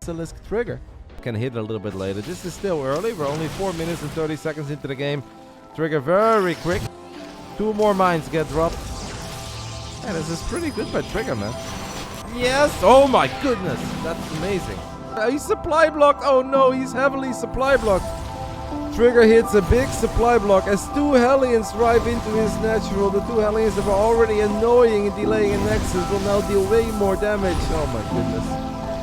Basilisk trigger. Can hit a little bit later. This is still early. We're only 4 minutes and 30 seconds into the game. Trigger very quick. 2 more mines get dropped. Yeah, this is pretty good by Trigger, man. Yes! Oh my goodness! That's amazing. He's supply blocked. Oh no, he's heavily supply blocked. Trigger hits a big supply block as 2 Hellions drive into his natural. The 2 Hellions that were already annoying and delaying a Nexus will now deal way more damage. Oh my goodness.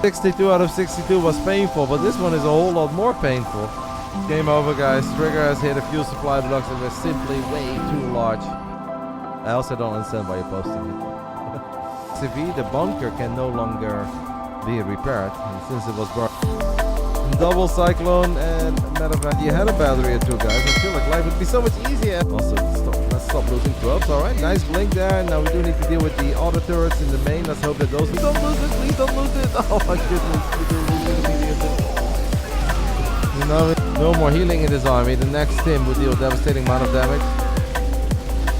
62 out of 62 was painful, but this one is a whole lot more painful. Game over, guys. Trigger has hit a few supply blocks that were simply way too large. I also don't understand why you're posting it. CV, the bunker can no longer be repaired, and since it was burned. Double Cyclone and matter of fact, you had a battery or 2, guys. I feel like life would be so much easier. Also, let's stop losing probes. Alright, nice blink there. Now we do need to deal with the auto turrets in the main. Let's hope that those... Please don't lose it, please don't lose it. Oh my goodness, we do lose it immediately. You know, no more healing in this army. The next team will deal a devastating amount of damage.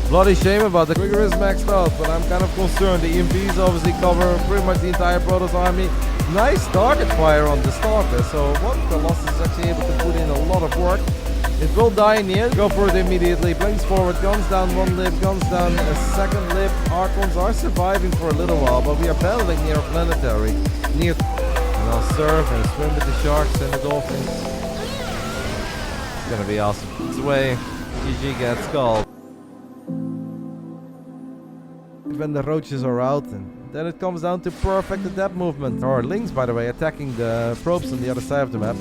Bloody shame about the trigger is maxed out, but I'm kind of concerned. The EMPs obviously cover pretty much the entire Protoss army. Nice target fire on the Stalker, so one Colossus is actually able to put in a lot of work. It will die in the end. Go for it immediately. Blinks forward, guns down 1 lip, guns down a 2nd lip. Archons are surviving for a little while, but we are battling near a planetary. And I'll surf and swim with the sharks and the dolphins. It's gonna be awesome. This way, GG gets called. When the roaches are out, and then it comes down to perfect adept movement. Or Lynx, by the way, attacking the probes on the other side of the map.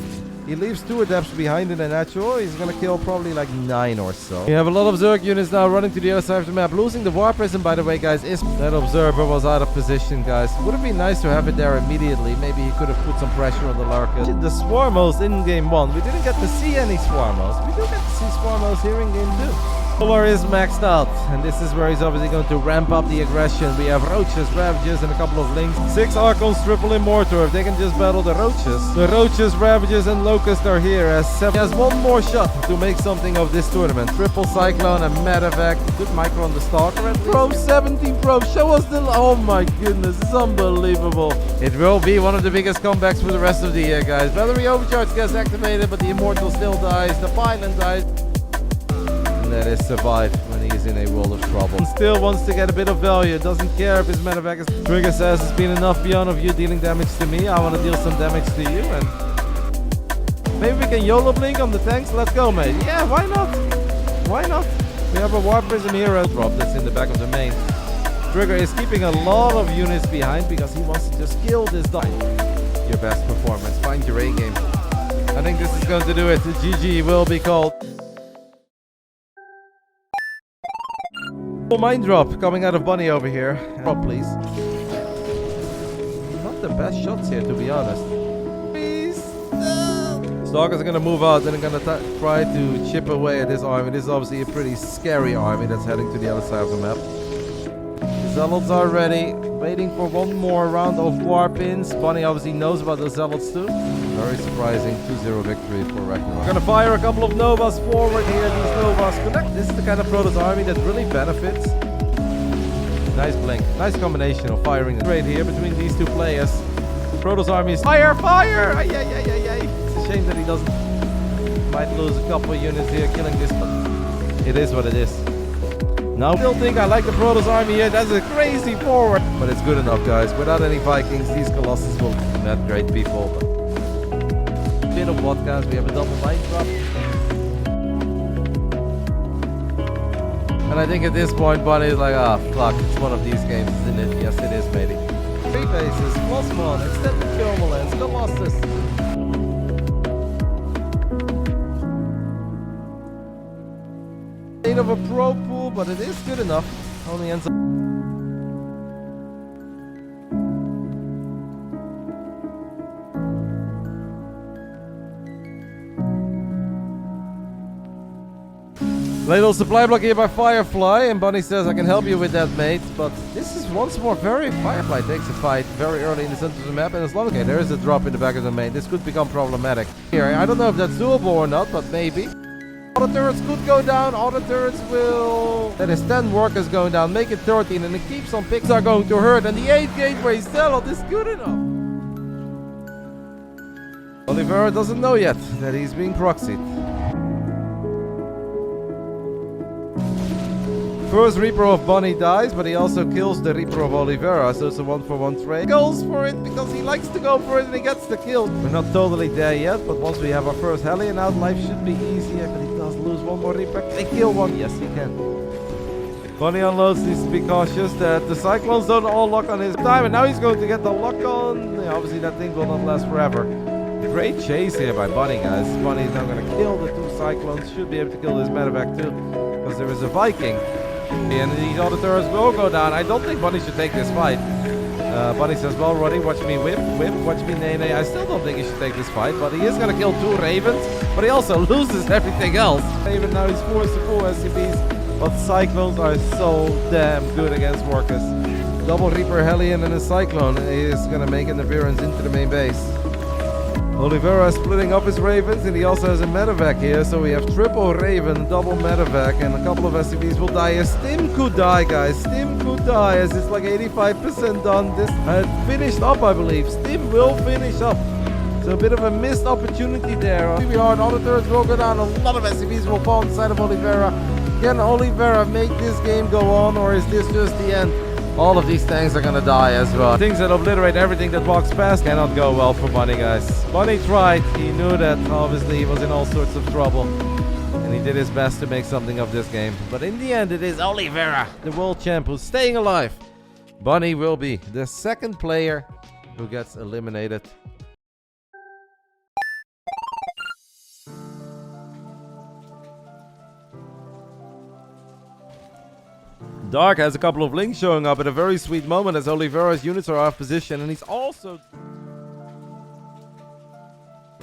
He leaves 2 adepts behind in the natural. He's gonna kill probably like 9 or so. We have a lot of Zerg units now running to the other side of the map. Losing the War Prison, by the way, guys, is... That Observer was out of position, guys. Would have been nice to have it there immediately. Maybe he could have put some pressure on the Larkus. The Swarmos in game 1. We didn't get to see any Swarmos. We do get to see Swarmos here in game 2. Solar is maxed out, and this is where he's obviously going to ramp up the aggression. We have Roaches, Ravages, and a couple of Lynx. 6 Archons, triple Immortor. If they can just battle the Roaches. The Roaches, Ravages, and Locusts are here as 7. He has 1 more shot to make something of this tournament. Triple Cyclone and Medevac. Good micro on the Stalker. And Probe, 17 probes. Show us the... Oh my goodness, it's unbelievable. It will be one of the biggest comebacks for the rest of the year, guys. Battery Overcharge gets activated, but the Immortal still dies. The Pylon dies. That is survived when he is in a world of trouble. Still wants to get a bit of value. Doesn't care if his medevac is... Trigger says it's been enough ByuN of you dealing damage to me. I want to deal some damage to you, and maybe we can YOLO blink on the tanks. Let's go, mate. Yeah, why not? Why not? We have a War Prism hero drop that's in the back of the main. Trigger is keeping a lot of units behind because he wants to just kill this guy. Your best performance. Find your A game. I think this is going to do it. The GG will be called. Mine drop coming out of Bunny over here. Drop, please. Not the best shots here, to be honest. Please. No. Stalkers are gonna move out and they're gonna try to chip away at this army. This is obviously a pretty scary army that's heading to the other side of the map. The Zealots are ready, waiting for 1 more round of Warpins. Bunny obviously knows about the Zealots too. Very surprising 2-0 victory for Reynor. We're gonna fire a couple of Novas forward here. These Novas connect. This is the kind of Protoss army that really benefits. Nice blink. Nice combination of firing straight here between these 2 players. Protoss army is fire, fire! Ay, ay, ay, ay, ay. It's a shame that he doesn't. Might lose a couple of units here killing this, but it is what it is. Now I still think I like the Protoss army here. That's a crazy forward. But it's good enough, guys. Without any Vikings, these Colossus will be not great people. But bit of vodka, we have a double line drop. And I think at this point Bunny is like, ah, fuck, it's one of these games, isn't it? Yes, it is, matey. 3 bases, +1, extended turbulence, Colossus. Eight of a pro pool, but it is good enough. Only ends up. Little supply block here by Firefly, and Bunny says I can help you with that, mate. But this is once more very... Firefly takes a fight very early in the center of the map, and as long as... Okay, there is a drop in the back of the main. This could become problematic. Here, I don't know if that's doable or not, but maybe. Auto turrets could go down. Auto turrets will... That is 10 workers going down. Make it 13, and it keeps on picks are going to hurt. And the 8 gateway Zealot is good enough. Oliveira doesn't know yet that he's being proxied. First Reaper of Bunny dies, but he also kills the Reaper of Oliveira, so it's a 1-for-1 trade. He goes for it because he likes to go for it and he gets the kill. We're not totally there yet, but once we have our first Hellion out, life should be easier, but he does lose one more Reaper. Can he kill one? Yes, he can. Bunny unloads, needs to be cautious that the Cyclones don't all lock on his time, and now he's going to get the lock on. Yeah, obviously that thing will not last forever. Great chase here by Bunny, guys. Bunny is now going to kill the 2 Cyclones, should be able to kill this medevac too, because there is a Viking. And these other turrets will go down. I don't think Bunny should take this fight. Bunny says, well, Roddy, watch me whip, watch me nay. I still don't think he should take this fight, but he is going to kill 2 Ravens, but he also loses everything else. Raven now he's forced to pull SCVs, but Cyclones are so damn good against Workers. Double Reaper Hellion and a Cyclone is going to make an appearance into the main base. Oliveira is splitting up his Ravens, and he also has a medevac here, so we have triple Raven, double medevac, and a couple of SCVs will die. Stim could die, guys. Stim could die, as it's like 85% done. This finished up, I believe. Stim will finish up. So a bit of a missed opportunity there. Here we are, and all the turrets will go down. A lot of SCVs will fall inside of Oliveira. Can Oliveira make this game go on, or is this just the end? All of these tanks are gonna die as well. Things that obliterate everything that walks past cannot go well for Bunny, guys. Bunny tried. He knew that obviously he was in all sorts of trouble, and he did his best to make something of this game. But in the end, it is Oliveira, the world champ, who's staying alive. Bunny will be the second player who gets eliminated. Dark has a couple of links showing up at a very sweet moment as Oliveira's units are off position, and he's also...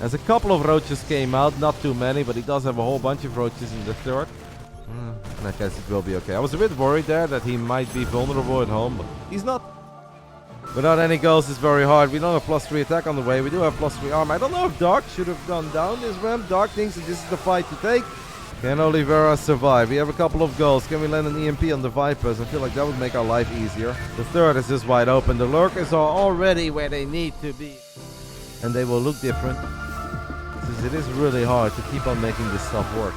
As a couple of roaches came out, not too many, but he does have a whole bunch of roaches in the third. I guess it will be okay. I was a bit worried there that he might be vulnerable at home, but he's not. Without any goals, it's very hard. We don't have +3 attack on the way. We do have +3 armor. I don't know if Dark should have gone down this ramp. Dark thinks that this is the fight to take. Can Oliveira survive? We have a couple of goals. Can we land an EMP on the Vipers? I feel like that would make our life easier. The third is just wide open. The Lurkers are already where they need to be. And they will look different. Since it is really hard to keep on making this stuff work.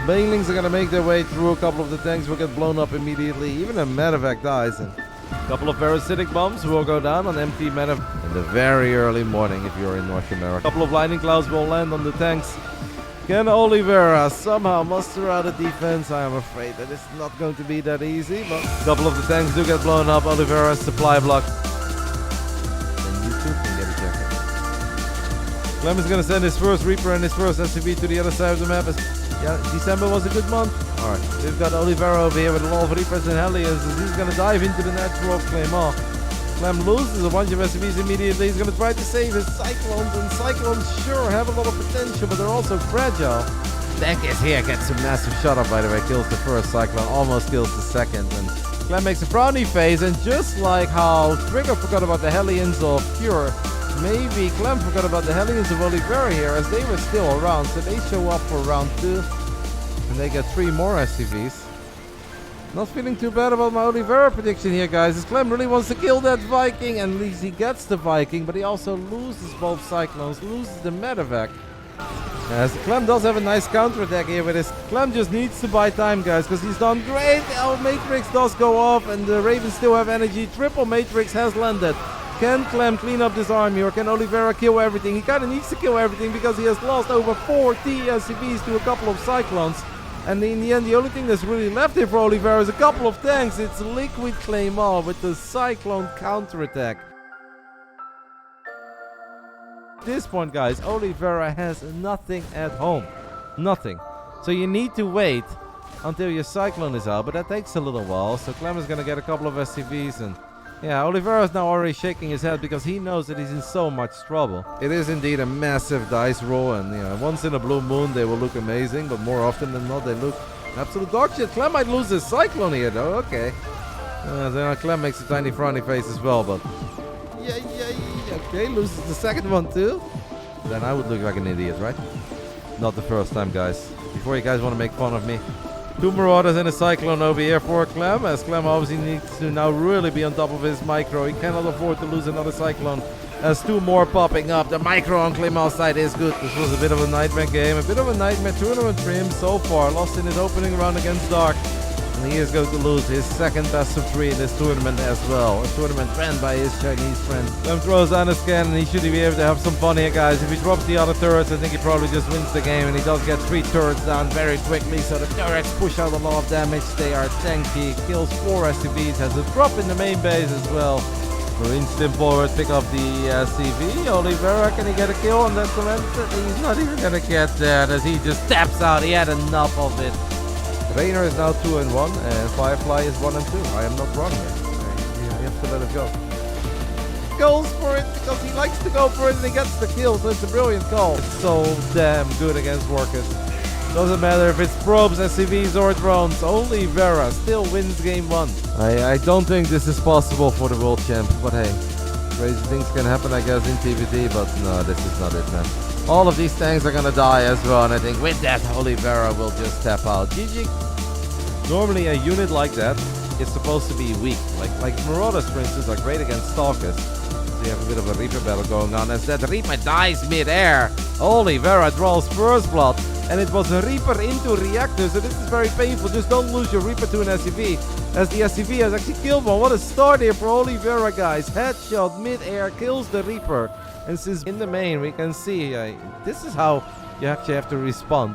Banelings are going to make their way through. A couple of the tanks will get blown up immediately. Even a medevac dies. And a couple of parasitic bombs will go down on empty medevac in the very early morning if you're in North America. A couple of lightning clouds will land on the tanks. Can Oliveira somehow muster out a defense? I am afraid that it's not going to be that easy, but a couple of the tanks do get blown up. Oliveira's supply block. And you too can get ejected. Clem is going to send his first Reaper and his first SCV to the other side of the map. Yeah, December was a good month. Alright, we've got Oliveira over here with a lot of Reapers and Hellions. He's going to dive into the natural of Clem. Clem loses a bunch of SCVs immediately. He's going to try to save his Cyclones, and Cyclones sure have a lot of potential, but they're also fragile. Tank is here, gets a massive shot up, by the way. Kills the first Cyclone, almost kills the second. And Clem makes a frowny face, and just like how Trigger forgot about the Hellions of Cure, maybe Clem forgot about the Hellions of Oliveira here, as they were still around. So they show up for round 2, and they get 3 more SCVs. Not feeling too bad about my Oliveira prediction here, guys. As Clem really wants to kill that Viking, and at least he gets the Viking, but he also loses both Cyclones, loses the medevac. As Clem does have a nice counterattack here with his... Clem just needs to buy time, guys, because he's done great. Our Matrix does go off, and the Ravens still have energy. Triple Matrix has landed. Can Clem clean up this army, or can Oliveira kill everything? He kind of needs to kill everything because he has lost over 40 SCVs to a couple of Cyclones. And in the end, the only thing that's really left here for Oliveira is a couple of tanks. It's Liquid Claymore with the Cyclone counterattack. At this point, guys, Oliveira has nothing at home. Nothing. So you need to wait until your Cyclone is out, but that takes a little while. So Clem is going to get a couple of SCVs, and yeah, Oliveira is now already shaking his head because he knows that he's in so much trouble. It is indeed a massive dice roll, and you know, once in a blue moon they will look amazing, but more often than not they look absolute dog shit. Clem might lose his Cyclone here though, okay. Then Clem makes a tiny frowny face as well, but yeah, okay, loses the second one too. Then I would look like an idiot, right? Not the first time, guys. Before you guys want to make fun of me. 2 Marauders and a Cyclone over here for Clem, as Clem obviously needs to now really be on top of his micro. He cannot afford to lose another Cyclone. As 2 more popping up. The micro on Clem outside is good. This was a bit of a nightmare game. A bit of a nightmare tournament for him so far. Lost in his opening round against Dark. And he is going to lose his second best of 3 in this tournament as well. A tournament ran by his Chinese friend. Clem throws down a scan and he should be able to have some fun here, guys. If he drops the other turrets, I think he probably just wins the game. And he does get 3 turrets down very quickly. So the turrets push out a lot of damage. They are tanky. Kills 4 SCVs. Has a drop in the main base as well. Marines stim forward, pick up the CV. Oliveira, can he get a kill on that command? He's not even gonna get that as he just taps out. He had enough of it. Reynor is now 2-1 and Firefly is 1-2. I am not wrong here. You have to let it go. Goes for it because he likes to go for it and he gets the kill, so it's a brilliant call. It's so damn good against Workers. Doesn't matter if it's probes, SCVs or drones. Oliveira still wins game 1. I don't think this is possible for the world champ, but hey, crazy things can happen, I guess, in TVD, but no, this is not it, man. All of these tanks are gonna die as well, and I think with that, Oliveira will just tap out. GG. Normally a unit like that is supposed to be weak. Like Marauders, for instance, are great against Stalkers. So you have a bit of a Reaper battle going on. As that Reaper dies mid-air, Oliveira draws first blood. And it was a Reaper into Reactor, so this is very painful. Just don't lose your Reaper to an SCV, as the SCV has actually killed one. What a start here for Oliveira, guys. Headshot mid-air, kills the Reaper. And since in the main, we can see, this is how you actually have to respond.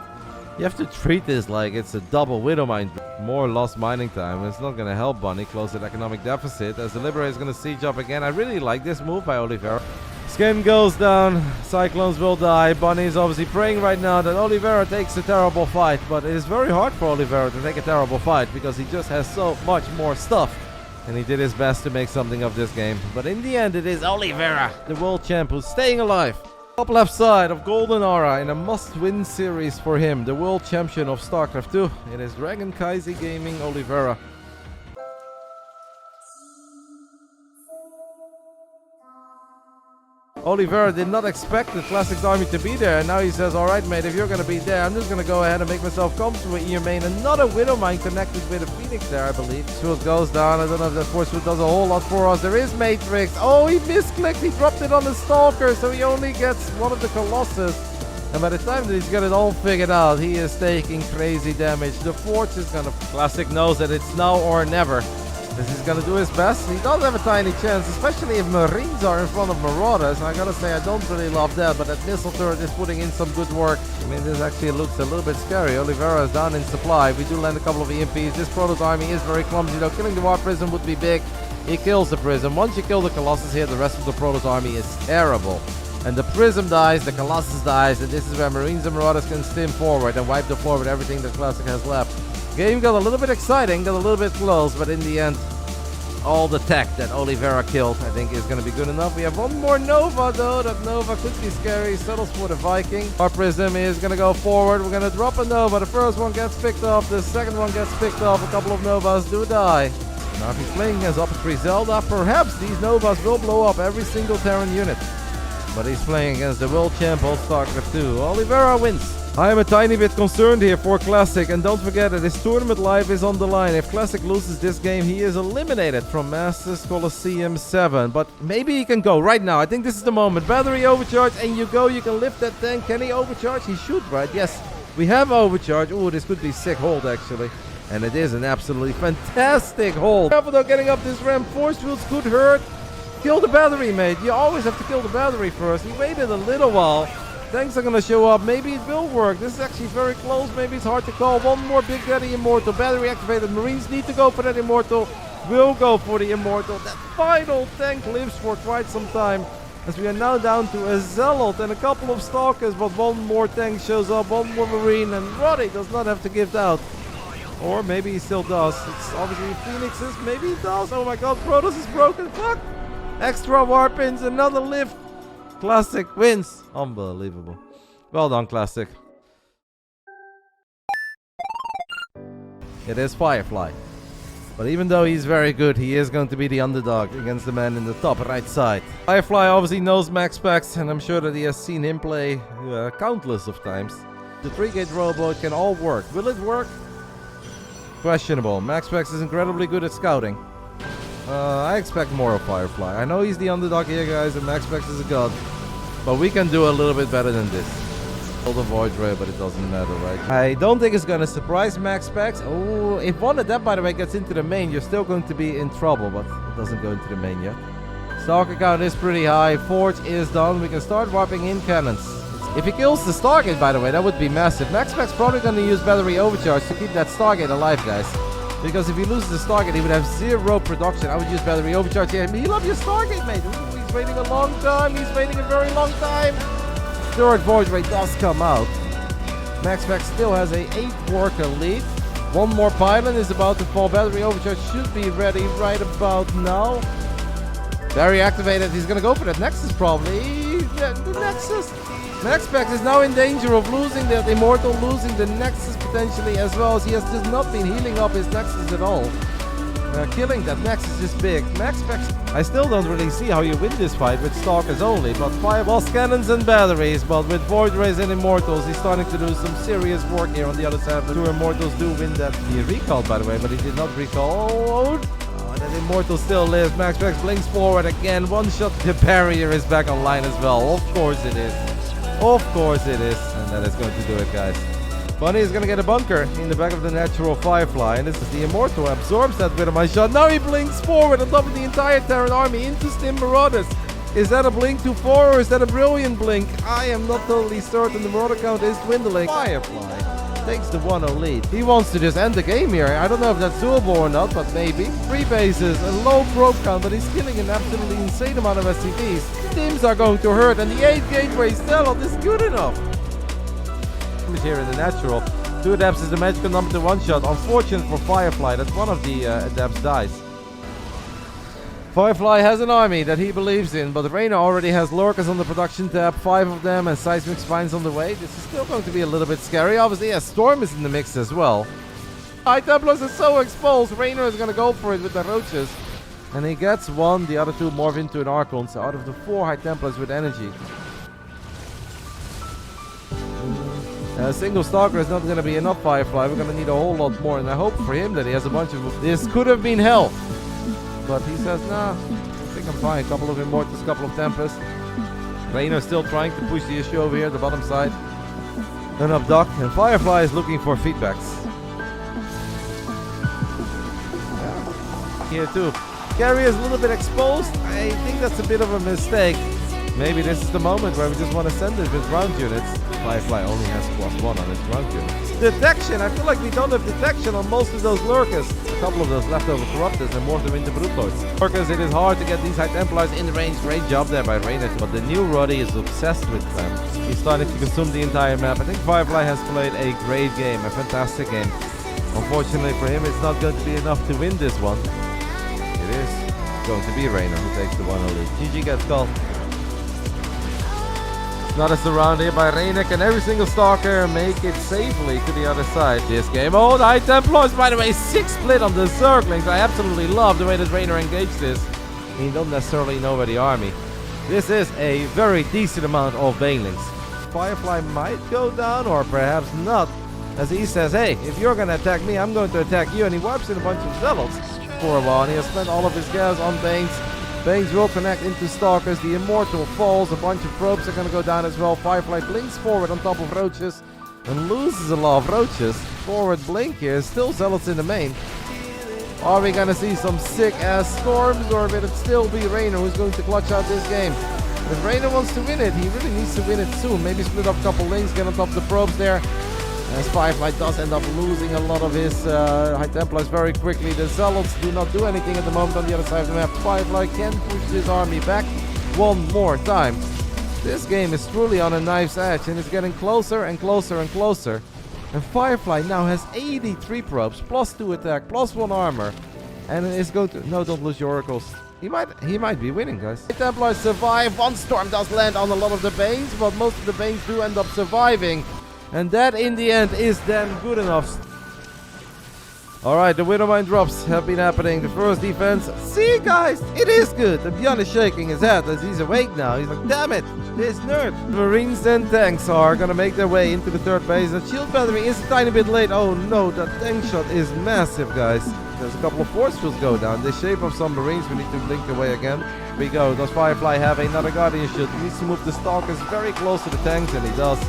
You have to treat this like it's a double Widow Mine. More lost mining time. It's not going to help Bunny close that economic deficit, as the Liberator is going to siege up again. I really like this move by Oliveira. Skin goes down, Cyclones will die. Bunny is obviously praying right now that Oliveira takes a terrible fight, but it is very hard for Oliveira to take a terrible fight because he just has so much more stuff. And he did his best to make something of this game. But in the end, it is Oliveira, the world champ, who's staying alive. Top left side of Golden Aura in a must-win series for him, the world champion of StarCraft 2. It is Dragon Kaisi Gaming Oliveira. Oliveira did not expect the Classics army to be there, and now he says, alright mate, if you're going to be there, I'm just going to go ahead and make myself comfortable with your main. Another Widowmine connected with a Phoenix there, I believe. Sword goes down. I don't know if that Force Sword does a whole lot for us. There is Matrix. Oh, he misclicked. He dropped it on the Stalker, so he only gets one of the Colossus. And by the time that he's got it all figured out, he is taking crazy damage. The Forge is going to... Classic knows that it's now or never. This is going to do his best. He does have a tiny chance, especially if Marines are in front of Marauders. I gotta say, I don't really love that, but that missile turret is putting in some good work. I mean, this actually looks a little bit scary. Oliveira is down in supply. We do land a couple of EMPs. This Protoss army is very clumsy, though. Killing the War Prism would be big. He kills the Prism. Once you kill the Colossus here, the rest of the Protoss army is terrible. And the Prism dies, the Colossus dies, and this is where Marines and Marauders can stim forward and wipe the floor with everything that Classic has left. Game got a little bit exciting, got a little bit close, but in the end, all the tech that Oliveira killed, I think, is going to be good enough. We have one more Nova, though. That Nova could be scary. Settles for the Viking. Our Prism is going to go forward. We're going to drop a Nova. The first one gets picked up. The second one gets picked up. A couple of Novas do die. Now, if he's playing against Opportunity Zelda, perhaps these Novas will blow up every single Terran unit. But he's playing against the world champ of StarCraft 2. Oliveira wins. I am a tiny bit concerned here for Classic, and don't forget that his tournament life is on the line. If Classic loses this game, he is eliminated from Masters Coliseum 7. But maybe he can go right now. I think this is the moment. Battery overcharge, and you go. You can lift that tank. Can he overcharge? He should, right? Yes, we have overcharge. Ooh, this could be sick hold, actually. And it is an absolutely fantastic hold. Careful though, getting up this ramp. Force fields could hurt. Kill the battery, mate. You always have to kill the battery first. He waited a little while. Tanks are going to show up. Maybe it will work. This is actually very close. Maybe it's hard to call. One more Big Daddy Immortal. Battery activated. Marines need to go for that Immortal. Will go for the Immortal. That final tank lives for quite some time. As we are now down to a Zealot and a couple of Stalkers. But one more tank shows up. One more Marine. And Roddy does not have to give out. Or maybe he still does. It's obviously Phoenixes. Maybe he does. Oh my god. Protoss is broken. Fuck. Extra Warpins. Another lift. Classic wins. Unbelievable. Well done, Classic. It is Firefly. But even though he's very good, he is going to be the underdog against the man in the top right side. Firefly obviously knows MaxPax, and I'm sure that he has seen him play countless of times. The 3-gate robot can all work. Will it work? Questionable. MaxPax is incredibly good at scouting. I expect more of Firefly. I know he's the underdog here, guys, and MaxPax is a god. But we can do a little bit better than this. Hold the Void Ray, but it doesn't matter, right? I don't think it's going to surprise MaxPax. Oh, if one of them, by the way, gets into the main, you're still going to be in trouble, but it doesn't go into the main yet. Stalker count is pretty high. Forge is done. We can start warping in cannons. If he kills the Stargate, by the way, that would be massive. MaxPax probably going to use Battery Overcharge to keep that Stargate alive, guys. Because if he loses the Stargate, he would have 0 production. I would use Battery Overcharge here. Heal up your Stargate, mate. Ooh, he's waiting a long time. He's waiting a very long time. Third Void Ray does come out. MaxPax still has a 8-worker lead. One more pylon is about to fall. Battery Overcharge should be ready right about now. Barrier activated. He's going to go for that Nexus probably. The Nexus. MaxPax is now in danger of losing that Immortal, losing the Nexus potentially as well, as he has just not been healing up his Nexus at all. Killing that Nexus is big. MaxPax, I still don't really see how you win this fight with Stalkers only, but Fireballs, Cannons and Batteries, but with Void Rays and Immortals, he's starting to do some serious work here on the other side. The 2 Immortals do win that. He recalled, by the way, but he did not recall. Oh, that Immortal still lives. MaxPax blinks forward again. One shot. The barrier is back online as well. Of course it is. Of course it is. And that is going to do it, guys. Bunny is going to get a bunker in the back of the natural Firefly. And this is the Immortal. Absorbs that with my shot. Now he blinks forward on top of the entire Terran army into Stim Marauders. Is that a blink to 4 or is that a brilliant blink? I am not totally certain. The Marauder count is dwindling. Firefly takes the 1-0 lead. He wants to just end the game here. I don't know if that's doable or not, but maybe. 3 bases, a low probe count, but he's killing an absolutely insane amount of SCVs. Stims are going to hurt, and the 8 gateway Starlord is good enough. Here in the natural. 2 adepts is the magical number to 1-shot. Unfortunate for Firefly that one of the adepts dies. Firefly has an army that he believes in, but Reynor already has Lurkers on the production tab, 5 of them, and Seismic Spines on the way. This is still going to be a little bit scary. Obviously, yeah, Storm is in the mix as well. High Templars are so exposed. Reynor is going to go for it with the Roaches. And he gets 1, the other 2 morph into an Archon, so out of the 4 High Templars with energy. A single Stalker is not going to be enough, Firefly. We're going to need a whole lot more, and I hope for him that he has a bunch of... This could have been hell. But he says, nah, I think I'm fine. A couple of Immortals, a couple of Tempests. Reynor still trying to push the issue over here, the bottom side. Then up Duck, and Firefly is looking for feedbacks. Yeah. Here too. Carrier is a little bit exposed. I think that's a bit of a mistake. Maybe this is the moment where we just want to send it with ground units. Firefly only has +1 on its ground units. Detection! I feel like we don't have detection on most of those Lurkers. A couple of those leftover Corruptors and morph them into Broodlords. Lurkers, it is hard to get these High Templars in range. Great job there by Reynor. But the new Roddy is obsessed with Clem. He's starting to consume the entire map. I think Firefly has played a great game, a fantastic game. Unfortunately for him, it's not going to be enough to win this one. It is going to be Reynor who takes the 1-0 lead. GG gets called. Not a surround here by Reynor. Can every single Stalker make it safely to the other side? This game. Oh, the High Templars, by the way, 6 split on the Zerglings. I absolutely love the way that Reynor engaged this. He don't necessarily know where the army. This is a very decent amount of Banelings. Firefly might go down or perhaps not. As he says, hey, if you're going to attack me, I'm going to attack you. And he wipes in a bunch of Zealots for a while. And he has spent all of his gas on Banes. Banes will connect into Stalkers. The Immortal falls. A bunch of probes are going to go down as well. Firefly blinks forward on top of Roaches and loses a lot of Roaches. Forward blink here. Still Zealots in the main. Are we going to see some sick-ass Storms, or will it still be Reynor who's going to clutch out this game? If Reynor wants to win it, he really needs to win it soon. Maybe split up a couple links, get on top of the probes there. As Firefly does end up losing a lot of his High Templars very quickly. The Zealots do not do anything at the moment on the other side of the map. Firefly can push this army back one more time. This game is truly on a knife's edge, and it's getting closer and closer and closer. And Firefly now has 83 probes, +2 attack, +1 armor. And is going to... No, don't lose your oracles. He might be winning, guys. The Templars survive. One storm does land on a lot of the Banes, but most of the Banes do end up surviving. And that, in the end, is then good enough. Alright, the Widowmine drops have been happening. The first defense. See, guys, it is good. The ByuN is shaking his head as he's awake now. He's like, damn it, this nerd. Marines and tanks are going to make their way into the third base. The shield battery is a tiny bit late. Oh no, that tank shot is massive, guys. There's a couple of force fields go down. They shave off some Marines. We need to blink away again. Here we go. Does Firefly have another Guardian shield? He needs to move the Stalkers very close to the tanks, and he does.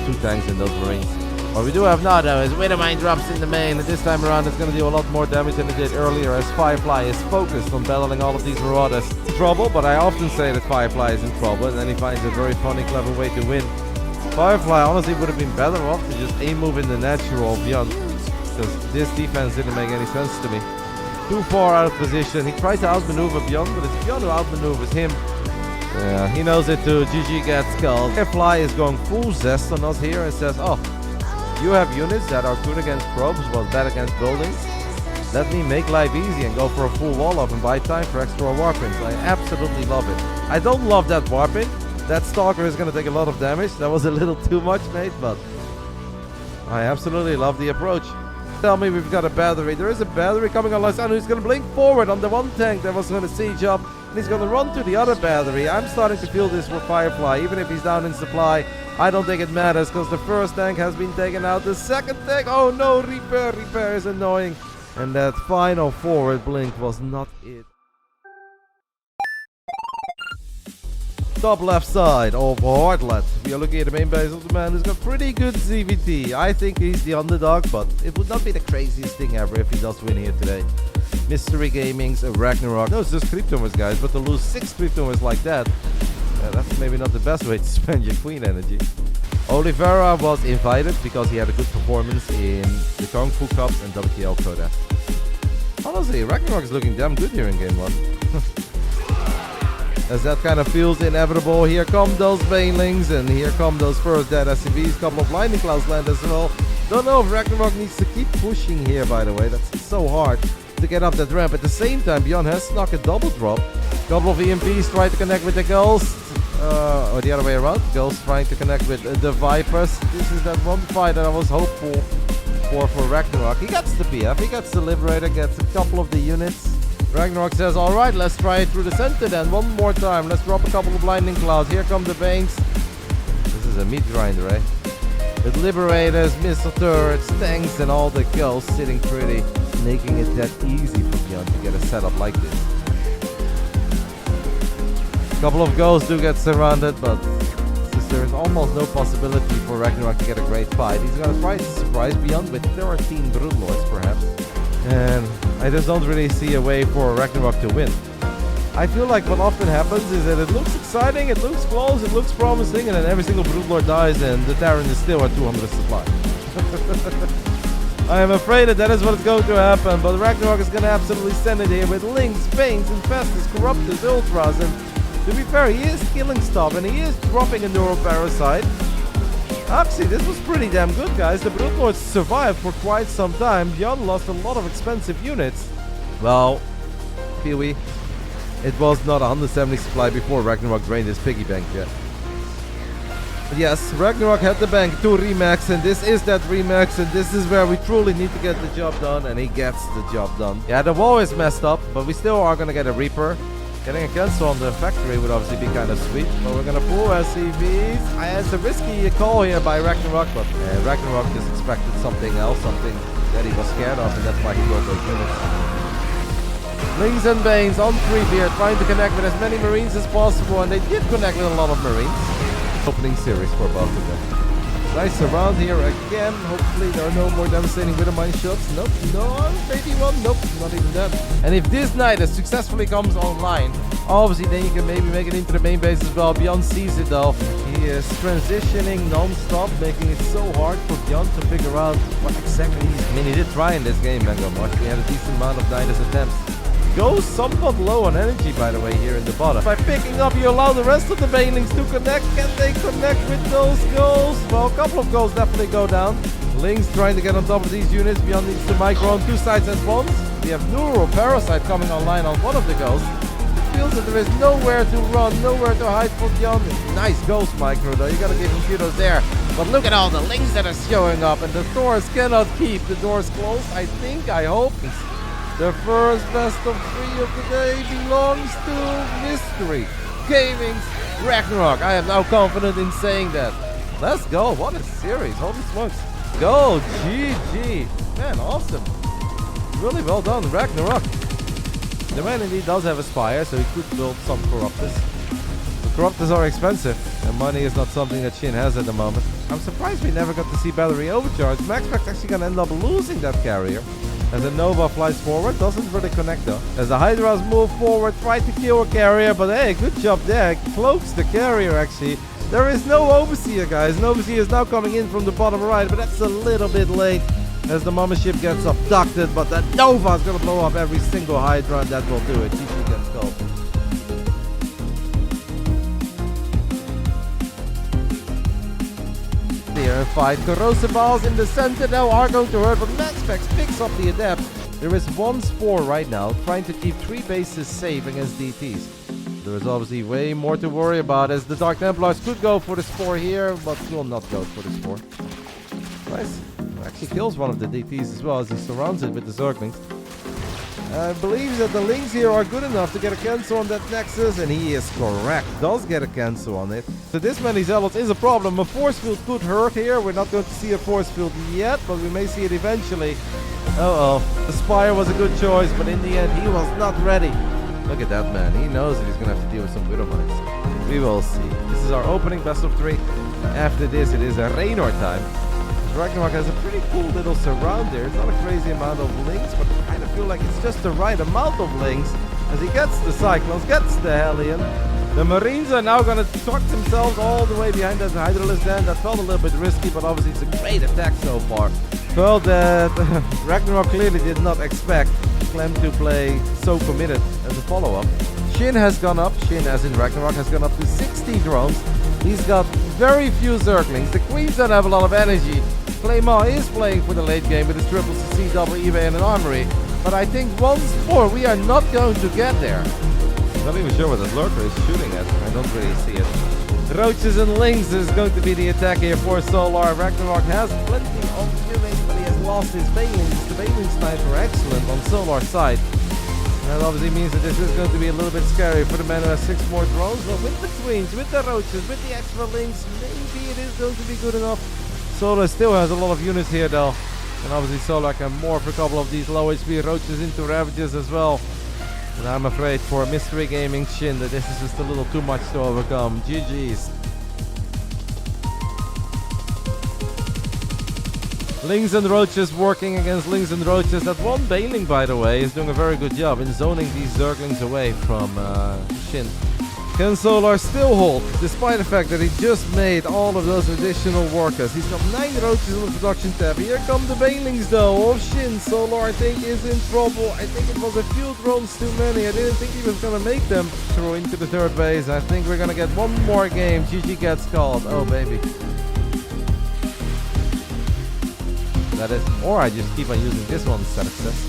2 tanks in those Marines. What we do have now, though, is Widowmine drops in the main, and this time around it's going to do a lot more damage than it did earlier, as Firefly is focused on battling all of these Marauders. Trouble, but I often say that Firefly is in trouble, and then he finds a very funny, clever way to win. Firefly honestly would have been better off to just aim move in the natural ByuN, because this defense didn't make any sense to me. Too far out of position. He tries to outmaneuver ByuN, but it's ByuN who outmaneuvers him. Yeah, he knows it too. GG gets killed. Firefly is going full zest on us here and says, oh, you have units that are good against probes, but bad against buildings. Let me make life easy and go for a full wall up and buy time for extra warpings. I absolutely love it. I don't love that warping. That Stalker is going to take a lot of damage. That was a little too much, mate, but I absolutely love the approach. Tell me we've got a battery. There is a battery coming on Lysan who's going to blink forward on the one tank that was going to siege up. And he's going to run to the other battery. I'm starting to feel this for Firefly. Even if he's down in supply, I don't think it matters because the first tank has been taken out. The second tank, oh no, repair. Repair is annoying. And that final forward blink was not it. Top left side of Hardlet. We are looking at the main base of the man who's got pretty good CVT. I think he's the underdog, but it would not be the craziest thing ever if he does win here today. Mystery Gaming's Ragnarok. No, it's just Cryptomers, guys, but to lose 6 Cryptomers like that, that's maybe not the best way to spend your queen energy. Oliveira was invited because he had a good performance in the Kung Fu Cups and WTL Coda. Honestly, Ragnarok is looking damn good here in game 1. As that kind of feels inevitable. Here come those Banelings, and here come those first dead SCVs. Couple of Lightning Clouds land as well. Don't know if Ragnarok needs to keep pushing here, by the way. That's so hard to get up that ramp. At the same time, ByuN has snuck a double drop. Couple of EMPs try to connect with the Ghosts. Or the other way around. Ghosts trying to connect with the Vipers. This is that one fight that I was hopeful for Ragnarok. He gets the PF, he gets the Liberator, gets a couple of the units. Ragnarok says, alright, let's try it through the center then. One more time. Let's drop a couple of Lightning Clouds. Here come the Veins. This is a meat grinder, eh? With Liberators, missile turrets, tanks, and all the kills sitting pretty. Making it that easy for ByuN to get a setup like this. A couple of Ghosts do get surrounded, but since there is almost no possibility for Ragnarok to get a great fight, he's gonna try to surprise ByuN with 13 Broodlords perhaps. And I just don't really see a way for Ragnarok to win. I feel like what often happens is that it looks exciting, it looks close, it looks promising, and then every single Broodlord dies and the Terran is still at 200 supply. I am afraid that is what is going to happen, but Ragnarok is going to absolutely send it here with Lynx, Pains, Infestus, Corruptors, Ultras, and to be fair, he is killing stuff and he is dropping a Neuroparasite. Actually, this was pretty damn good, guys. The Broodlords survived for quite some time. ByuN lost a lot of expensive units. Well, Pee-wee, it was not 170 supply before Ragnarok drained his piggy bank yet. But yes, Ragnarok had the bank to remax, and this is that remax, and this is where we truly need to get the job done, and he gets the job done. Yeah, the wall is messed up, but we still are going to get a Reaper. Getting a cancel on the factory would obviously be kind of sweet, but we're gonna pull SCVs. It's a risky call here by Ragnarok, but Ragnarok just expected something else, something that he was scared of, and that's why he rolled those units. Lynx and Banes on 3 here, trying to connect with as many Marines as possible, and they did connect with a lot of Marines. Opening series for both of them. Nice around here again. Hopefully there are no more devastating Widowmine shots. Nope, no, maybe one. Nope, not even that. And if this Knight successfully comes online, obviously then you can maybe make it into the main base as well. ByuN sees it though. He is transitioning non-stop, making it so hard for ByuN to figure out what exactly he's... I mean, he did try in this game, Mango March. He had a decent amount of Nidus attempts. Goes somewhat low on energy, by the way, here in the bottom. By picking up, you allow the rest of the Banelings to connect. Can they connect with those goals? Well, a couple of goals definitely go down. Lynx trying to get on top of these units. ByuN needs to micro on 2 sides at once. We have Neuroparasite coming online on one of the ghosts. It feels that there is nowhere to run, nowhere to hide for ByuN. Nice ghost micro, though. You gotta give him kudos there. But look at all the Lynx that are showing up, and the doors cannot keep the doors closed. I think, I hope. The first best of 3 of the day belongs to Mystery Gaming's Ragnarok. I am now confident in saying that. Let's go. What a series. Holy smokes. go. GG. Man, awesome. Really well done, Ragnarok. The man indeed does have a Spire, so he could build some Corruptors. But Corruptors are expensive, and money is not something that SHIN has at the moment. I'm surprised we never got to see Battery Overcharge. MaxPax actually gonna end up losing that carrier. As a Nova flies forward, doesn't really connect though. As the Hydras move forward, try to kill a carrier, but hey, good job there. Cloaks the carrier actually. There is no Overseer, guys. An Overseer is now coming in from the bottom right, but that's a little bit late. As the Mothership gets abducted, but that Nova is going to blow up every single Hydra, and that will do it. GG gets killed. Here and fight. Corrosive Balls in the center now are going to hurt, but MaxPax picks up the Adept. There is one Spore right now, trying to keep 3 bases safe against DTs. There is obviously way more to worry about, as the Dark Templars could go for the Spore here, but will not go for the Spore. Nice. Actually kills one of the DTs as well, as he surrounds it with the Zerglings. Believes that the Lings here are good enough to get a cancel on that Nexus, and he is correct. Does get a cancel on it. So this many Zealots is a problem. A Force Field could hurt here. We're not going to see a Force Field yet, but we may see it eventually. Uh-oh. The Spire was a good choice, but in the end, he was not ready. Look at that man. He knows that he's going to have to deal with some Widow Mines. We will see. This is our opening best of 3. After this, it is a Reynor time. Ragnarok has a pretty cool little surround there. It's not a crazy amount of links, but I kind of feel like it's just the right amount of links. As he gets the Cyclones, gets the Hellion. The Marines are now going to tuck themselves all the way behind that Hydralisk den. That felt a little bit risky, but obviously it's a great attack so far. Felt that Ragnarok clearly did not expect Clem to play so committed as a follow-up. SHIN has gone up. SHIN, as in Ragnarok, has gone up to 60 drones. He's got very few Zerglings. The Queens don't have a lot of energy. Clem is playing for the late game with his triple CC, double eBay, and an armory. But I think once more we are not going to get there. Not even sure what the Lurker is shooting at. I don't really see it. Roaches and Lings is going to be the attack here for Solar. Ragnarok has plenty of killing, but he has lost his Banelings. The Baneling snipes are excellent on Solar's side. That obviously means that this is going to be a little bit scary for the man who has 6 more drones. But with the Queens, with the Roaches, with the extra Lings, maybe it is going to be good enough. Solar still has a lot of units here though. And obviously Solar can morph a couple of these low HP Roaches into Ravages as well. And I'm afraid for Mystery Gaming SHIN that this is just a little too much to overcome. GG's. Lings and Roaches working against Lings and Roaches. That one Baneling, by the way, is doing a very good job in zoning these Zerglings away from SHIN. Can Solar still hold, despite the fact that he just made all of those additional workers? He's got 9 Roaches on the production tab. Here come the Banelings though of SHIN. Solar, I think, is in trouble. I think it was a few drones too many. I didn't think he was going to make them through into the 3rd base. I think we're going to get one more game. GG gets called. Oh, baby. That is, or I just keep on using this one instead of this.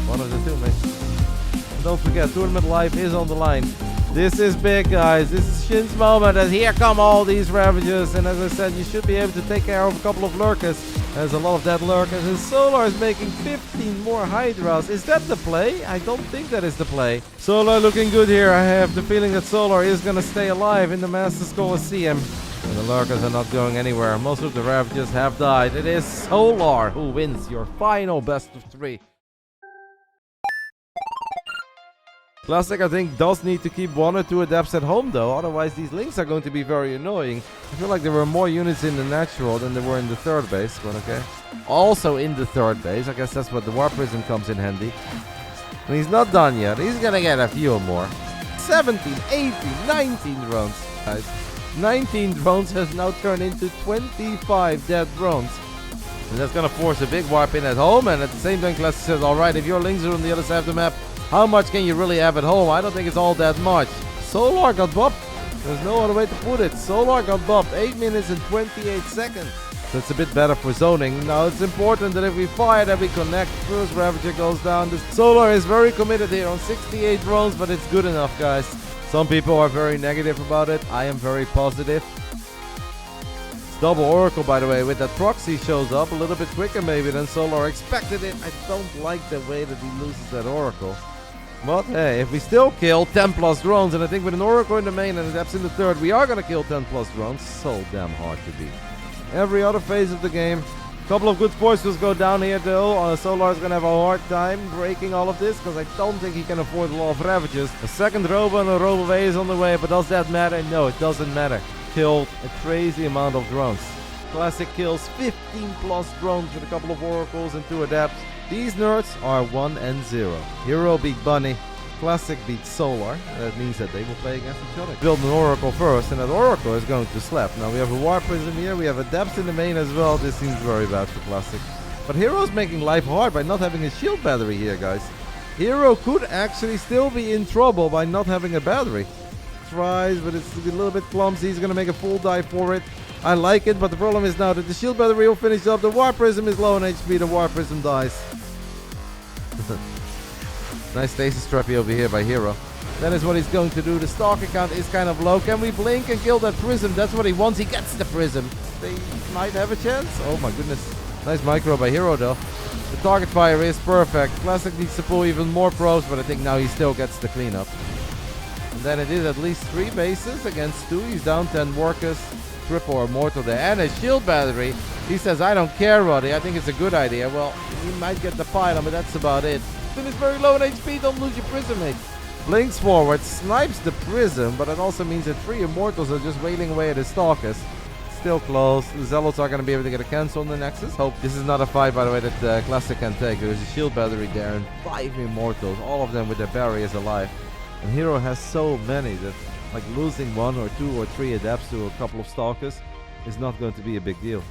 One of the two, mate. Don't forget, Tournament Life is on the line. This is big, guys. This is SHIN's moment, and here come all these Ravages. And as I said, you should be able to take care of a couple of Lurkers. There's a lot of dead Lurkers, and Solar is making 15 more Hydras. Is that the play? I don't think that is the play. Solar looking good here. I have the feeling that Solar is going to stay alive in the Masters Coliseum. And the Lurkers are not going anywhere. Most of the Ravages have died. It is Solar who wins your final best of 3. Classic, I think, does need to keep 1 or 2 Adepts at home, though. Otherwise, these Links are going to be very annoying. I feel like there were more units in the natural than there were in the 3rd base, but okay. Also in the 3rd base. I guess that's what the War Prism comes in handy. And he's not done yet. He's going to get a few more. 17, 18, 19 drones, guys. 19 drones has now turned into 25 dead drones. And that's going to force a big warp in at home. And at the same time, Classic says, alright, if your Lings are on the other side of the map, how much can you really have at home? I don't think it's all that much. Solar got buffed. There's no other way to put it. Solar got buffed. 8 minutes and 28 seconds. So it's a bit better for zoning. Now it's important that if we fire that we connect. First Ravager goes down. The Solar is very committed here on 68 drones, but it's good enough, guys. Some people are very negative about it. I am very positive. It's double Oracle, by the way, with that proxy shows up a little bit quicker maybe than Solar expected it. I don't like the way that he loses that Oracle. But hey, if we still kill 10 plus drones, and I think with an Oracle in the main and Adepts in the 3rd, we are going to kill 10 plus drones. So damn hard to beat. Every other phase of the game, Couple of good forces go down here though. Solar's gonna have a hard time breaking all of this because I don't think he can afford a lot of ravages. A second Robo and a Robo Way is on the way, but does that matter? No, it doesn't matter. Killed a crazy amount of drones. Classic kills 15 plus drones with a couple of oracles and 2 adapts. These nerds are 1 and 0. Hero beat Bunny. Classic beats Solar. That means that they will play against each other. Build an Oracle first, and that Oracle is going to slap. Now we have a War Prism here, we have Adepts in the main as well. This seems very bad for Classic. But Hero's making life hard by not having a shield battery here, guys. Hero could actually still be in trouble by not having a battery. Tries, but it's a little bit clumsy. He's going to make a full dive for it. I like it, but the problem is now that the shield battery will finish up. The War Prism is low on HP. The War Prism dies. Nice stasis trappy over here by Hero. That is what he's going to do. The Stalker count is kind of low. Can we blink and kill that Prism? That's what he wants. He gets the Prism. They might have a chance. Oh my goodness. Nice micro by Hero though. The target fire is perfect. Classic needs to pull even more probes, but I think now he still gets the cleanup. And then it is at least 3 bases against 2. He's down 10 workers. Triple or mortal there. And a shield battery. He says, I don't care, Roddy. I think it's a good idea. Well, he might get the pylon, but that's about it. Is very low in HP, don't lose your Prism, mate. Blinks forward, snipes the Prism, but it also means that 3 Immortals are just wailing away at his Stalkers. Still close. The Zealots are going to be able to get a cancel on the Nexus. Hope this is not a fight, by the way, that Classic can take. There's a shield battery there and 5 Immortals, all of them with their barriers alive. And Hero has so many that like losing 1 or 2 or 3 Adepts to a couple of Stalkers is not going to be a big deal.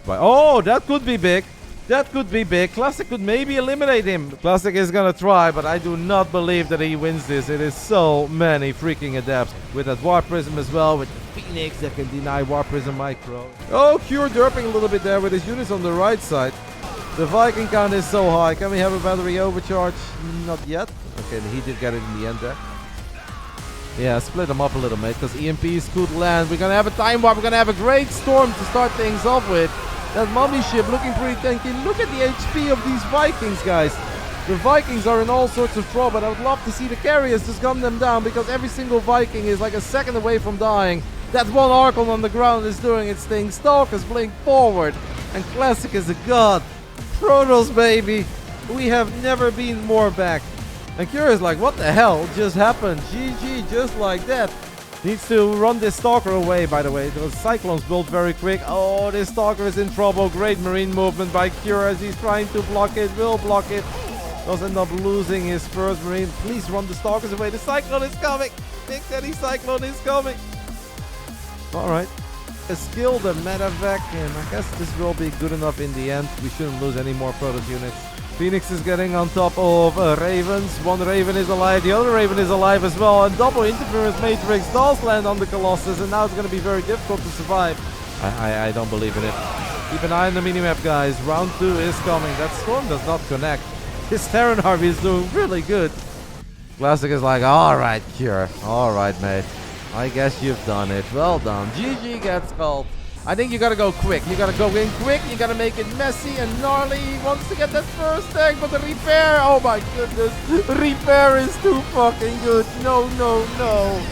But, oh, that could be big. That could be big. Classic could maybe eliminate him. Classic is gonna try, but I do not believe that he wins this. It is so many freaking adapts. With that War Prism as well, with the Phoenix that can deny War Prism micro. Oh, Cure derping a little bit there with his units on the right side. The Viking count is so high. Can we have a battery overcharge? Not yet. Okay, he did get it in the end there. Yeah, split them up a little, mate, because EMPs could land. We're gonna have a time warp. We're gonna have a great storm to start things off with. That mummy ship looking pretty tanky. Look at the HP of these Vikings, guys. The Vikings are in all sorts of trouble. I would love to see the carriers just gun them down because every single Viking is like a second away from dying. That one Archon on the ground is doing its thing. Stalkers blink forward. And Classic is a god. Protoss, baby. We have never been more back. And Curious like, what the hell just happened? GG, just like that. Needs to run this Stalker away, by the way. The Cyclone's built very quick. Oh, this Stalker is in trouble. Great marine movement by Curious. He's trying to block it. Will block it. Does end up losing his first marine. Please run the Stalkers away. The Cyclone is coming. Big Daddy Cyclone is coming. Alright. A skill, the medevac, and I guess this will be good enough in the end. We shouldn't lose any more Protoss units. Phoenix is getting on top of Ravens. One Raven is alive, the other Raven is alive as well. And double interference matrix does land on the Colossus, and now it's going to be very difficult to survive. I don't believe in it. Keep an eye on the minimap, guys. Round 2 is coming. That storm does not connect. His Terran Harvey is doing really good. Classic is like, alright, Cure. Alright, mate. I guess you've done it. Well done. GG gets called. I think you gotta go quick. You gotta go in quick. You gotta make it messy and gnarly. He wants to get that first tank, but the repair. Oh my goodness. Repair is too fucking good. No, no, no.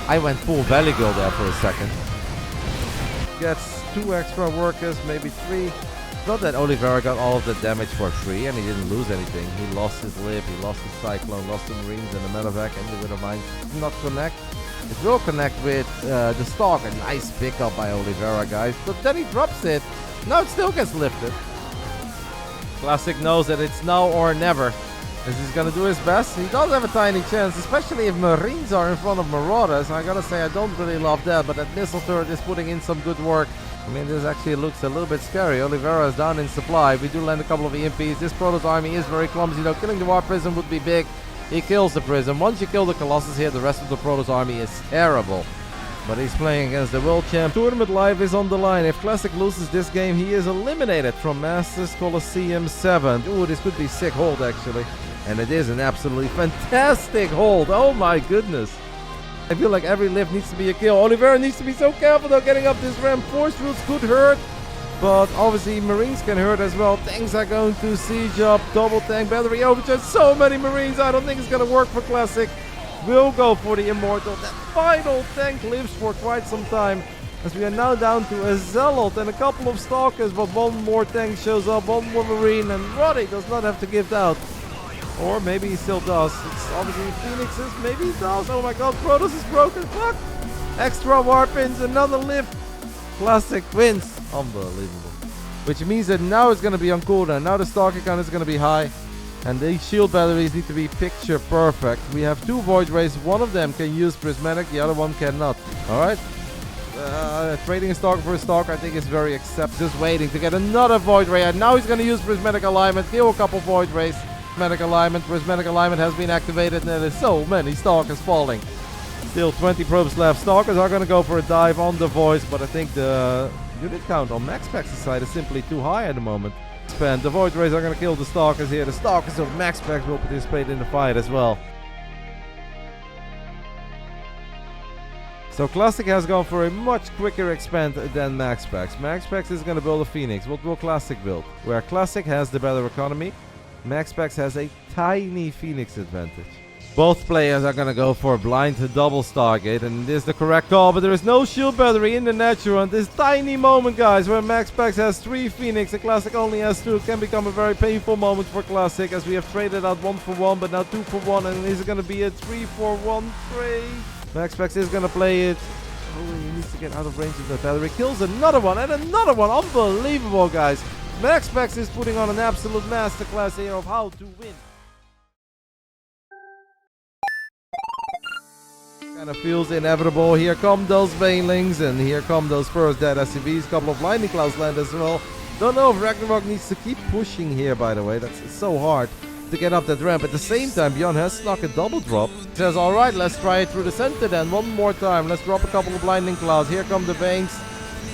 I went full Valley Girl there for a second. Gets 2 extra workers, maybe 3. Not that Oliveira got all of the damage for free and he didn't lose anything. He lost his lip, he lost his Cyclone, lost the Marines and the medevac, and the Widow Mine did not connect. It will connect with the Stalker. Nice pickup by Oliveira, guys. But then he drops it. Now it still gets lifted. Classic knows that it's now or never. As he's gonna do his best. He does have a tiny chance, especially if Marines are in front of Marauders. I gotta say, I don't really love that, but that missile turret is putting in some good work. I mean, this actually looks a little bit scary. Oliveira is down in supply. We do land a couple of EMPs. This Protoss army is very clumsy, though. Killing the War Prism would be big. He kills the Prism. Once you kill the Colossus here, the rest of the Protoss army is terrible. But he's playing against the world champ. Tournament life is on the line. If Classic loses this game, he is eliminated from Masters Coliseum 7. Ooh, this could be sick hold, actually. And it is an absolutely fantastic hold. Oh my goodness. I feel like every lift needs to be a kill. Oliveira needs to be so careful though getting up this ramp. Force fields could hurt. But obviously Marines can hurt as well. Tanks are going to siege up. Double tank battery overcharge. So many Marines. I don't think it's going to work for Classic. We'll go for the Immortal. That final tank lives for quite some time. As we are now down to a Zealot and a couple of Stalkers, but one more tank shows up, one more Marine, and Roddy does not have to give out. Or maybe he still does. It's obviously Phoenixes, maybe he does. Oh my god, Protoss is broken, fuck! Extra Warpins, another lift. Classic wins. Unbelievable. Which means that now it's going to be on cooldown. Now the Stalker count is going to be high. And these shield batteries need to be picture perfect. We have 2 Void Rays. One of them can use Prismatic, the other one cannot. Alright. Trading a Stalker for a Stalker I think is very acceptable. Just waiting to get another Void Ray. And now he's going to use Prismatic Alignment. Kill a couple Void Rays. Prismatic Alignment has been activated. And there's so many Stalkers falling. Still 20 probes left. Stalkers are going to go for a dive on the Voice. But I think the unit count on MaxPax's side is simply too high at the moment. The Void Rays are going to kill the Stalkers here. The Stalkers of MaxPax will participate in the fight as well. So Classic has gone for a much quicker expand than MaxPax. MaxPax is going to build a Phoenix. What will Classic build? Where Classic has the better economy, MaxPax has a tiny Phoenix advantage. Both players are going to go for a blind to double Stargate, and this is the correct call, but there is no shield battery in the natural, and this tiny moment, guys, where MaxPax has 3 Phoenix and Classic only has 2, can become a very painful moment for Classic, as we have traded out 1 for 1, but now 2 for 1, and is it going to be a 3 for 1 trade? MaxPax is going to play it. Oh, he needs to get out of range of the battery. Kills another one, and another one. Unbelievable, guys. MaxPax is putting on an absolute masterclass here of how to win. Kind of feels inevitable. Here come those Banelings, and here come those first dead SCVs. Couple of Lightning Clouds land as well. Don't know if Ragnarok needs to keep pushing here, by the way. That's so hard to get up that ramp. At the same time, ByuN has snuck a double drop. Says, alright, let's try it through the center then. One more time. Let's drop a couple of Lightning Clouds. Here come the Veins.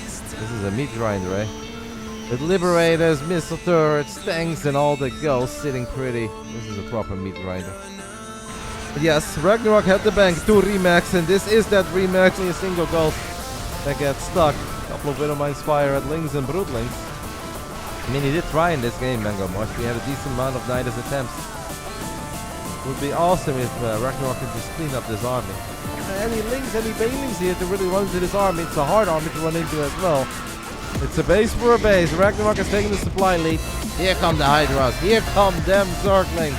This is a meat grinder, eh? With Liberators, missile turrets, tanks, and all the ghosts sitting pretty. This is a proper meat grinder. Yes, Ragnarok had the bank to remax, and this is that remax. Only a single ghost that gets stuck. A couple of Widowmines fire at Lings and Broodlings. I mean, he did try in this game, Mango Mosh. We had a decent amount of Nidus attempts. It would be awesome if Ragnarok could just clean up this army. Any Lings, any Banelings here to really run into this army. It's a hard army to run into as well. It's a base for a base. Ragnarok is taking the supply lead. Here come the Hydras. Here come them Zerglings.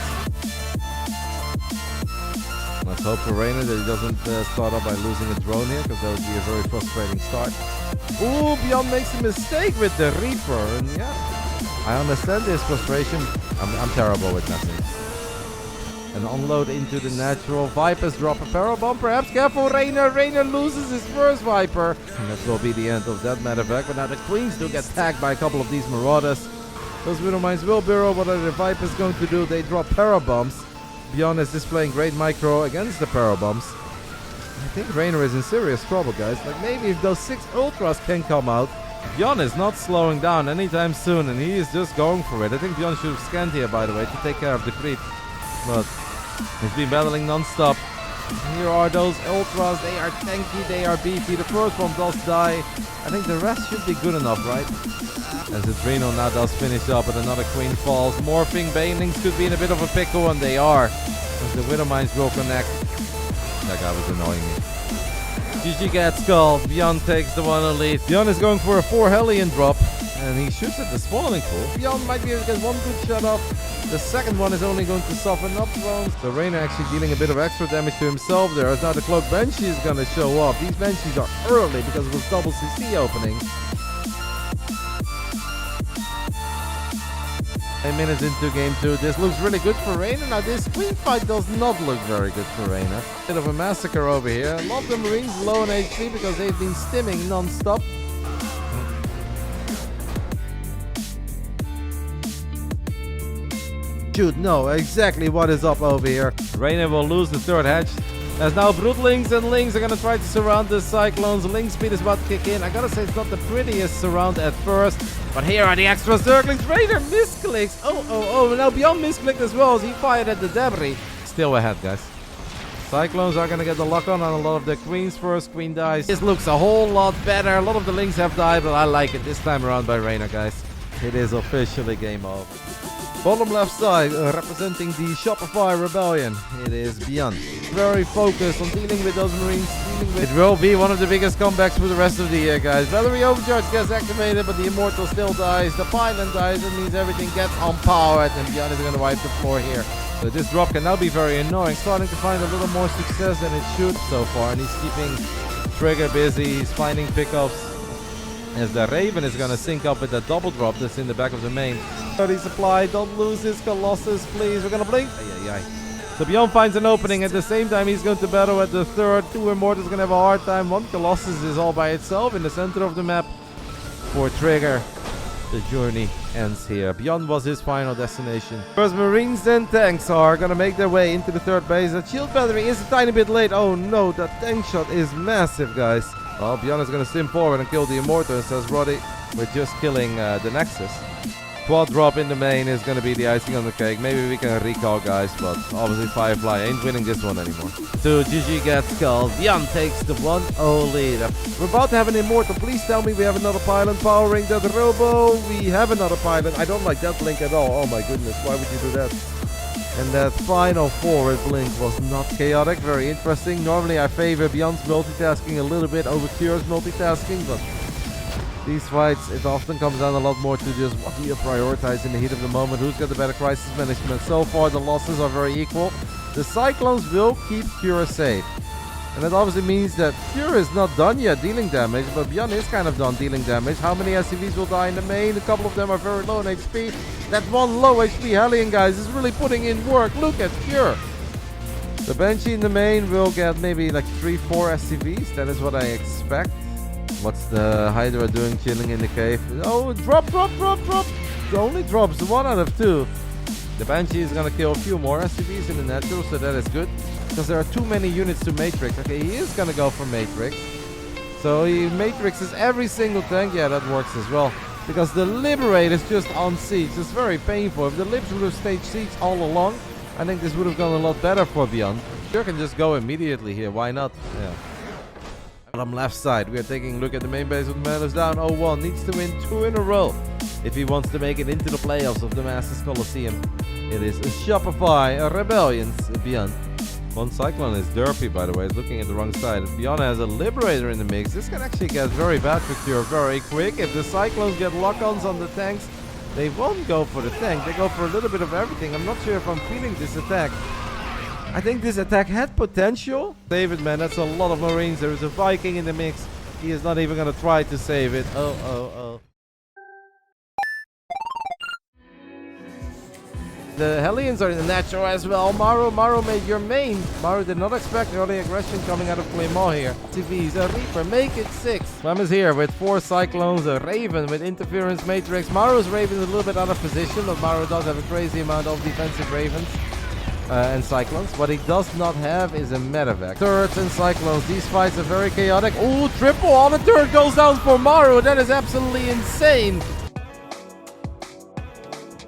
Let's hope for Reynor that he doesn't start off by losing a drone here, because that would be a very frustrating start. Ooh, ByuN makes a mistake with the Reaper, and yeah, I understand this frustration. I'm terrible with messing. And unload into the natural. Vipers drop a Peril Bomb, perhaps. Careful, Reynor. Reynor loses his first Viper. And that will be the end of that matter of fact. But now the Queens do get tagged by a couple of these Marauders. Those Widowmines will burrow. What are the Vipers going to do? They drop Peril Bombs. ByuN is displaying great micro against the Peril Bombs. I think Reynor is in serious trouble, guys. Like, maybe if those 6 Ultras can come out. ByuN is not slowing down anytime soon, and he is just going for it. I think ByuN should have scanned here, by the way, to take care of the creep. But he's been battling non-stop. Here are those Ultras. They are tanky, they are beefy. The first one does die. I think the rest should be good enough, right? As Reynor now does finish up, and another Queen falls. Morphing Banelings could be in a bit of a pickle, and they are. As the Widowmines will connect. That guy was annoying me. GG gets called. ByuN takes the 1-0 lead. ByuN is going for a 4 Hellion drop, and he shoots at the spawning pool. ByuN might be able to get one good shot off. The second one is only going to soften up drones. So Reynor actually dealing a bit of extra damage to himself there. As now the Cloak Banshee is going to show up. These Banshees are early because it was double CC opening. 10 minutes into game 2. This looks really good for Reynor. Now this Queen fight does not look very good for Reynor. Bit of a massacre over here. A lot of the Marines low in HP because they've been stimming non-stop. Should know exactly what is up over here. Reynor will lose the third hatch. As now Broodlings and Lings are going to try to surround the Cyclones. Ling speed is about to kick in. I gotta say it's not the prettiest surround at first. But here are the extra Zerglings. Reynor misclicks. Oh. Now ByuN misclicked as well as he fired at the debris. Still ahead, guys. Cyclones are going to get the lock on a lot of the Queens first. Queen dies. This looks a whole lot better. A lot of the Lings have died, but I like it this time around by Reynor, guys. It is officially game over. Bottom left side, representing the Shopify Rebellion, it is ByuN. Very focused on dealing with those Marines. It will be one of the biggest comebacks for the rest of the year, guys. Battery Overcharge gets activated, but the Immortal still dies. The Pylon dies, that means everything gets unpowered, and ByuN is going to wipe the floor here. So this drop can now be very annoying. Starting to find a little more success than it should so far, and he's keeping Trigger busy. He's finding pickups. As the Raven is going to sync up with that double drop that's in the back of the main. 30 supply, don't lose his Colossus, please. We're going to blink. So ByuN finds an opening. At the same time, he's going to battle at the third. 2 Immortals going to have a hard time. 1 Colossus is all by itself in the center of the map. For Trigger, the journey ends here. ByuN was his final destination. First, Marines and tanks are going to make their way into the third base. That shield battery is a tiny bit late. Oh no, that tank shot is massive, guys. Well, ByuN is going to sim forward and kill the Immortal, and says Roddy, we're just killing the Nexus. Quad drop in the main is going to be the icing on the cake. Maybe we can recall, guys, but obviously Firefly ain't winning this one anymore. So GG gets called. ByuN takes the 1-0 lead. We're about to have an Immortal. Please tell me we have another Pylon powering that Robo. We have another Pylon. I don't like that blink at all. Oh my goodness, why would you do that? And that final forward blink was not chaotic. Very interesting. Normally I favor ByuN's multitasking a little bit over Cure's multitasking, but these fights, it often comes down a lot more to just what do you prioritize in the heat of the moment. Who's got the better crisis management? So far the losses are very equal. The Cyclones will keep Cure safe. And that obviously means that Cure is not done yet dealing damage, but ByuN is kind of done dealing damage. How many SCVs will die in the main? A couple of them are very low in HP. That one low HP Hellion, guys, is really putting in work. Look at Cure. The Banshee in the main will get maybe like 3-4 SCVs. That is what I expect. What's the Hydra doing chilling in the cave? Oh, drop. It only drops 1 out of 2. The Banshee is going to kill a few more SCVs in the natural, so that is good. Because there are too many units to Matrix. Okay, he is going to go for Matrix. So he matrixes every single tank. Yeah, that works as well. Because the Liberate is just on siege. It's very painful. If the Libs would have stayed siege all along, I think this would have gone a lot better for ByuN. You can just go immediately here. Why not? Yeah. Bottom left side, we are taking a look at the main base with Manus down 0-1. Needs to win 2 in a row if he wants to make it into the playoffs of the Masters Coliseum. It is a Shopify, a Rebellion's ByuN. One Cyclone is derpy, by the way. It's looking at the wrong side. ByuN has a Liberator in the mix. This can actually get very bad for Cure very quick. If the Cyclones get lock-ons on the tanks, they won't go for the tank. They go for a little bit of everything. I'm not sure if I'm feeling this attack. I think this attack had potential. Save it, man. That's a lot of Marines. There is a Viking in the mix. He is not even going to try to save it. Oh. The Hellions are in the natural as well. Maru made your main. Maru did not expect early aggression coming out of Clem here. TVs, a Reaper, make it 6. Clem is here with 4 Cyclones, a Raven with Interference Matrix. Maru's Raven is a little bit out of position, but Maru does have a crazy amount of defensive Ravens. And Cyclones. What he does not have is a medevac. Turrets and Cyclones. These fights are very chaotic. Ooh, triple on the turret goes down for Maru. That is absolutely insane.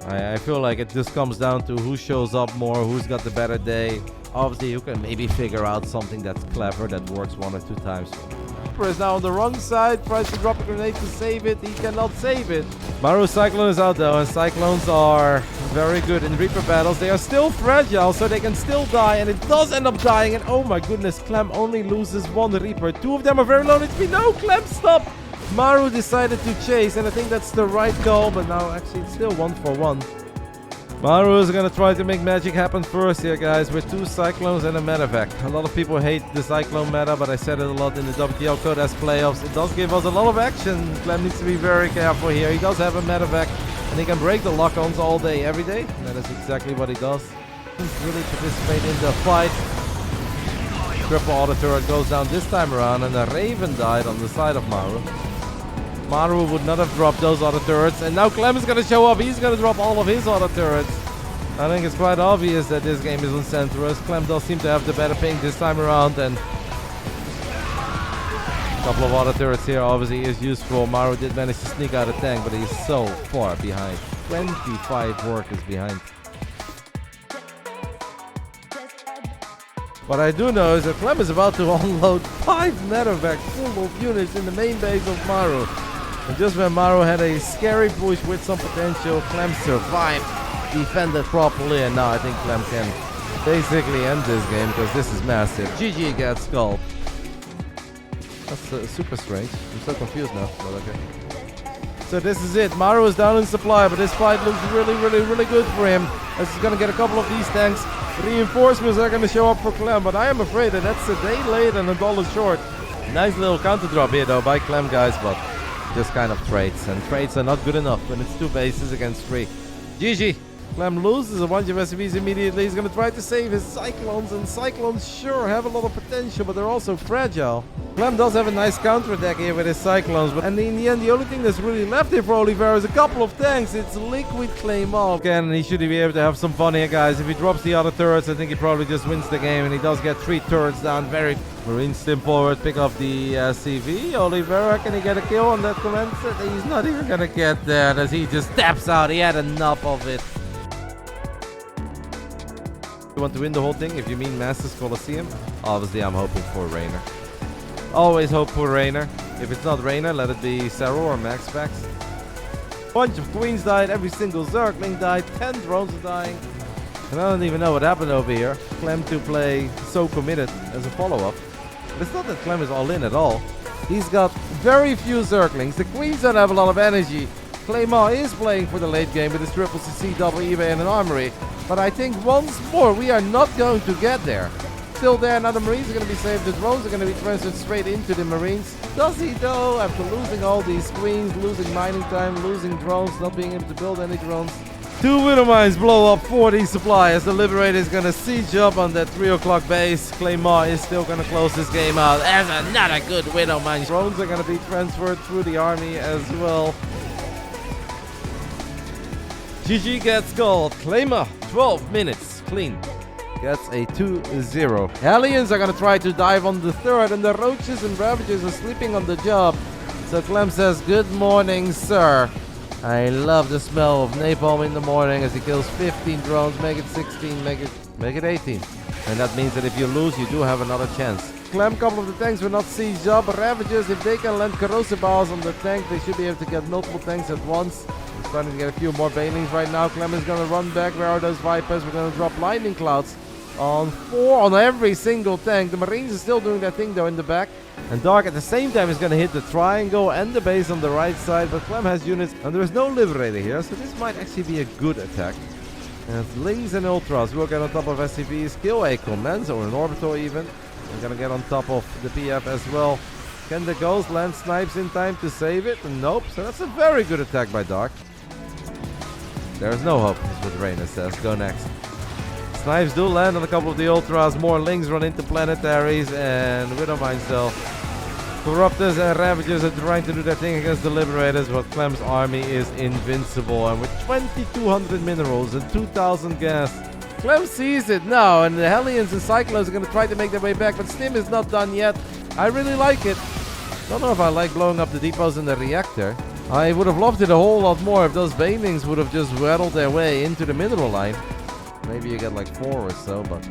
I feel like it just comes down to who shows up more, who's got the better day. Obviously, you can maybe figure out something that's clever that works 1 or 2 times. Reaper is now on the wrong side, tries to drop a grenade to save it. He cannot save it. Maru Cyclone is out though, and Cyclones are very good in Reaper battles. They are still fragile, so they can still die, and it does end up dying. And oh my goodness, Clem only loses 1 Reaper. 2 of them are very low HP. No, Clem, stop! Maru decided to chase, and I think that's the right call, but now actually it's still 1 for 1. Maru is going to try to make magic happen first here, guys, with 2 Cyclones and a medevac. A lot of people hate the Cyclone meta, but I said it a lot in the WTL Code as playoffs. It does give us a lot of action. Clem needs to be very careful here. He does have a medevac, and he can break the lock-ons all day, every day. And that is exactly what he does. Doesn't really participate in the fight. Triple auto turret goes down this time around, and the Raven died on the side of Maru. Maru would not have dropped those auto turrets, and now Clem is going to show up. He's going to drop all of his auto turrets. I think it's quite obvious that this game is on Centrus. Clem does seem to have the better ping this time around, and a couple of auto turrets here obviously is useful. Maru did manage to sneak out a tank, but he's so far behind. 25 workers behind. What I do know is that Clem is about to unload 5 medevacs full of units in the main base of Maru. And just when Maru had a scary push with some potential, Clem survived. defended properly, and now I think Clem can basically end this game because this is massive. GG gets skulled. That's super strange. I'm so confused now, but okay. So this is it. Maru is down in supply, but this fight looks really good for him. As he's gonna get a couple of these tanks. Reinforcements are gonna show up for Clem, but I am afraid that that's a day late and $1 short. Nice little counter drop here though by Clem, guys, but just kind of trades, and trades are not good enough when it's 2 bases against 3. GG. Clem loses a bunch of SCVs immediately. He's going to try to save his Cyclones, and Cyclones sure have a lot of potential, but they're also fragile. Clem does have a nice counterattack here with his Cyclones, but and in the end, the only thing that's really left here for Oliveira is a couple of tanks. It's Liquid Claymore. Again, he should be able to have some fun here, guys. If he drops the other turrets, I think he probably just wins the game, and he does get 3 turrets down very. Marines stim forward, pick up the CV. Oliveira, can he get a kill on that Commencer? He's not even going to get there as he just taps out. He had enough of it. You want to win the whole thing? If you mean Masters Coliseum, obviously I'm hoping for Reynor. Always hope for Reynor. If it's not Reynor, let it be Serral or MaxPax. Bunch of queens died, every single Zergling died, 10 drones are dying. And I don't even know what happened over here. Clem to play so committed as a follow-up. But it's not that Clem is all in at all. He's got very few Zerglings. The queens don't have a lot of energy. Claymore is playing for the late game with his triple CC, double eBay and an armory. But I think once more we are not going to get there. Still there, now the Marines are going to be saved. The drones are going to be transferred straight into the Marines. Does he though? After losing all these queens, losing mining time, losing drones, not being able to build any drones. 2 Widow Mines blow up 40 supply as the Liberator is going to siege up on that 3 o'clock base. Claymore is still going to close this game out. There's another good Widow Mine. Drones are going to be transferred through the army as well. GG gets gold. Claymore, 12 minutes, clean. Gets a 2-0. Hellions are going to try to dive on the 3rd, and the Roaches and Ravagers are sleeping on the job. So Clem says, good morning, sir. I love the smell of napalm in the morning as he kills 15 drones, make it 16, make it 18. And that means that if you lose, you do have another chance. Clem, couple of the tanks will not siege up. Ravagers, if they can land corrosive balls on the tank, they should be able to get multiple tanks at once. We're starting to get a few more banelings right now. Clem is going to run back. Where are those Vipers? We're going to drop lightning clouds on 4 on every single tank. The Marines are still doing their thing though in the back. And Dark at the same time is going to hit the triangle and the base on the right side. But Clem has units and there is no Liberator here. So this might actually be a good attack. And Lings and Ultras will get on top of SCVs. Kill a Commander or an Orbital even. They're going to get on top of the PF as well. Can the Ghost land snipes in time to save it? Nope. So that's a very good attack by Dark. There's no hope, is what Reynor says. Go next. Snipes do land on a couple of the Ultras. More Lings run into planetaries. And Widow Mines though. Corruptors and Ravagers are trying to do their thing against the Liberators. But Clem's army is invincible. And with 2200 minerals and 2000 gas. Clem sees it now. And the Hellions and Cyclones are going to try to make their way back. But Stim is not done yet. I really like it. Don't know if I like blowing up the depots in the reactor. I would have loved it a whole lot more if those banelings would have just rattled their way into the mineral line. Maybe you get like 4 or so, but...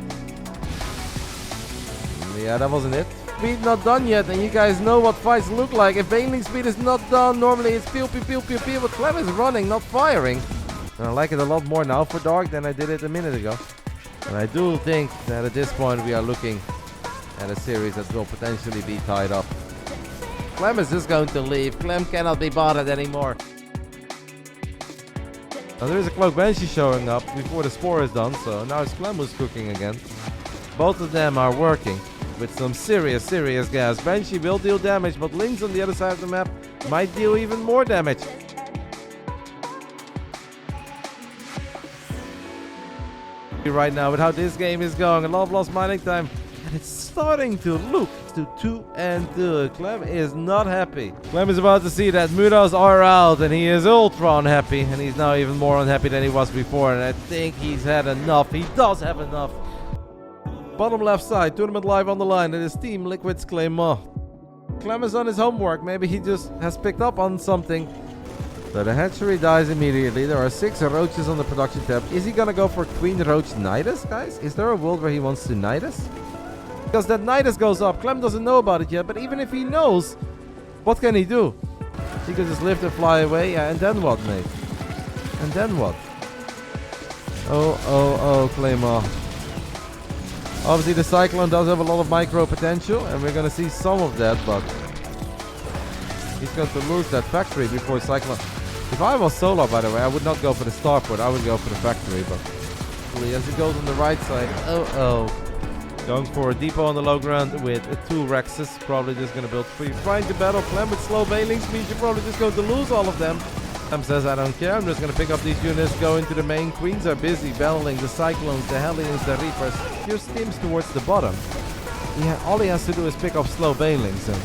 yeah, that wasn't it. Speed not done yet, and you guys know what fights look like. If baneling speed is not done, normally it's pew pew pew pew pew, but Clem is running, not firing. And I like it a lot more now for Dark than I did it a minute ago. And I do think that at this point we are looking at a series that will potentially be tied up. Clem is just going to leave. Clem cannot be bothered anymore. Now there is a Cloak Banshee showing up before the Spore is done, so now it's Clem who's cooking again. Both of them are working with some serious gas. Banshee will deal damage, but Lings on the other side of the map might deal even more damage. Right now with how this game is going, a lot of lost mining time. And it's starting to look to 2-2. Clem is not happy. Clem is about to see that Mudos are out and he is ultra unhappy. And he's now even more unhappy than he was before. And I think he's had enough. He does have enough. Bottom left side, tournament live on the line. It is Team Liquid's Claymore. Clem is on his homework. Maybe he just has picked up on something. So the hatchery dies immediately. There are 6 roaches on the production tab. Is he gonna go for Queen Roach Nidus, guys? Is there a world where he wants to Nidus? Because that Nidus goes up. Clem doesn't know about it yet, but even if he knows, what can he do? He could just lift and fly away. Yeah, and then what, mate? And then what? Oh, Claymore. Obviously, the Cyclone does have a lot of micro potential, and we're going to see some of that, but he's going to lose that factory before Cyclone. If I was Solar, by the way, I would not go for the starport. I would go for the factory, but as it goes on the right side, going for a depot on the low ground with 2 Rexes. Probably just going to build 3. Trying to battle Clem with slow Banelings means you're probably just going to lose all of them. Clem says, I don't care. I'm just going to pick up these units, go into the main. Queens are busy battling the Cyclones, the Hellions, the Reapers. Just teams towards the bottom. Yeah, all he has to do is pick up slow Banelings. And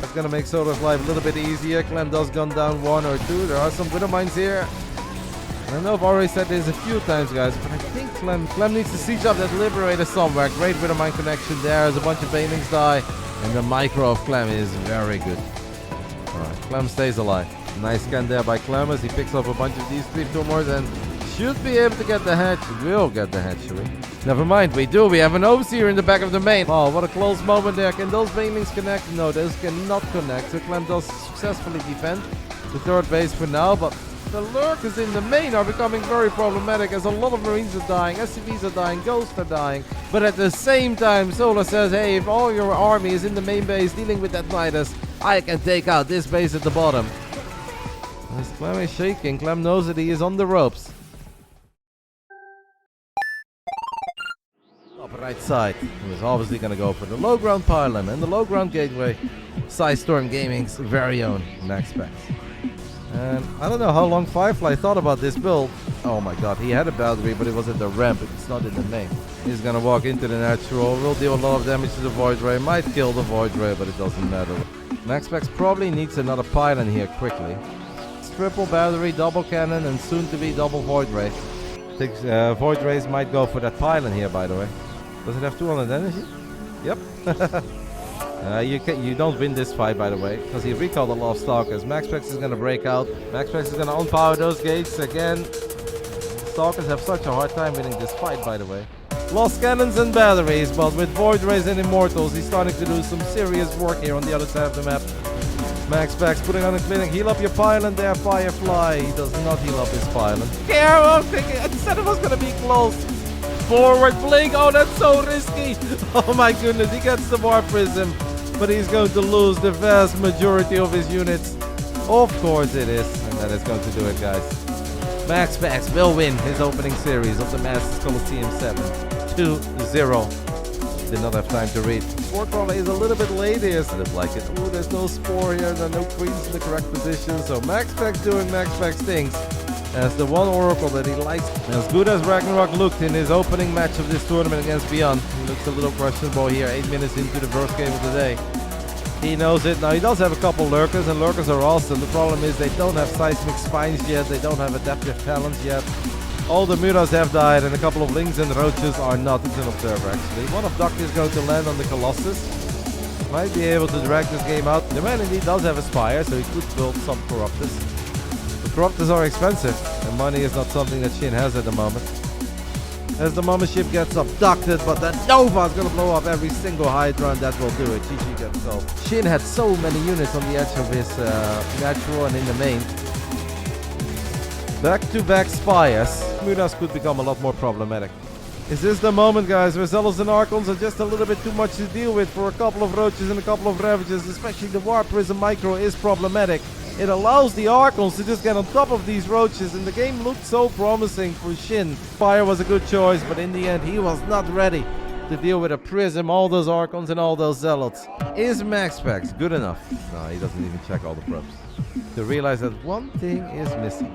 that's going to make Solar's life a little bit easier. Clem does gun down 1 or 2. There are some Widow Mines here. I know I've already said this a few times, guys, but I think Clem needs to siege up that Liberator somewhere. Great Widow Mine connection there as a bunch of Banelings die. And the micro of Clem is very good. Alright, Clem stays alive. Nice scan there by Clem as he picks up a bunch of these 3 tumors and should be able to get the hatch. Will get the hatchery. Never mind, we do. We have an Overseer in the back of the main. Oh, what a close moment there. Can those Banelings connect? No, those cannot connect. So Clem does successfully defend the 3rd base for now, but the lurkers in the main are becoming very problematic as a lot of Marines are dying, SCVs are dying, Ghosts are dying. But at the same time, Solar says, hey, if all your army is in the main base dealing with that Nidus, I can take out this base at the bottom. As Clem is shaking, Clem knows that he is on the ropes. Top right side, he was obviously going to go for the low ground pylon and the low ground gateway. Storm Gaming's very own MaxPax. And I don't know how long Firefly thought about this build. Oh my god, he had a battery, but it was at the ramp. It's not in the main. He's gonna walk into the natural. Will deal a lot of damage to the Void Ray. Might kill the Void Ray, but it doesn't matter. MaxPax probably needs another pylon here quickly. It's triple battery, double cannon, and soon to be double Void Ray. I think Void Rays might go for that pylon here, by the way. Does it have 200 energy? Yep. You don't win this fight, by the way, because he recalled a lot of Stalkers. MaxPax is going to break out. MaxPax is going to unpower those gates again. Stalkers have such a hard time winning this fight, by the way. Lost cannons and batteries, but with Void Rays and Immortals, he's starting to do some serious work here on the other side of the map. MaxPax putting on a clinic. Heal up your pylon there, Firefly. He does not heal up his pylon. Carol, I said it was going to be close. Forward blink. Oh, that's so risky. Oh my goodness, he gets the War Prism, but he's going to lose the vast majority of his units. Of course it is, and that is going to do it, guys. MaxPax will win his opening series of the Masters Coliseum 7. 2-0. Did not have time to read. Spore Crawler is a little bit late here, so I didn't like it. Oh, there's no Spore here, there are no Queens in the correct position, so MaxPax doing MaxPax things. As the one Oracle that he likes. As good as Ragnarok looked in his opening match of this tournament against ByuN, he looks a little questionable here, 8 minutes into the first game of the day. He knows it. Now he does have a couple Lurkers, and Lurkers are awesome. The problem is they don't have Seismic Spines yet, they don't have Adaptive Talents yet. All the Muras have died, and a couple of Lings and Roaches are not. It's an Observer, actually. One of Duck is going to land on the Colossus. Might be able to drag this game out. The man indeed does have a Spire, so he could build some Corruptus. Corruptors are expensive, and money is not something that SHIN has at the moment. As the Mothership gets abducted, but then Nova is going to blow up every single Hydra, and that will do it. GG gets solved. SHIN had so many units on the edge of his natural and in the main. Back-to-back Spires. Muras could become a lot more problematic. Is this the moment, guys, where Zealots and Archons are just a little bit too much to deal with for a couple of Roaches and a couple of Ravages? Especially the War Prism Micro is problematic. It allows the Archons to just get on top of these Roaches, and the game looked so promising for SHIN. Fire was a good choice, but in the end he was not ready to deal with a Prism, all those Archons and all those Zealots. Is MaxPax good enough? No, he doesn't even check all the props. To realize that one thing is missing.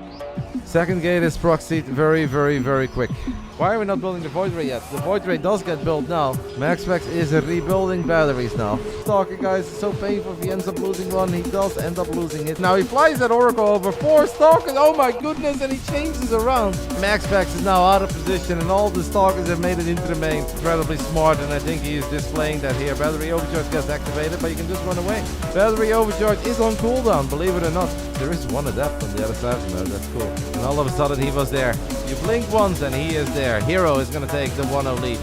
Second gate is proxied very, very, very quick. Why are we not building the Void Ray yet? The Void Ray does get built now. MaxPax is rebuilding batteries now. Stalker, guys, is so painful. If he ends up losing one, he does end up losing it. Now he flies that Oracle over 4 Stalkers. Oh my goodness, and he changes around. MaxPax is now out of position, and all the Stalkers have made it into the main. Incredibly smart, and I think he is displaying that here. Battery Overcharge gets activated, but you can just run away. Battery Overcharge is on cooldown, believe it or not. There is one Adept on the other side of the map. That's cool. And all of a sudden he was there. You blink once and he is there. Hero is gonna take the 1-0 lead.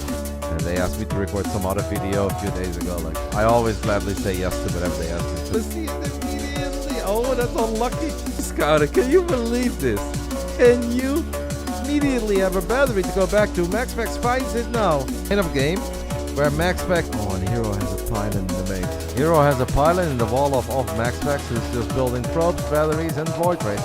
And they asked me to record some other video a few days ago. Like, I always gladly say yes to whatever they ask me to. Let's see immediately. Oh, that's unlucky. Scouter, can you believe this? Can you immediately have a battery to go back to. MaxPax finds it now. End of game where MaxPax... Oh, and Hero has a pylon in the base. Hero has a pylon in the wall of MaxPax, who's just building probes, batteries, and void rays.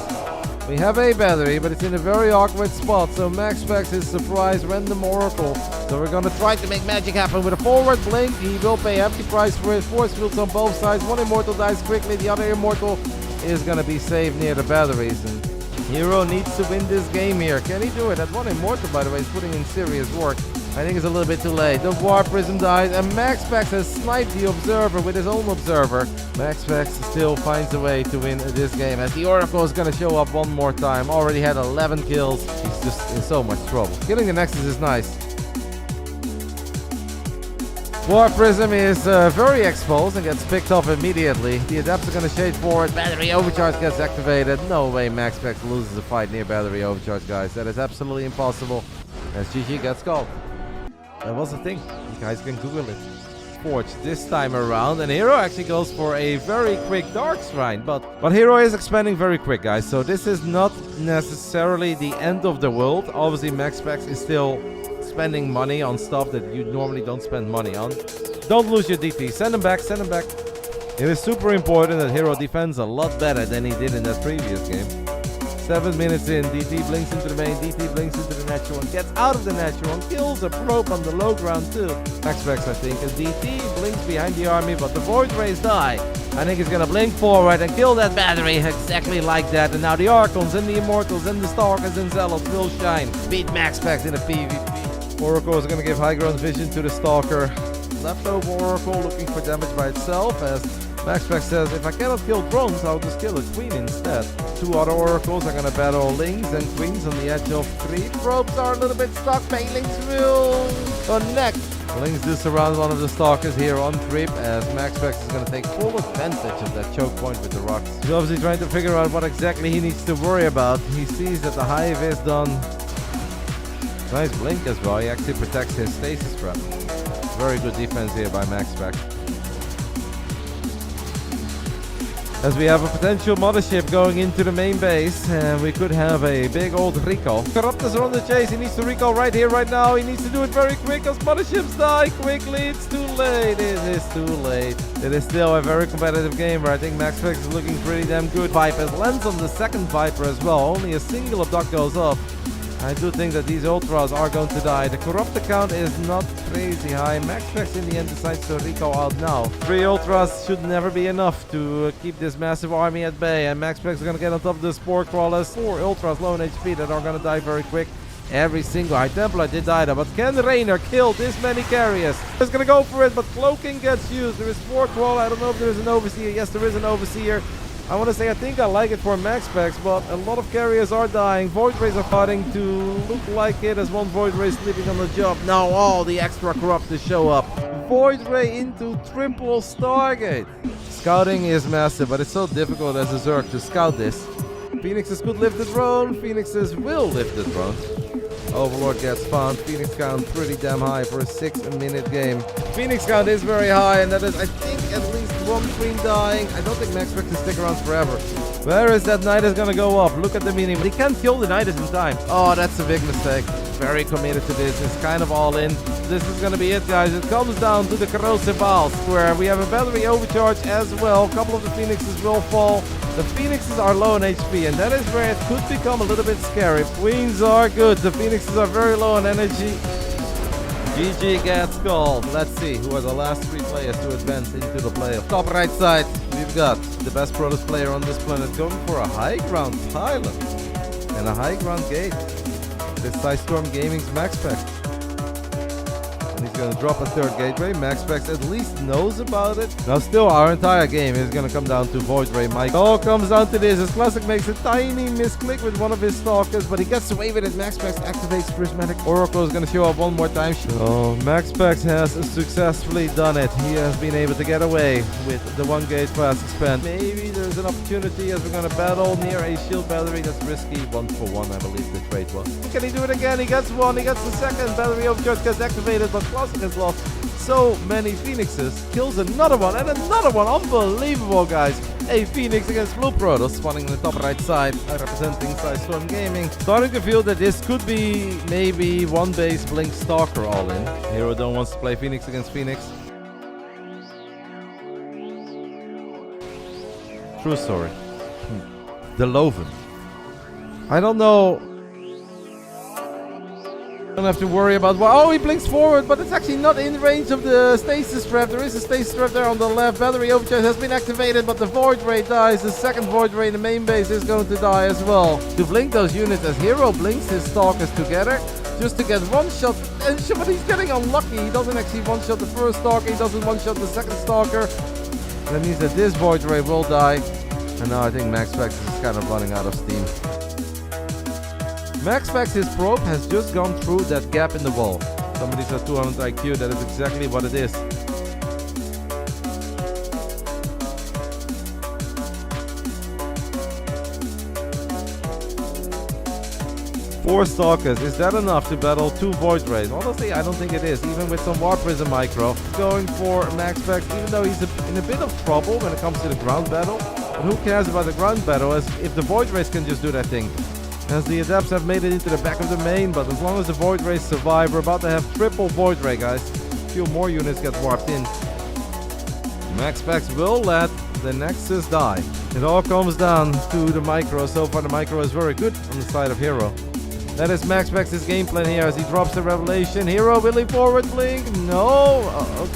We have a battery, but it's in a very awkward spot, so MaxPax is surprised random oracle. So we're gonna try to make magic happen with a forward blink. He will pay a hefty price for it. Force fields on both sides. One immortal dies quickly, the other immortal is gonna be saved near the batteries. And Hero needs to win this game here. Can he do it? That one immortal, by the way, is putting in serious work. I think it's a little bit too late. The War Prism dies, and MaxPax has sniped the Observer with his own Observer. MaxPax still finds a way to win this game, as the Oracle is going to show up one more time. Already had 11 kills. He's just in so much trouble. Killing the Nexus is nice. War Prism is very exposed and gets picked up immediately. The Adepts are going to shade forward. Battery Overcharge gets activated. No way MaxPax loses the fight near Battery Overcharge, guys. That is absolutely impossible. As GG gets called. That was the thing. You guys can Google it. Forge this time around, and Hero actually goes for a very quick Dark Shrine, but Hero is expanding very quick, guys, so this is not necessarily the end of the world. Obviously MaxPax is still spending money on stuff that you normally don't spend money on. Don't lose your DT. Send him back, send him back. It is super important that Hero defends a lot better than he did in that previous game. 7 minutes in, DT blinks into the main, DT blinks into the natural one, gets out of the natural one, kills a probe on the low ground too. MaxPax, I think, and DT blinks behind the army, but the Void Rays die. I think he's gonna blink forward and kill that battery exactly like that, and now the Archons and the Immortals and the Stalkers and Zealots will shine. Beat MaxPax in a PvP. Oracle is gonna give high ground vision to the Stalker. Leftover Oracle looking for damage by itself, as MaxPax says, if I cannot kill drones, I'll just kill a queen instead. 2 other oracles are gonna battle lings and queens on the edge of 3. Probes are a little bit stuck. Banelings will connect. Lings do surround one of the stalkers here on creep, as MaxPax is gonna take full advantage of that choke point with the rocks. He's obviously trying to figure out what exactly he needs to worry about. He sees that the hive is done. Nice blink as well. He actually protects his stasis trap. Very good defense here by MaxPax. As we have a potential mothership going into the main base, and we could have a big old recall. Corruptors are on the chase. He needs to recall right here, right now. He needs to do it very quick, as motherships die quickly. It's too late. It is too late. It is still a very competitive game where I think MaxPax is looking pretty damn good. Viper lands on the second Viper as well. Only a single abduct goes up. I do think that these Ultras are going to die. The Corruptor count is not crazy high. MaxPax in the end decides to recall out now. 3 Ultras should never be enough to keep this massive army at bay. And MaxPax is going to get on top of the Spore Crawlers. 4 Ultras low in HP that are going to die very quick. Every single High Templar did die though. But can Reynor kill this many carriers? He's going to go for it, but Cloaking gets used. There is 4 Crawl. I don't know if there is an Overseer. Yes, there is an Overseer. I want to say I think I like it for MaxPax, but a lot of carriers are dying. Void Rays are starting to look like it, as one Void Ray sleeping on the job. Now all the extra Corruptors show up. Void Ray into triple Stargate. Scouting is massive, but it's so difficult as a Zerg to scout this. Phoenixes could lift the drone. Phoenixes will lift the drone. Overlord gets spawned. Phoenix count pretty damn high for a 6-minute game. Phoenix count is very high, and that is, I think, at least 1 queen dying. I don't think MaxPax can stick around forever. Where is that Nidus gonna go up? Look at the minimum. He can't kill the Nidus in time. Oh, that's a big mistake. Very committed to this. It's kind of all in. This is gonna be it, guys. It comes down to the Corrosive Valves, where we have a battery overcharge as well. A couple of the Phoenixes will fall. The Phoenixes are low on HP, and that is where it could become a little bit scary. Queens are good. The Phoenixes are very low on energy. GG gets called. Let's see who are the last 3 players to advance into the playoff. Top right side, we've got the best Protoss player on this planet going for a high ground pylon and a high ground gate. This Storm Gaming's MaxPax. And he's gonna drop a 3rd gateway. MaxPax at least knows about it. Now still our entire game is gonna come down to Void Ray Mike. It all comes down to this. His Classic makes a tiny misclick with one of his Stalkers, but he gets away with it. MaxPax activates Prismatic. Oracle is gonna show up one more time. So MaxPax has successfully done it. He has been able to get away with the 1 gate pass expand. Maybe there's an opportunity as we're gonna battle near a shield battery. That's risky. 1 for 1, I believe the trade was. Can he do it again? He gets 1. He gets the 2nd. Battery overcharge gets activated, but Classic has lost so many Phoenixes. Kills another one and another one. Unbelievable, guys. a Phoenix against Blue Protoss, spawning on the top right side, representing Storm Gaming. Starting to feel that this could be maybe one base Blink Stalker all in. Hero Dome wants to play Phoenix against Phoenix. True story. The Loven. I don't know. Don't have to worry about why. Oh, he blinks forward, but it's actually not in range of the stasis trap. There is a stasis trap there on the left. Battery overcharge has been activated, but the Void Ray dies. The second Void Ray in the main base is going to die as well. To blink those units as Hero blinks his Stalkers together, just to get one shot. But he's getting unlucky. He doesn't actually one shot the first Stalker. He doesn't one shot the second Stalker. That means that this Void Ray will die. And now I think MaxPax is kind of running out of steam. MaxPax, his probe, has just gone through that gap in the wall. Somebody said 200 IQ, that is exactly what it is. Four Stalkers, is that enough to battle two Void Rays? Honestly, I don't think it is, even with some Warp Prism Micro. Going for MaxPax, even though he's in a bit of trouble when it comes to the ground battle. But who cares about the ground battle, as if the Void Rays can just do that thing. As the Adepts have made it into the back of the main, but as long as the Void Rays survive, we're about to have triple Void Ray, guys. A few more units get warped in. MaxPax will let the Nexus die. It all comes down to the Micro. So far the Micro is very good on the side of Hero. That is MaxPax's game plan here as he drops the Revelation. Hero, will he forward blink? No.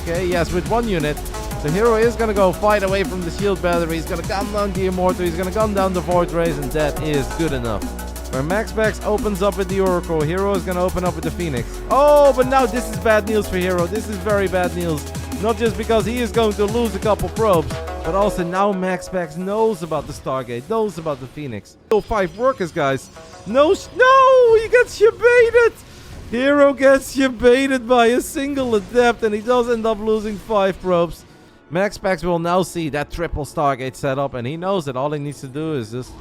Okay, yes, with one unit. The Hero is going to go fight away from the shield battery. He's going to gun down the Immortal. He's going to gun down the Void Rays, and that is good enough. Where MaxPax opens up with the Oracle, Hero is going to open up with the Phoenix. Oh, but now this is bad news for Hero. This is very bad news. Not just because he is going to lose a couple probes, but also now MaxPax knows about the Stargate, knows about the Phoenix. Still 5 workers, guys. No, he gets baited. Hero gets baited by a single Adept, and he does end up losing 5 probes. MaxPax will now see that triple Stargate setup, and he knows that all he needs to do is just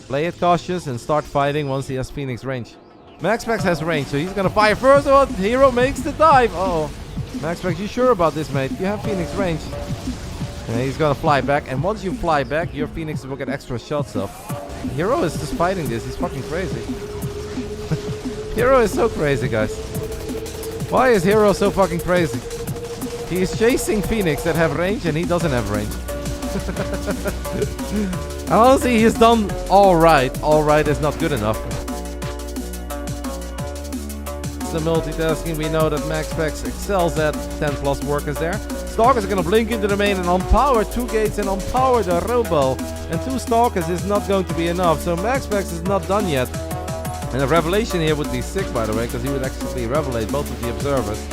play it cautious and start fighting once he has Phoenix range. MaxPax has range, so he's gonna fire first. Oh, Hero makes the dive. Uh-oh. MaxPax, you sure about this, mate? You have Phoenix range. And he's gonna fly back, and once you fly back, your Phoenix will get extra shots up. Hero is just fighting this. He's fucking crazy. Hero is so crazy, guys. Why is Hero so fucking crazy? He is chasing Phoenix that have range, and he doesn't have range. Honestly, he's done alright. Alright is not good enough. The multitasking, we know that MaxPax excels at 10 plus workers there. Stalkers are going to blink into the main and unpower 2 gates and unpower the Robo. And 2 Stalkers is not going to be enough, so MaxPax is not done yet. And a Revelation here would be sick, by the way, because he would actually revelate both of the observers.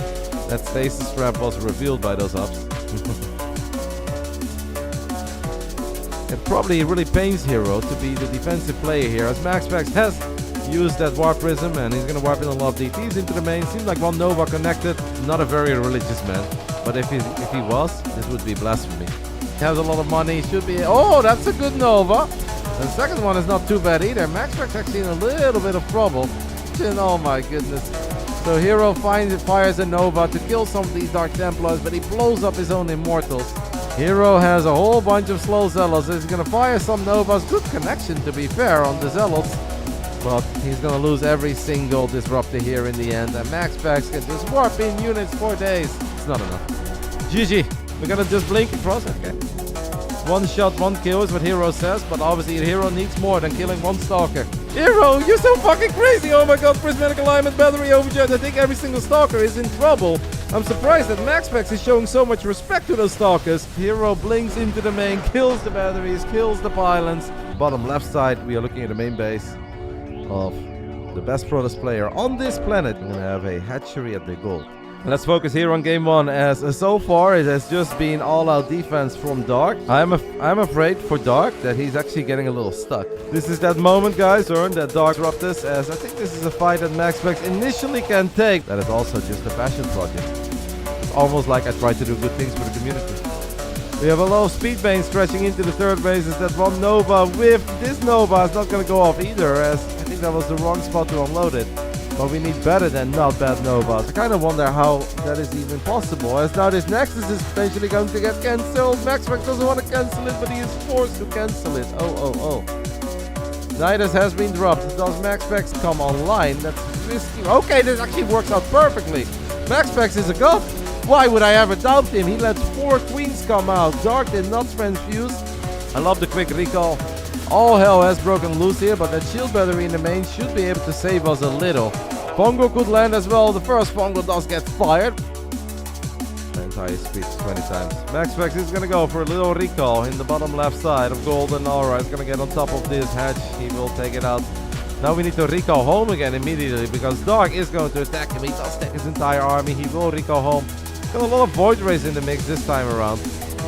That stasis trap was revealed by those ups. It probably really pains Hero to be the defensive player here, as MaxPax has used that Warp Prism, and he's going to warp in a lot of DTs into the main. Seems like one Nova connected. Not a very religious man, but if he was, this would be blasphemy. He has a lot of money, should be... Oh, that's a good Nova. The second one is not too bad either. MaxPax actually in a little bit of trouble. Oh my goodness. So Hero fires a Nova to kill some of these Dark Templars, but he blows up his own Immortals. Hero has a whole bunch of slow Zealots. He's going to fire some Novas. Good connection, to be fair, on the Zealots. But he's going to lose every single Disruptor here in the end. And MaxPax can just warp in units for days. It's not enough. GG. We're going to just blink across. Okay. One shot, one kill is what Hero says. But obviously Hero needs more than killing one Stalker. Hero, you're so fucking crazy. Oh my god, prismatic alignment, battery overcharge. I think every single Stalker is in trouble. I'm surprised that MaxPax is showing so much respect to those Stalkers. Hero blinks into the main, kills the batteries, kills the pylons. Bottom left side, we are looking at the main base of the best Protoss player on this planet. We're going to have a hatchery at the gold. Let's focus here on game 1, as so far it has just been all-out defense from Dark. I'm afraid for Dark that he's actually getting a little stuck. This is that moment, guys, that Dark dropped this, as I think this is a fight that MaxPax initially can take. That is also just a passion project. It's almost like I try to do good things for the community. We have a low speed bane stretching into the third base. Is that one Nova with this Nova is not going to go off either, as I think that was the wrong spot to unload it. But we need better than not bad Novas. I kind of wonder how that is even possible, as now this Nexus is potentially going to get cancelled. MaxPax doesn't want to cancel it, but he is forced to cancel it. Oh. Nidus has been dropped. Does MaxPax come online? That's risky. Okay, this actually works out perfectly. MaxPax is a god. Why would I ever doubt him? He lets 4 queens come out. Dark did not transfuse. I love the quick recall. All hell has broken loose here, but that shield battery in the main should be able to save us a little. Pongo could land as well. The first Pongo does get fired. The entire speech 20 times. MaxPax is going to go for a little recall in the bottom left side of Golden Aura. He's going to get on top of this hatch. He will take it out. Now we need to recall home again immediately, because Dark is going to attack him. He does take his entire army. He will recall home. Got a lot of Void Rays in the mix this time around.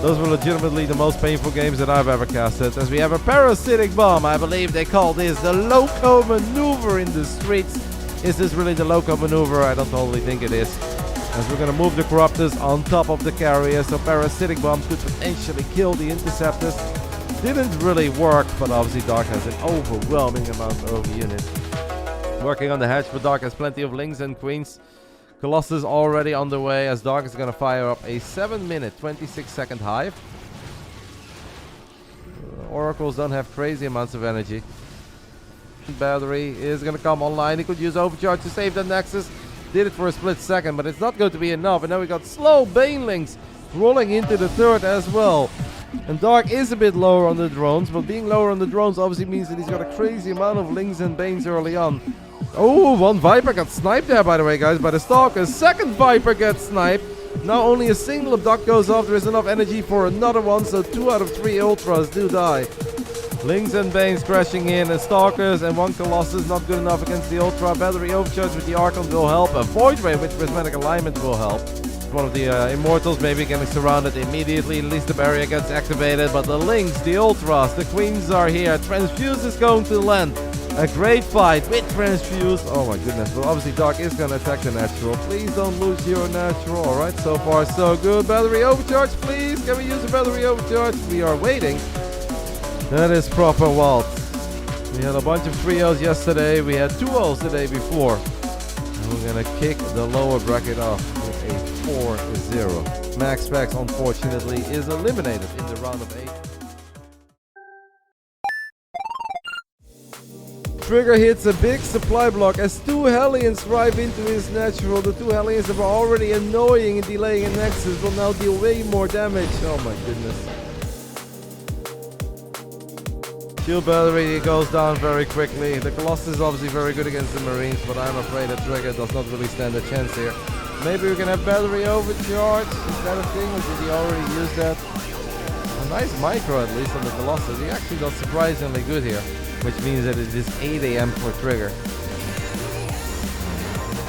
Those were legitimately the most painful games that I've ever casted. As we have a Parasitic Bomb. I believe they call this the Loco Maneuver in the streets. Is this really the Loco Maneuver? I don't totally think it is. As we're going to move the Corruptors on top of the carrier, so Parasitic Bomb could potentially kill the Interceptors. Didn't really work, but obviously Dark has an overwhelming amount of units. Working on the hatch, but Dark has plenty of Lings and Queens. Colossus already on the way, as Dark is going to fire up a 7-minute, 26-second hive. Oracles don't have crazy amounts of energy. Battery is going to come online. He could use Overcharge to save the Nexus. Did it for a split second, but it's not going to be enough. And now we got slow Banelings rolling into the third as well. And Dark is a bit lower on the drones, but being lower on the drones obviously means that he's got a crazy amount of Lings and Banes early on. Oh, one Viper got sniped there, by the way, guys, by the Stalker. Second Viper gets sniped. Now only a single Abduct goes off. There is enough energy for another one, so 2 out of 3 Ultras do die. Lings and Banes crashing in, and Stalkers and 1 Colossus not good enough against the Ultra. Battery Overcharge with the Archon will help. A Void Ray with Prismatic Alignment will help. One of the Immortals maybe getting surrounded immediately. At least the barrier gets activated, but the Lings, the Ultras, the Queens are here. Transfuse is going to land. A great fight with Transfuse. Oh my goodness. Well, obviously Dark is going to attack the Natural. Please don't lose your Natural. Alright, so far so good. Battery Overcharge, please. Can we use a Battery Overcharge? We are waiting. That is proper Walt. We had a bunch of trios yesterday. We had 2-0s the day before. And we're going to kick the lower bracket off with a 4-0. MaxPax, unfortunately, is eliminated in the round of 8. Trigger hits a big supply block as 2 Hellions drive into his Natural. The 2 Hellions that were already annoying and delaying a Nexus will now deal way more damage. Oh my goodness. Shield battery goes down very quickly. The Colossus is obviously very good against the Marines, but I'm afraid that Trigger does not really stand a chance here. Maybe we can have battery overcharge. Is that a thing, or did he already use that? A nice micro at least on the Colossus. He actually got surprisingly good here, which means that it is 8 AM for Trigger.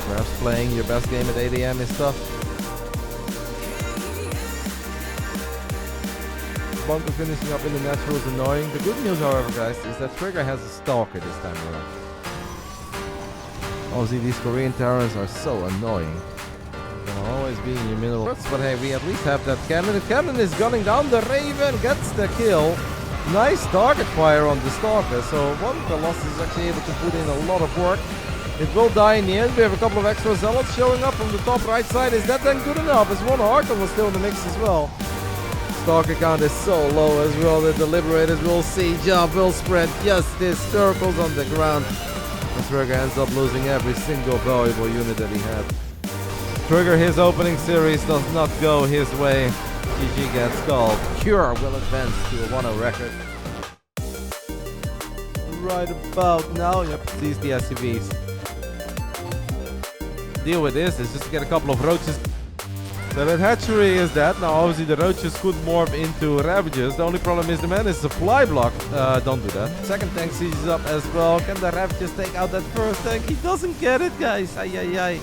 Perhaps playing your best game at 8 AM is tough. Bunker finishing up in the Natural is annoying. The good news, however, guys, is that Trigger has a Stalker this time around. Obviously, these Korean Terrans are so annoying. They'll always be in your middle. But hey, we at least have that cannon. The cannon is gunning down. The Raven gets the kill. Nice target fire on the Stalker. So one Colossus is actually able to put in a lot of work. It will die in the end. We have a couple of extra Zealots showing up from the top right side. Is that then good enough? As one Archon was still in the mix as well. Stalker count is so low as well that the Liberators will see. Job will spread justice. Circles on the ground. And Trigger ends up losing every single valuable unit that he had. Trigger, his opening series does not go his way. GG gets called. Cure will advance to a 1-0 record. Right about now, yep, sees the SCVs. Deal with this is just to get a couple of roaches. So that hatchery is dead. Now obviously the roaches could morph into Ravagers. The only problem is the man is supply block. Don't do that. Second tank sieges up as well. Can the Ravagers take out that first tank? He doesn't get it, guys. Ay, ay, ay.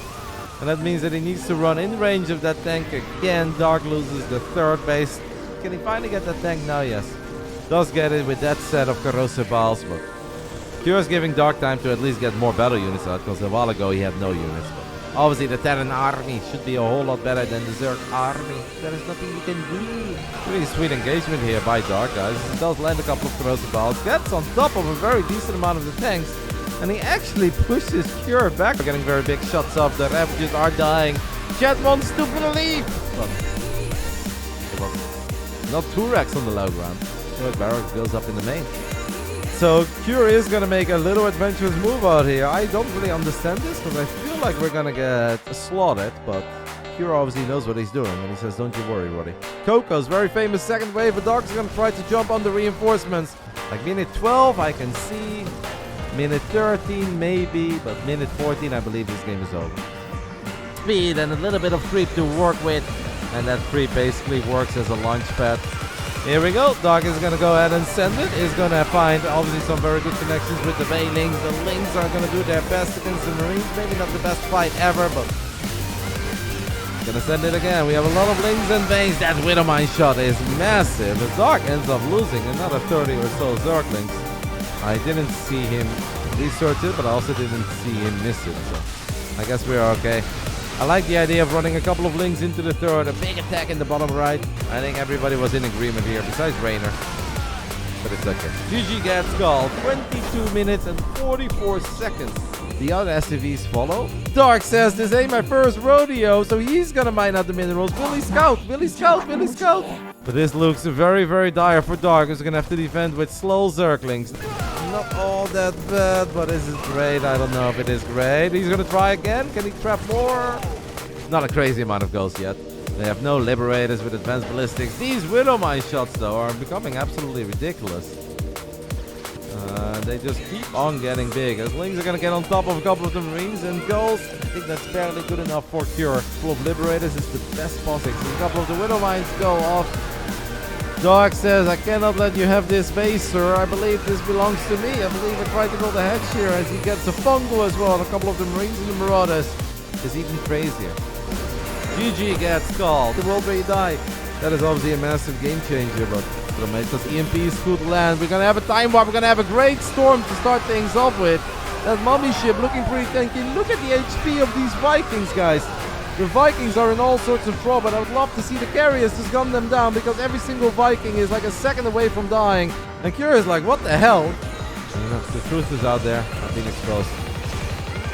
And that means that he needs to run in range of that tank again. Dark loses the third base. Can he finally get that tank now? Yes. Does get it with that set of corrosive balls, but Cure's giving Dark time to at least get more battle units out, because a while ago he had no units. But obviously the Terran army should be a whole lot better than the Zerg army. There is nothing you can do. Really sweet engagement here by Dark, guys. He does land a couple of corrosive balls. Gets on top of a very decent amount of the tanks. And he actually pushes Cure back. We're getting very big shots off. The Ravages are dying. Jet wants to believe. But it was not 2 racks on the low ground. So Barracks goes up in the main. So Cure is going to make a little adventurous move out here. I don't really understand this because I feel like we're going to get slaughtered. But Cure obviously knows what he's doing. And he says, don't you worry, Roddy. Coco's very famous second wave. The dogs are going to try to jump on the reinforcements. Like minute 12, I can see. Minute 13, maybe. But minute 14, I believe this game is over. Speed and a little bit of creep to work with. And that creep basically works as a launch pad. Here we go. Dog is going to go ahead and send it. Is going to find obviously some very good connections with the Baylings. The Lings are going to do their best against the Marines. Maybe not the best fight ever, but going to send it again. We have a lot of Lings and Banes. That Widowmine shot is massive. The Dog ends up losing another 30 or so Zerglings. I didn't see him research it, but I also didn't see him miss it. So I guess we're okay. I like the idea of running a couple of Lings into the third. A big attack in the bottom right. I think everybody was in agreement here, besides Reynor. But it's okay. GG gets called. 22 minutes and 44 seconds. The other SCVs follow. Dark says, this ain't my first rodeo, so he's gonna mine out the minerals. Billy Scout, Billy Scout, Billy Scout. But this looks very, very dire for Dark, who's gonna have to defend with slow Zerglings. Not all that bad, but is it great? I don't know if it is great. He's gonna try again. Can he trap more? Not a crazy amount of ghosts yet. They have no Liberators with advanced ballistics. These Widowmine shots, though, are becoming absolutely ridiculous. They just keep on getting big. As Lings are gonna get on top of a couple of the Marines and ghosts. I think that's barely good enough for Cure. Full of Liberators is the best possible. A couple of the Widowmines go off. Dark says, I cannot let you have this base, sir. I believe this belongs to me. I believe I tried to build a hedge here as he gets a fungal as well. A couple of the Marines and the Marauders is even crazier. GG gets called. The Wolverine die. That is obviously a massive game changer, but it'll make us EMPs could land. We're gonna have a time warp. We're gonna have a great storm to start things off with. That mummy ship looking pretty tanky. Look at the HP of these Vikings, guys. The Vikings are in all sorts of trouble, and I would love to see the carriers just gun them down because every single Viking is like a second away from dying. And Cure is like, what the hell? And, you know, the truth is out there. I've been exposed.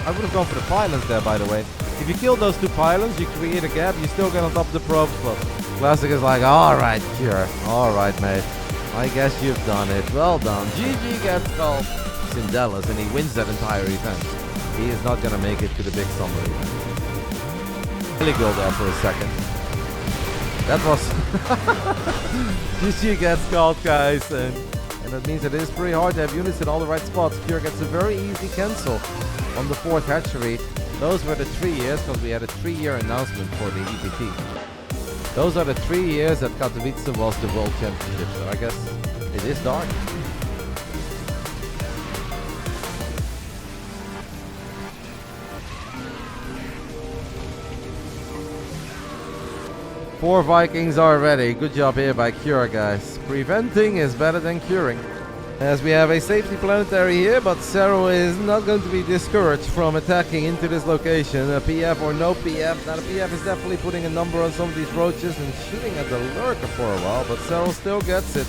I would have gone for the pylons there, by the way. If you kill those 2 pylons, you create a gap. You still get on top of the probes, but Classic is like, alright, Cure. Alright, mate. I guess you've done it. Well done. GG gets called. He's in Dallas, and he wins that entire event. He is not going to make it to the big summer event. Really go there for a second. That was GG gets called, guys, and that means it is pretty hard to have units in all the right spots. Cure gets a very easy cancel on the 4th hatchery. Those were the 3 years, because we had a 3-year announcement for the EPT. Those are the 3 years that Katowice was the World Championship, so I guess it is dark. Four Vikings are ready. Good job here by Cure, guys. Preventing is better than curing. As we have a safety planetary here, but Serral is not going to be discouraged from attacking into this location. A PF or no PF. Now the PF is definitely putting a number on some of these roaches and shooting at the lurker for a while, but Serral still gets it.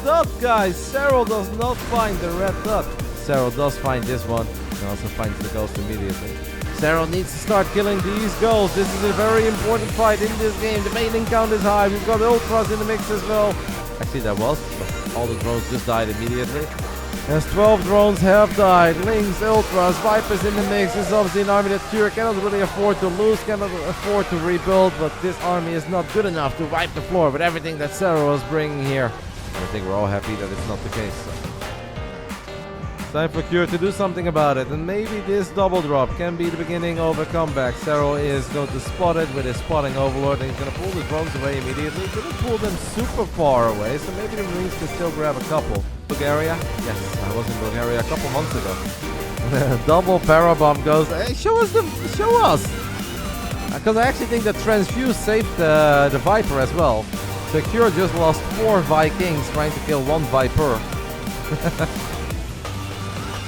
Dot, guys! Serral does not find the red dot. Serral does find this one and also finds the ghost immediately. Serral needs to start killing these ghosts. This is a very important fight in this game. The mailing count is high. We've got Ultras in the mix as well. Actually, that was, but all the drones just died immediately. As 12 drones have died. Lynx, Ultras, Vipers in the mix. This is obviously an army that Cure cannot really afford to lose, cannot afford to rebuild, but this army is not good enough to wipe the floor with everything that Serral is bringing here. And I think we're all happy that it's not the case. So. Time for Cure to do something about it, and maybe this double drop can be the beginning of a comeback. Serral is going to spot it with his spotting overlord, and he's going to pull the drones away immediately. Didn't pull them super far away, so maybe the Marines can still grab a couple. Bulgaria? Yes, I was in Bulgaria a couple months ago. Double parabomb goes. Hey, show us! Because I actually think that Transfuse saved the Viper as well. So Cure just lost 4 Vikings trying to kill 1 Viper.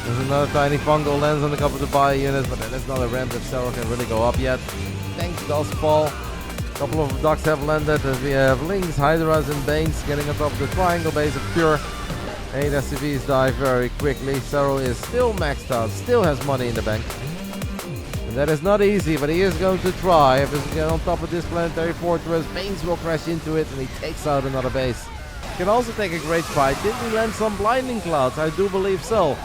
There's another tiny fungal lens on a couple of the ByuN units, but that's not a ramp that Serral can really go up yet. Tanks does fall. A couple of ducks have landed as we have Lynx, Hydras, and Banes getting on top of the triangle base of Cure. 8 SCVs die very quickly. Serral is still maxed out, still has money in the bank. And that is not easy, but he is going to try. If he can get on top of this planetary fortress, Banes will crash into it and he takes out another base. Can also take a great fight. Did he land some blinding clouds? I do believe so.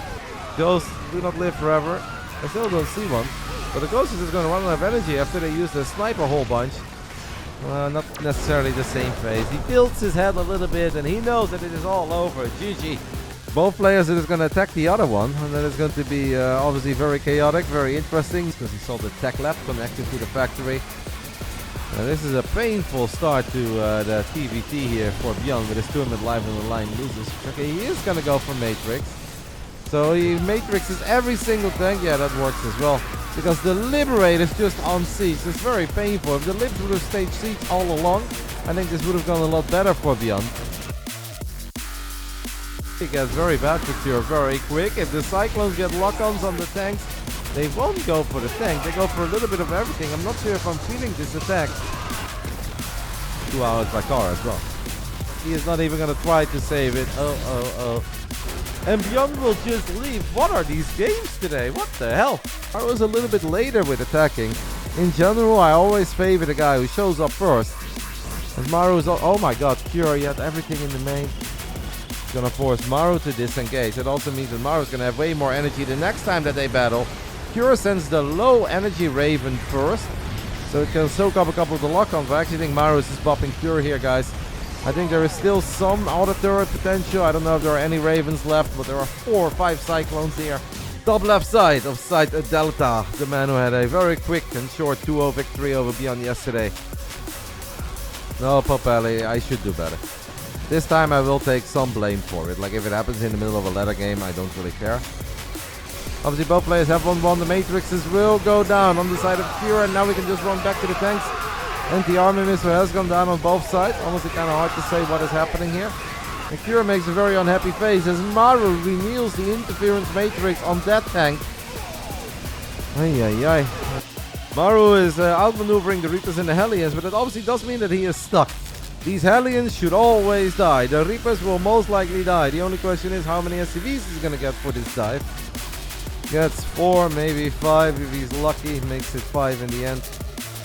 Ghosts do not live forever. I still don't see one. But the ghost is just going to run out of energy after they use the sniper a whole bunch. Not necessarily the same phase. He tilts his head a little bit and he knows that it is all over. GG. Both players are just going to attack the other one. And that is going to be obviously very chaotic, very interesting. Because he saw the tech lab connected to the factory. This is a painful start to the TVT here for ByuN with his tournament live on the line loses. Okay, he is going to go for Matrix. So he matrixes every single tank. Yeah, that works as well. Because the Liberator is just on siege. It's very painful. If the Libs would have stayed siege all along, I think this would have gone a lot better for ByuN. It gets very bad for Cure very quick. If the Cyclones get lock-ons on the tanks, they won't go for the tank. They go for a little bit of everything. I'm not sure if I'm feeling this attack. 2 hours by car as well. He is not even going to try to save it. Oh. And ByuN will just leave. What are these games today? What the hell? I was a little bit later with attacking. In general, I always favor the guy who shows up first. As Maru is... Oh my god, Cure, he had everything in the main. He's gonna force Maru to disengage. It also means that Maru is gonna have way more energy the next time that they battle. Cure sends the low energy Raven first. So it can soak up a couple of the lock-ons. I actually think Maru is just bopping Cure here, guys. I think there is still some auto turret potential. I don't know if there are any Ravens left, but there are 4 or 5 Cyclones here. Top left side of side Delta, the man who had a very quick and short 2-0 victory over ByuN yesterday. No, Popelli, I should do better. This time I will take some blame for it. Like if it happens in the middle of a ladder game, I don't really care. Obviously both players have 1-1. The Matrixes will go down on the side of Cure, and now we can just run back to the tanks. Anti-armor missile has gone down on both sides. Honestly, kind of hard to say what is happening here. And Cure makes a very unhappy face as Maru reveals the interference matrix on that tank. Ay. Maru is outmaneuvering the Reapers and the Hellions, but it obviously does mean that he is stuck. These Hellions should always die. The Reapers will most likely die. The only question is how many SCVs he's going to get for this dive. Gets 4, maybe 5 if he's lucky. Makes it 5 in the end.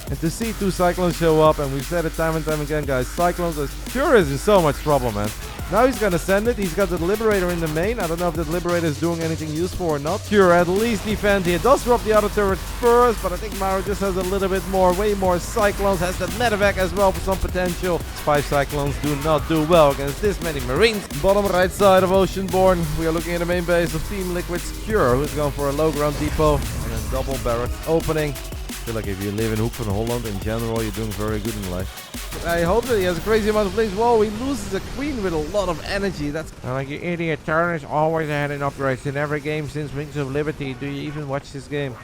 And to see 2 Cyclones show up, and we've said it time and time again, guys, Cyclones, Cure is in so much trouble, man. Now he's gonna send it. He's got the Liberator in the main. I don't know if the Liberator is doing anything useful or not. Cure at least defend here. Does drop the other turret first, but I think Maru just has a little bit more, way more Cyclones. Has the medevac as well for some potential. 5 Cyclones do not do well against this many Marines. Bottom right side of Oceanborn, we are looking at the main base of Team Liquid's Cure, who's going for a low ground depot and then double barracks opening. I feel like if you live in Hoek van Holland in general, you're doing very good in life. But I hope that he has a crazy amount of links. Whoa, he loses a queen with a lot of energy. That's like you idiot. Turner's always had an upgrades in every game since Wings of Liberty. Do you even watch this game?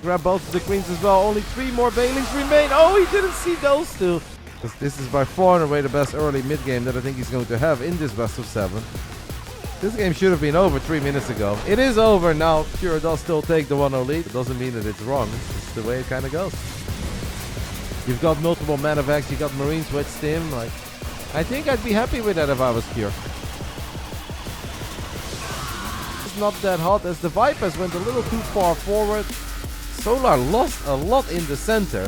Grab both of the queens as well. Only 3 more Banelings remain. Oh, he didn't see those 2. Because this is by far and away the best early mid game that I think he's going to have in this best of 7. This game should have been over 3 minutes ago. It is over now. Cure does still take the 1-0 lead. It doesn't mean that it's wrong. It's just the way it kind of goes. You've got multiple medevacs. You got Marines with Stim. Like, I think I'd be happy with that if I was Cure. It's not that hot as the Vipers went a little too far forward. Solar lost a lot in the center.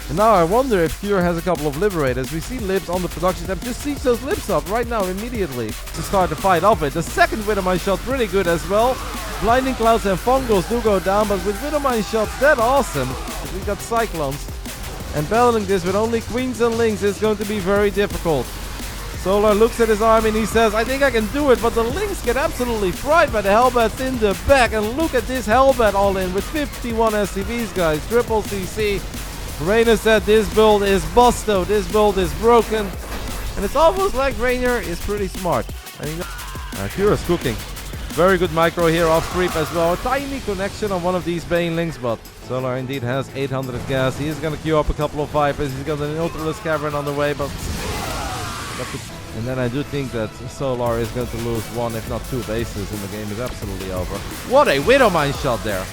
And now I wonder if Cure has a couple of Liberators. We see Libs on the production tab. Just siege those Libs up right now, immediately, to start the fight off it. The second Widowmine shot, really good as well. Blinding Clouds and Fungals do go down, but with Widowmine shots, that awesome. We got Cyclones. And battling this with only Queens and Lings is going to be very difficult. Solar looks at his army and he says, I think I can do it, but the Lings get absolutely fried by the Hellbats in the back. And look at this Hellbat all in with 51 SCVs, guys. Triple CC. Reynor said this build is busto, this build is broken. And it's almost like Reynor is pretty smart. Cure is cooking. Very good micro here off creep as well. A tiny connection on one of these Banelings, but Solar indeed has 800 gas. He is going to queue up a couple of Vipers. He's got an Ultraless Cavern on the way, but... And then I do think that Solar is going to lose 1 if not 2 bases and the game is absolutely over. What a Widowmine shot there!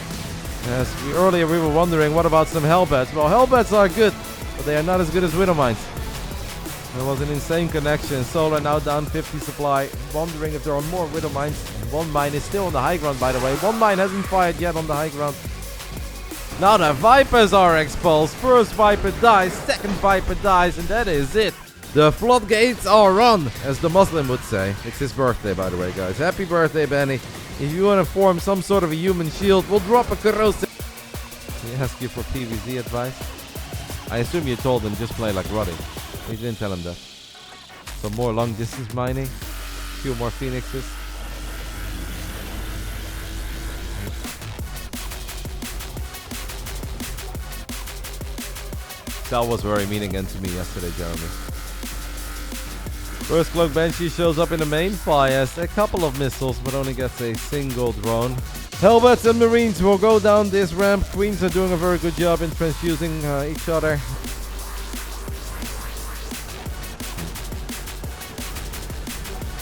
Yes, earlier we were wondering what about some Hellbats. Well, Hellbats are good, but they are not as good as Widowmines. There was an insane connection. Solar now down 50 supply. Wondering if there are more Widow mines. One mine is still on the high ground, by the way. One mine hasn't fired yet on the high ground. Now the Vipers are exposed. First Viper dies, second Viper dies, and that is it. The floodgates are on, as the Muslim would say. It's his birthday, by the way, guys. Happy birthday, Benny. If you want to form some sort of a human shield, we'll drop a corrosive. He asked you for PvZ advice. I assume you told him just play like Roddy. You didn't tell him that. Some more long distance mining. A few more phoenixes. That was very mean again to me yesterday, Jeremy. First Cloak Banshee shows up in the main, fires a couple of missiles, but only gets a single drone. Hellbats and Marines will go down this ramp. Queens are doing a very good job in transfusing each other.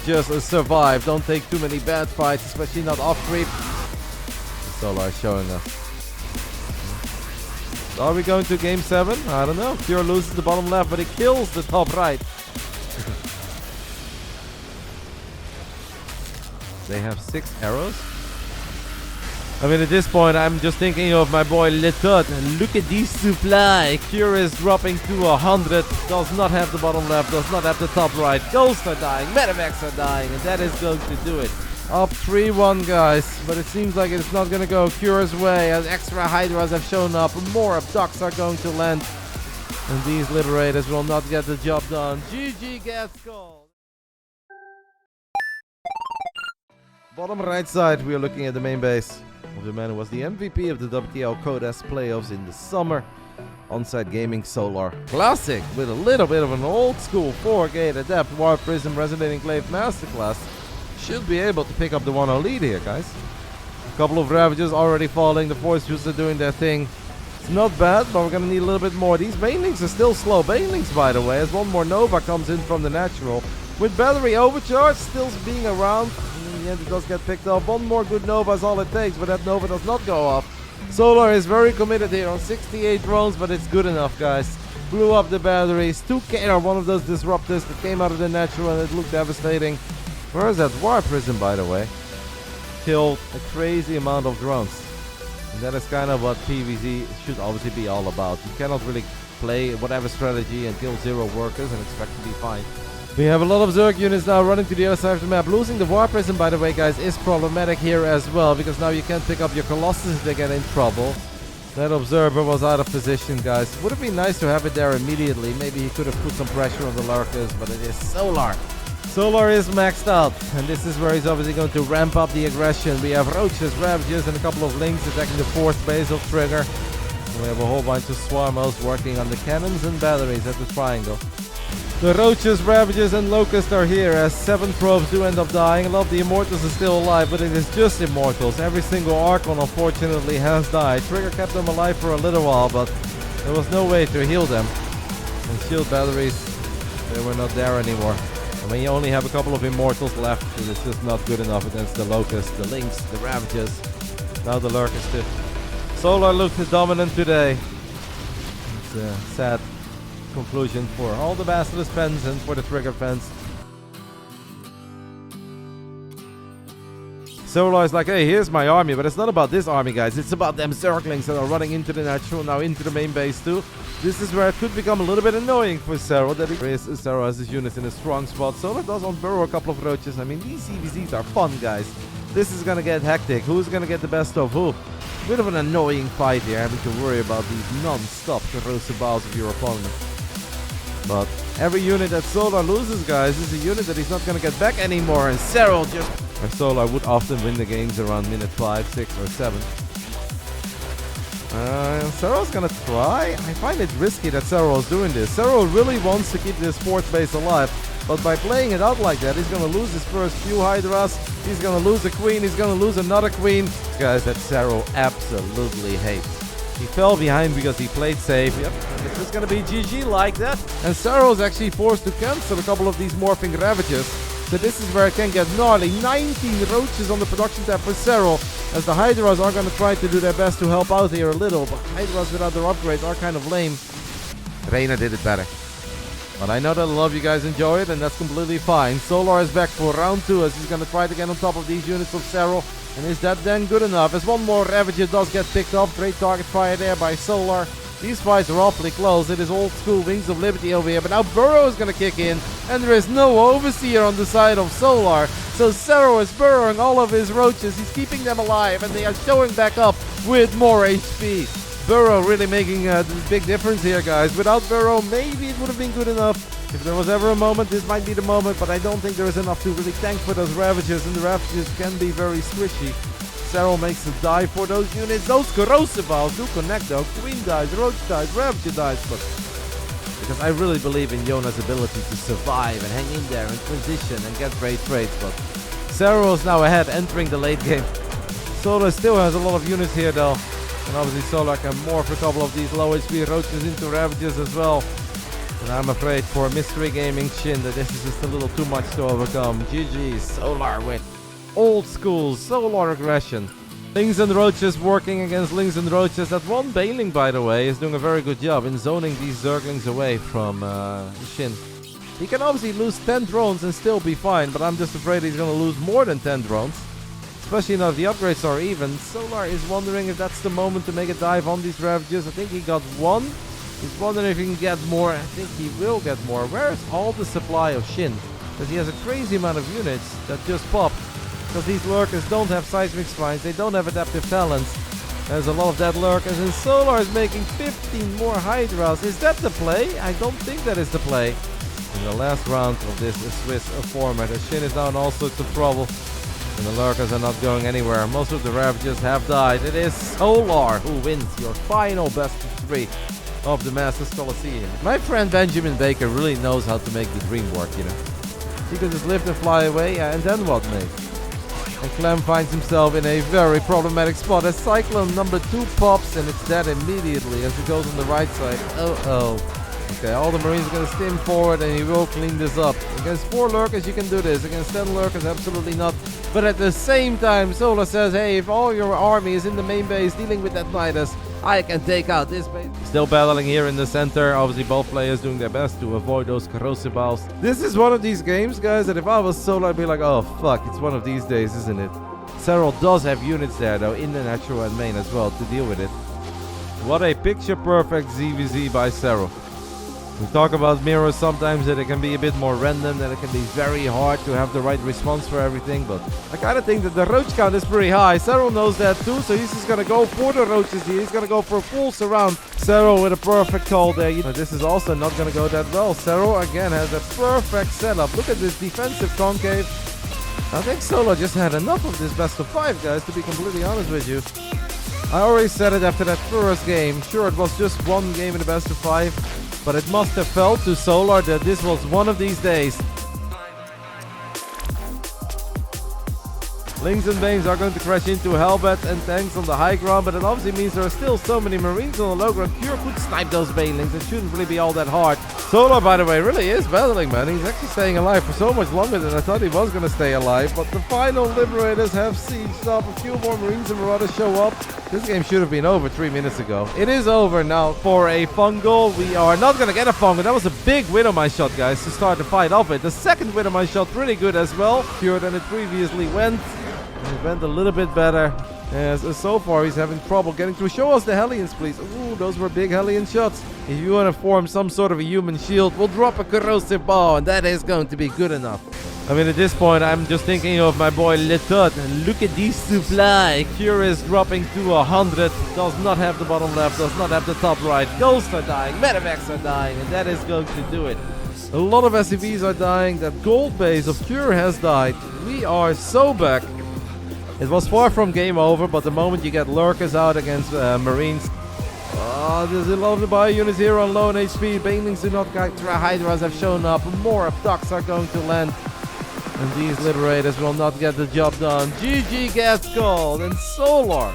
Just survive. Don't take too many bad fights, especially not off creep. Solar showing us. Are we going to game 7? I don't know. Cure loses the bottom left, but he kills the top right. They have 6 arrows. I mean, at this point, I'm just thinking of my boy LittleLight. And look at this supply. Cure is dropping to 100. Does not have the bottom left. Does not have the top right. Ghosts are dying. Medevacs are dying. And that is going to do it. Up 3-1, guys. But it seems like it's not going to go Cure's way. As extra Hydras have shown up. More abducts are going to land. And these Liberators will not get the job done. GG gets called. Bottom right side, we are looking at the main base of the man who was the MVP of the WTL Codes playoffs in the summer. On-site gaming Solar. Classic with a little bit of an old school 4-gate Adept Warp Prism Resonating Glaive Masterclass. Should be able to pick up the 1-0 lead here, guys. A couple of Ravages already falling. The Force Juices are doing their thing. It's not bad, but we're going to need a little bit more. These Banelings are still slow. Banelings, by the way, as one more Nova comes in from the natural. With Battery Overcharge still being around. In the end, it does get picked up. One more good Nova is all it takes, but that Nova does not go off. Solar is very committed here on 68 drones, but it's good enough, guys. Blew up the batteries. 2K are one of those disruptors that came out of the natural, and it looked devastating. Where is that Warp Prism, by the way? Killed a crazy amount of drones. And that is kind of what PvZ should obviously be all about. You cannot really play whatever strategy and kill 0 workers and expect to be fine. We have a lot of Zerg units now running to the other side of the map. Losing the Warp Prism, by the way, guys, is problematic here as well, because now you can't pick up your Colossus if they get in trouble. That Observer was out of position, guys. Would have been nice to have it there immediately. Maybe he could have put some pressure on the Lurkers, but it is Solar. Solar is maxed out, and this is where he's obviously going to ramp up the aggression. We have Roaches, Ravages, and a couple of Lynx attacking the 4th basal trigger. And we have a whole bunch of Swarmos working on the cannons and batteries at the triangle. The Roaches, Ravages, and Locusts are here as 7 probes do end up dying. A lot of the Immortals are still alive, but it is just Immortals. Every single Archon, unfortunately, has died. Trigger kept them alive for a little while, but there was no way to heal them. And shield batteries, they were not there anymore. And when you only have a couple of Immortals left, it is just not good enough against the Locusts, the Lynx, the Ravages. Now the Lurkers too. Solar looked dominant today. It's a sad conclusion for all the Basilisk fans and for the Trigger fans. Serral is like, hey, here's my army, but it's not about this army, guys. It's about them Zerglings that are running into the natural, now into the main base too. This is where it could become a little bit annoying for Serral. Serral has his units in a strong spot. Solar does on-burrow a couple of Roaches. I mean, these CVZs are fun, guys. This is gonna get hectic. Who's gonna get the best of who? Bit of an annoying fight here, having to worry about these non-stop corrosive balls of your opponent. But every unit that Solar loses, guys, is a unit that he's not going to get back anymore. And Serral just... Or Solar would often win the games around minute 5, 6, or 7. Serral's going to try. I find it risky that Serral is doing this. Serral really wants to keep this 4th base alive. But by playing it out like that, he's going to lose his first few Hydras. He's going to lose a Queen. He's going to lose another Queen. Guys, that Serral absolutely hates. He fell behind because he played safe. Yep, it's just gonna be GG like that. And Serral's actually forced to cancel a couple of these morphing Ravages. So this is where it can get gnarly. 19 Roaches on the production tab for Serral, as the Hydras are gonna try to do their best to help out here a little. But Hydras without their upgrades are kind of lame. Reynor did it better. But I know that a lot of you guys enjoy it, and that's completely fine. Solar is back for round 2 as he's going to try to get on top of these units of Serral. And is that then good enough? As one more Ravager does get picked up. Great target fire there by Solar. These fights are awfully close. It is old school Wings of Liberty over here. But now Burrow is going to kick in. And there is no Overseer on the side of Solar. So Serral is burrowing all of his roaches. He's keeping them alive. And they are showing back up with more HP. Burrow really making a big difference here, guys. Without Burrow, maybe it would have been good enough. If there was ever a moment, this might be the moment. But I don't think there is enough to really tank for those Ravagers. And the Ravagers can be very squishy. Serral makes a dive for those units. Those corrosive balls do connect though. Queen dies, Roach dies, Ravager dies. But because I really believe in Yona's ability to survive and hang in there and transition and get great trades. But Serral is now ahead, entering the late game. Solar still has a lot of units here though. And obviously Solar can morph a couple of these low HP Roaches into Ravagers as well. And I'm afraid for Mystery Gaming SHIN that this is just a little too much to overcome. GG, Solar with old school Solar aggression. Lings and Roaches working against Lings and Roaches. That one Baneling, by the way, is doing a very good job in zoning these Zerglings away from SHIN. He can obviously lose 10 drones and still be fine, but I'm just afraid he's going to lose more than 10 drones. Especially now if the upgrades are even. Solar is wondering if that's the moment to make a dive on these Ravagers. I think he got one. He's wondering if he can get more. I think he will get more. Where is all the supply of SHIN? Because he has a crazy amount of units that just pop. Because these lurkers don't have seismic spines, they don't have adaptive talents. There's a lot of dead lurkers, and Solar is making 15 more Hydras. Is that the play? I don't think that is the play. In the last round of this Swiss format, as SHIN is now in all sorts of trouble. And the lurkers are not going anywhere. Most of the Ravagers have died. It is Solar who wins your final best of 3 of the Masters Coliseum. My friend Benjamin Baker really knows how to make the dream work, you know. He can just lift and fly away, and then what, mate? And Clem finds himself in a very problematic spot as Cyclone number 2 pops, and it's dead immediately as it goes on the right side. Okay, all the Marines are going to stim forward, and he will clean this up. Against 4 lurkers, you can do this. Against 10 lurkers, absolutely not. But at the same time, Solar says, hey, if all your army is in the main base dealing with that Nidus, I can take out this base. Still battling here in the center. Obviously, both players doing their best to avoid those corrosive balls. This is one of these games, guys, that if I was Solar, I'd be like, oh, fuck, it's one of these days, isn't it? Serral does have units there, though, in the natural and main as well, to deal with it. What a picture-perfect ZVZ by Serral. We talk about mirrors sometimes that it can be a bit more random, that it can be very hard to have the right response for everything, but I kind of think that the roach count is pretty high. Serral knows that too, so he's just going to go for the roaches here. He's going to go for a full surround. Serral with a perfect call there. But this is also not going to go that well. Serral again has a perfect setup. Look at this defensive concave. I think Solar just had enough of this best of 5, guys, to be completely honest with you. I already said it after that first game. Sure, it was just one game in the best of 5. But it must have felt to Solar that this was one of these days. Lings and Banes are going to crash into Hellbat and tanks on the high ground, but it obviously means there are still so many Marines on the low ground. Cure could snipe those Banelings. It shouldn't really be all that hard. Solar, by the way, really is battling, man. He's actually staying alive for so much longer than I thought he was going to stay alive. But the final Liberators have sieged up. A few more Marines and Marauders show up. This game should have been over 3 minutes ago. It is over now for a fungal. We are not going to get a fungal. That was a big Widowmine shot, guys, to start the fight off with. The second Widowmine shot pretty good as well. Fewer than it previously went. And it went a little bit better. As so far he's having trouble getting through. Show us the Hellions, please. Ooh, those were big Hellion shots. If you want to form some sort of a human shield, we'll drop a corrosive ball, and that is going to be good enough. I mean, at this point, I'm just thinking of my boy LittleLight. And look at this supply. Cure is dropping to 100. Does not have the bottom left. Does not have the top right. Ghosts are dying. Medevacs are dying. And that is going to do it. A lot of SCVs are dying. That gold base of Cure has died. We are so back. It was far from game over, but the moment you get lurkers out against Marines. Oh, there's a lot of the ByuN units here on low on HP. Banelings do not get Hydras have shown up. More abducts are going to land. And these Liberators will not get the job done. GG gets called. And Solar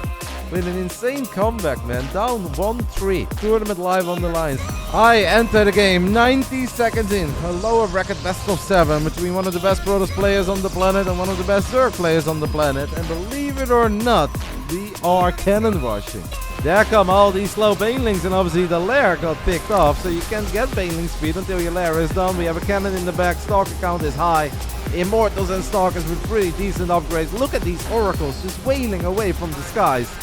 with an insane comeback, man. Down 1-3. Tournament live on the lines. I enter the game 90 seconds in. A lower bracket best of 7 between one of the best Protoss players on the planet and one of the best Zerg players on the planet. And believe it or not, we are cannon rushing. There come all these slow banelings, and obviously the lair got picked off, so you can't get baneling speed until your lair is done. We have a cannon in the back, stalker count is high. Immortals and stalkers with pretty decent upgrades. Look at these oracles just wailing away from the skies.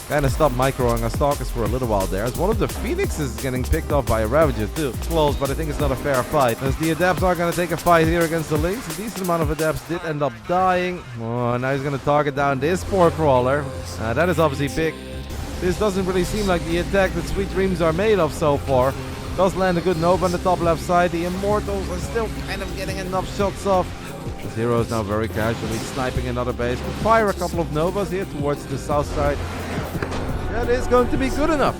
Kinda stopped microing our stalkers for a little while there, as one of the phoenixes is getting picked off by a ravager too. Close, but I think it's not a fair fight, as the adepts are gonna take a fight here against the lynx. A decent amount of adepts did end up dying. Oh, now he's gonna target down this poor crawler. That is obviously big. This doesn't really seem like the attack that Sweet Dreams are made of so far. Does land a good Nova on the top left side. The Immortals are still kind of getting enough shots off. The Zero is now very casually sniping another base. We'll fire a couple of Novas here towards the south side. That is going to be good enough.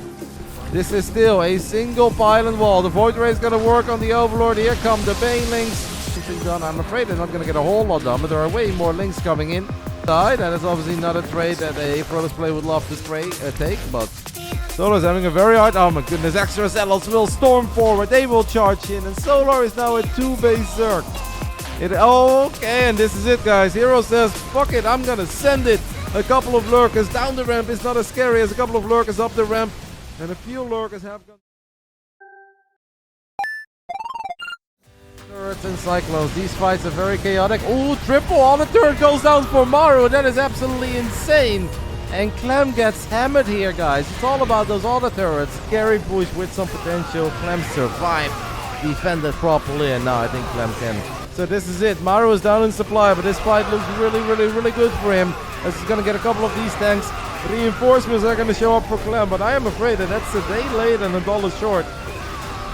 This is still a single pylon wall. The Void Ray is going to work on the Overlord. Here come the Banelings. Something done. I'm afraid they're not going to get a whole lot done, but there are way more links coming in. That is obviously not a trade that a Protoss player would love to take, but Solar's having a very hard... Oh my goodness, extra Zealots will storm forward. They will charge in, and Solar is now a 2-base Zerg. Okay, and this is it, guys. Hero says, fuck it, I'm gonna send it. A couple of lurkers down the ramp is not as scary as a couple of lurkers up the ramp. And a few lurkers have gone... Turrets and Cyclones. These fights are very chaotic. Ooh, triple on the turret goes down for Maru. That is absolutely insane. And Clem gets hammered here, guys. It's all about those auto turrets. Scary push with some potential. Clem survived. Defended properly, and now I think Clem can. So this is it. Maru is down in supply, but this fight looks really good for him. As he's going to get a couple of these tanks. Reinforcements are going to show up for Clem, but I am afraid that that's a day late and $1 short.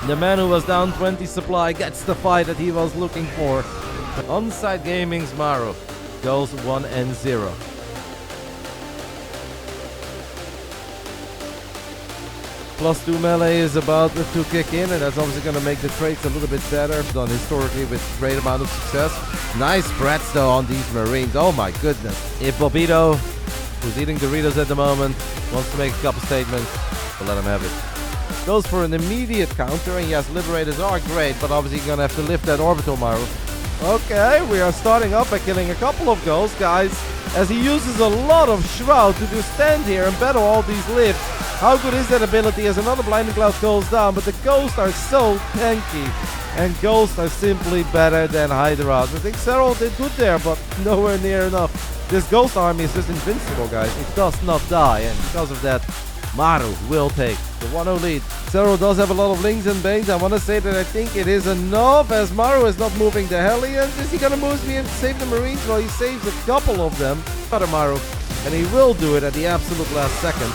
The man who was down 20 supply gets the fight that he was looking for. On-site Gaming's Maru goes 1-0. +2 melee is about to kick in, and that's obviously going to make the trades a little bit better. Done historically with great amount of success. Nice spreads though on these Marines. Oh my goodness. If Bobito, who's eating Doritos at the moment, wants to make a couple statements, we'll let him have it. Goes for an immediate counter, and yes, Liberators are great, but obviously you're going to have to lift that Orbital Maru. Okay, we are starting up by killing a couple of ghosts, guys, as he uses a lot of Shroud to just stand here and battle all these lifts. How good is that ability as another Blinding Cloud goes down, but the ghosts are so tanky, and ghosts are simply better than Hydra. I think Serral did good there, but nowhere near enough. This ghost army is just invincible, guys. It does not die, and because of that, Maru will take the 1-0 lead. Serral does have a lot of links and banes. I want to say that I think it is enough, as Maru is not moving the Hellions. Is he going to move me and save the Marines? Well, he saves a couple of them. Other Maru, and he will do it at the absolute last second.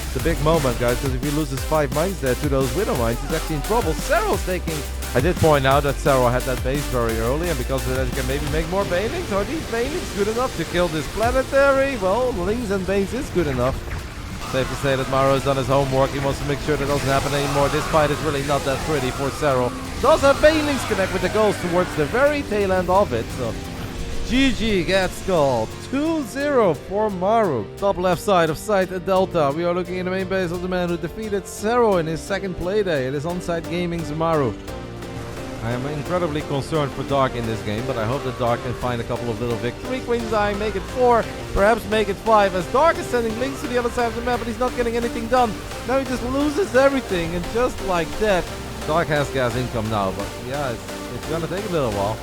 It's a big moment, guys, because if he loses 5 mines there to those Widow mines, he's actually in trouble. Serral's taking... I did point out that Serral had that base very early, and because of that he can maybe make more banelings. Are these banelings good enough to kill this planetary? Well, links and banes is good enough. Safe to say that Maru has done his homework. He wants to make sure that doesn't happen anymore. This fight is really not that pretty for Serral. Does have banelings connect with the ghost towards the very tail end of it, so... GG gets called. 2-0 for Maru. Top left side of site at Delta. We are looking at the main base of the man who defeated Serral in his second playday. It is On-Site Gaming's Maru. I am incredibly concerned for Dark in this game, but I hope that Dark can find a couple of little victory. Queen's Eye, make it 4, perhaps make it 5, as Dark is sending links to the other side of the map, but he's not getting anything done. Now he just loses everything, and just like that, Dark has gas income now, but yeah, it's gonna take a little while.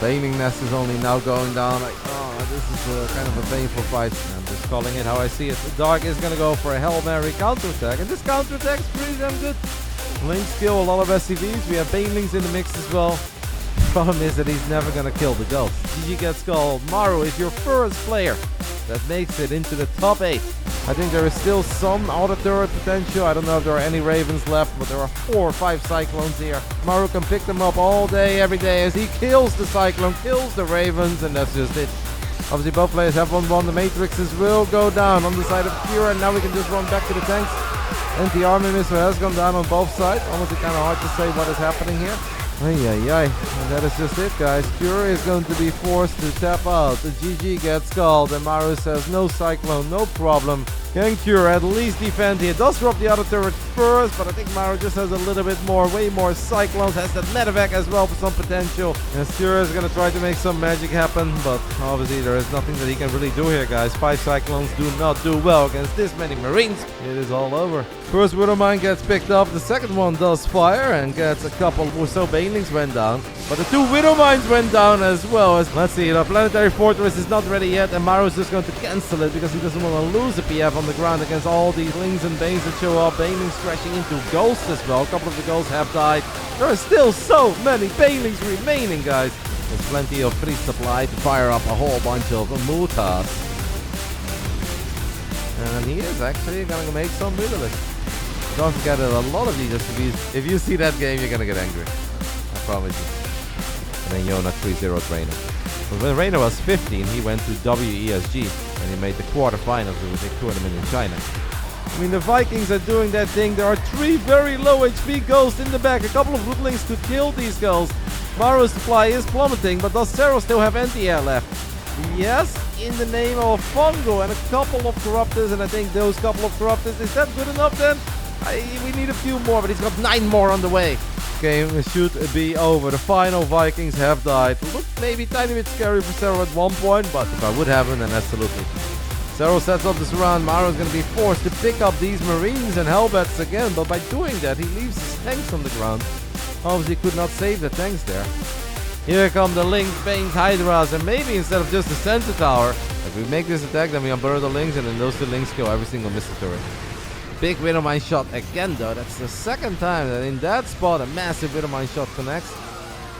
Baning Nest is only now going down. Like, oh, this is kind of a painful fight. I'm just calling it how I see it. Dark is gonna go for a Hail Mary counterattack, and this counterattack is pretty damn good. Links kill a lot of SCVs. We have Banelings in the mix as well. Problem is that he's never gonna kill the ghost. GG gets called. Maru is your first player that makes it into the top 8. I think there is still some auto turret potential. I don't know if there are any Ravens left, but there are 4 or 5 Cyclones here. Maru can pick them up all day, every day, as he kills the Cyclone, kills the Ravens, and that's just it. Obviously both players have 1-1. The Matrixes will go down on the side of Kira, and now we can just run back to the tanks. Anti-armor missile has gone down on both sides. Honestly kind of hard to say what is happening here. Ay. And that is just it, guys. Kira is going to be forced to tap out. The GG gets called, and Maru says no Cyclone, no problem. Can Cure at least defend here. Does drop the other turret first, but I think Maru just has a little bit more, way more Cyclones. Has that medevac as well for some potential. And Cure is going to try to make some magic happen, but obviously there is nothing that he can really do here, guys. 5 Cyclones do not do well against this many Marines. It is all over. First Widow Mine gets picked up. The second one does fire and gets a couple or so Banelings went down. But the 2 Widow Mines went down as well. Let's see, the Planetary Fortress is not ready yet, and Maru is just going to cancel it because he doesn't want to lose a PF on the ground against all these Lings and Banes that show up. Banelings crashing into Ghosts as well. A couple of the Ghosts have died. There are still so many Banelings remaining, guys. There's plenty of free supply to fire up a whole bunch of Mutas. And he is actually going to make some rid of it. Don't forget that a lot of these SUVs, if you see that game, you're going to get angry. I promise you. And then Yona 3-0 Reynor. But when Reynor was 15, he went to WESG and he made the quarterfinals of the big tournament in China. I mean, the Vikings are doing that thing. There are 3 very low HP Ghosts in the back. A couple of Rootlings could kill these Ghosts. Maru's supply is plummeting, but does Serral still have anti-air left? Yes, in the name of Fungo and a couple of Corruptors, and I think those couple of Corruptors, is that good enough then? We need a few more, but he's got 9 more on the way. Game should be over. The final Vikings have died. Looked maybe a tiny bit scary for Serral at one point, but if I would have him, then absolutely. Serral sets up the surround. Maru is going to be forced to pick up these Marines and Hellbats again, but by doing that, he leaves his tanks on the ground. Obviously, could not save the tanks there. Here come the Lings, Banes, Hydras, and maybe instead of just the Sensor Tower, if we make this attack, then we unburden the Lings, and then those 2 Lings kill every single missile turret. Big Widow Mine shot again, though. That's the second time that in that spot a massive Widow Mine shot connects.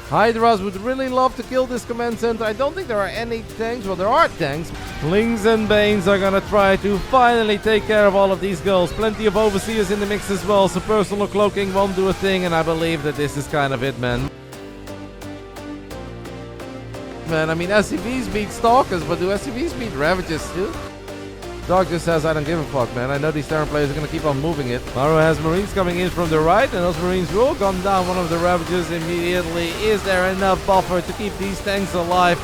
Hydras would really love to kill this command center. I don't think there are any tanks. Well, there are tanks. Lings and Banes are gonna try to finally take care of all of these girls. Plenty of Overseers in the mix as well, so personal cloaking won't do a thing, and I believe that this is kind of it, man. Man, I mean, SCVs beat Stalkers, but do SCVs beat Ravagers too? Dog just says, I don't give a fuck, man. I know these Terran players are going to keep on moving it. Maru has Marines coming in from the right, and those Marines will gun down one of the Ravagers immediately. Is there enough buffer to keep these tanks alive?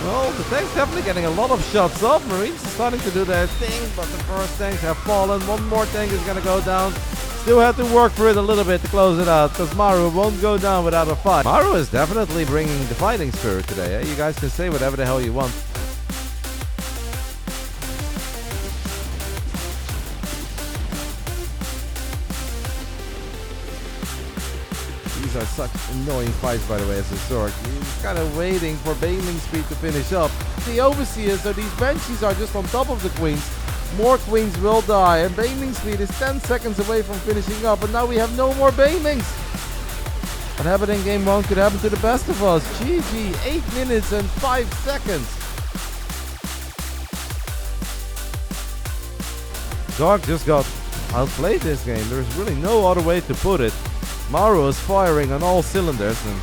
Well, the tank's definitely getting a lot of shots off. Marines are starting to do their thing, but the first tanks have fallen. One more tank is going to go down. Still have to work for it a little bit to close it out, because Maru won't go down without a fight. Maru is definitely bringing the fighting spirit today. Eh? You guys can say whatever the hell you want. These are such annoying fights, by the way, as a Zork. You're kind of waiting for Baneling speed to finish up. The Overseers, so these Banshees are just on top of the Queens. More Queens will die, and Baneling speed is 10 seconds away from finishing up, and now we have no more Banelings. What happened in game 1 could happen to the best of us. GG, 8 minutes and 5 seconds. Dark just got outplayed this game. There's really no other way to put it. Maru is firing on all cylinders, and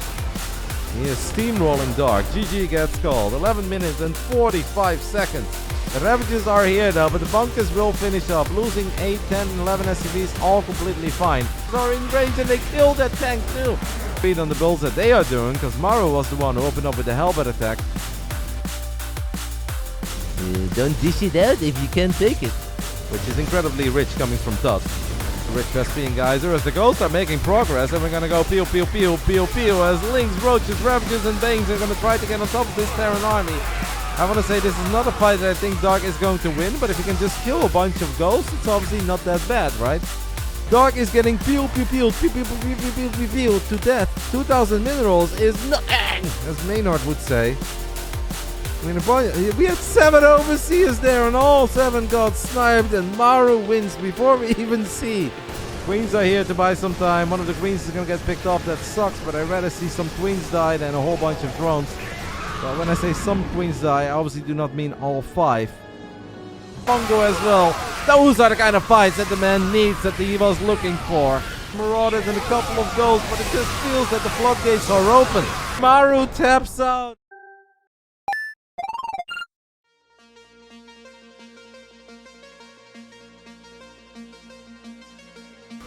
he is steamrolling Dark. GG gets called. 11 minutes and 45 seconds. The Ravages are here though, but the bunkers will finish up. Losing 8, 10, and 11 SCVs, all completely fine. They are in range and they killed that tank too. Speed on the builds that they are doing, because Maru was the one who opened up with the Hellbat attack. Don't dish it out if you can't take it. Which is incredibly rich coming from Todd. Rich Vespian geyser as the Ghosts are making progress, and we're gonna go pew pew pew pew pew as Lings, Roaches, Ravages, and Banes are gonna try to get on top of this Terran army. I want to say this is not a fight that I think Dark is going to win, but if he can just kill a bunch of Ghosts, it's obviously not that bad, right? Dark is getting pew pew pew pew pew pew pew pew pew pew to death. 2,000 minerals is nothing, as Maynard would say. I mean, we had 7 Overseers there, and all 7 got sniped, and Maru wins before we even see. Queens are here to buy some time. One of the Queens is going to get picked off. That sucks, but I'd rather see some Queens die than a whole bunch of drones. But when I say some Queens die, I obviously do not mean all 5. Bongo as well. Those are the kind of fights that the man needs, that he was looking for. Marauders and a couple of goals, but it just feels that the floodgates are open. Maru taps out.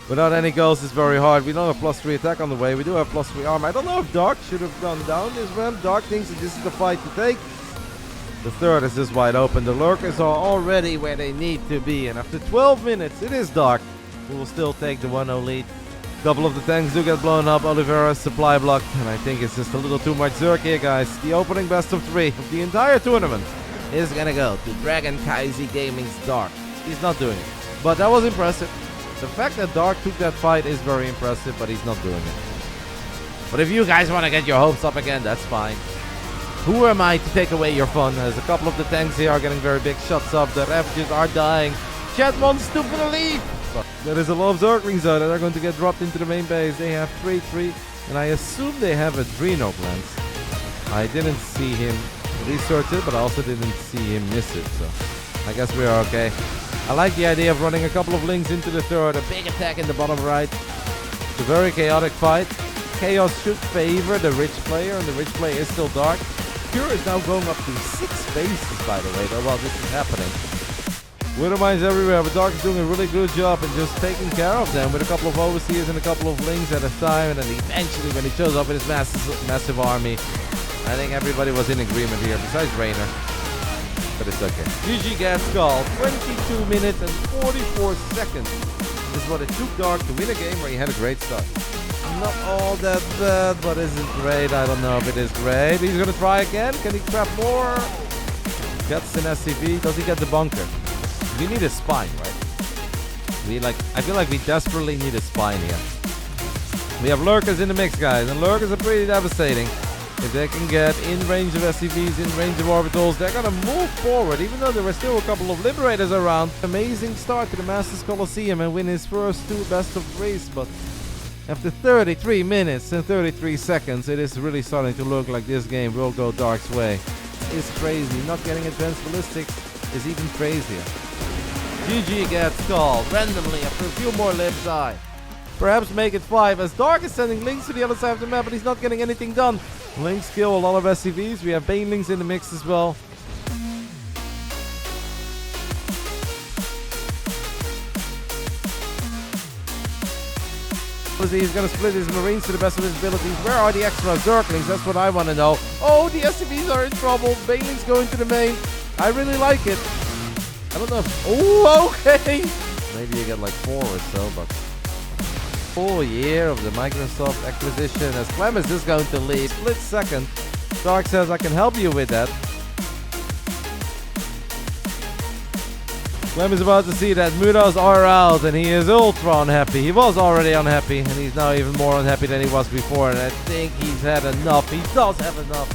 Without any goals, it's very hard. We don't have +3 attack on the way. We do have +3 armor. I don't know if Dark should have gone down this ramp. Dark thinks that this is the fight to take. The third is just wide open. The lurkers are already where they need to be. And after 12 minutes, it is dark. We will still take the 1-0 lead. Couple of the tanks do get blown up. Oliveira's supply blocked. And I think it's just a little too much Zerk here, guys. The opening best of 3 of the entire tournament is gonna go to Dragon Kaisi Gaming's Dark. He's not doing it. But that was impressive. The fact that Dark took that fight is very impressive, but he's not doing it. But if you guys want to get your hopes up again, that's fine. Who am I to take away your fun? As a couple of the tanks here are getting very big shots up. The Ravages are dying. Chat wants to believe. But there is a lot of Zerglings though that are going to get dropped into the main base. They have 3-3. And I assume they have a Reynor glance. I didn't see him research it, but I also didn't see him miss it. So I guess we are okay. I like the idea of running a couple of links into the third. A big attack in the bottom right. It's a very chaotic fight. Chaos should favor the rich player, and the rich player is still dark. Pure is now going up to 6 phases, by the way, though, while this is happening. Widow mines everywhere, but Dark is doing a really good job in just taking care of them with a couple of overseers and a couple of links at a time, and then eventually when he shows up with his massive army, I think everybody was in agreement here, besides Reynor. But it's okay. GG gets called. 22 minutes and 44 seconds. This is what it took Dark to win a game where he had a great start. Not all that bad, but is it great? I don't know if it is great. He's gonna try again. Can he grab more? Gets an SCV. Does he get the bunker? We need a spine, right? I feel like we desperately need a spine here. We have lurkers in the mix, guys, and lurkers are pretty devastating. If they can get in range of SCVs, in range of orbitals, they're gonna move forward, even though there are still a couple of liberators around. Amazing start to the Masters Coliseum and win his first 2 best of 3s, but after 33 minutes and 33 seconds, it is really starting to look like this game will go Dark's way. It's crazy. Not getting advanced ballistics is even crazier. GG gets called randomly after a few more lives die. Perhaps make it 5 as Dark is sending links to the other side of the map, but he's not getting anything done. Links kill a lot of SCVs. We have Banelings in the mix as well. He's going to split his Marines to the best of his abilities. Where are the extra Zerglings? That's what I want to know. Oh, the SCVs are in trouble. Banelings going to the main. I really like it. I don't know if... Oh, okay. Maybe you get like 4 or so, but... Full year of the Microsoft acquisition as Clem is just going to leave. Split second. Dark says I can help you with that. Clem is about to see that Mudas are out and he is ultra unhappy. He was already unhappy and he's now even more unhappy than he was before, and I think he's had enough. He does have enough.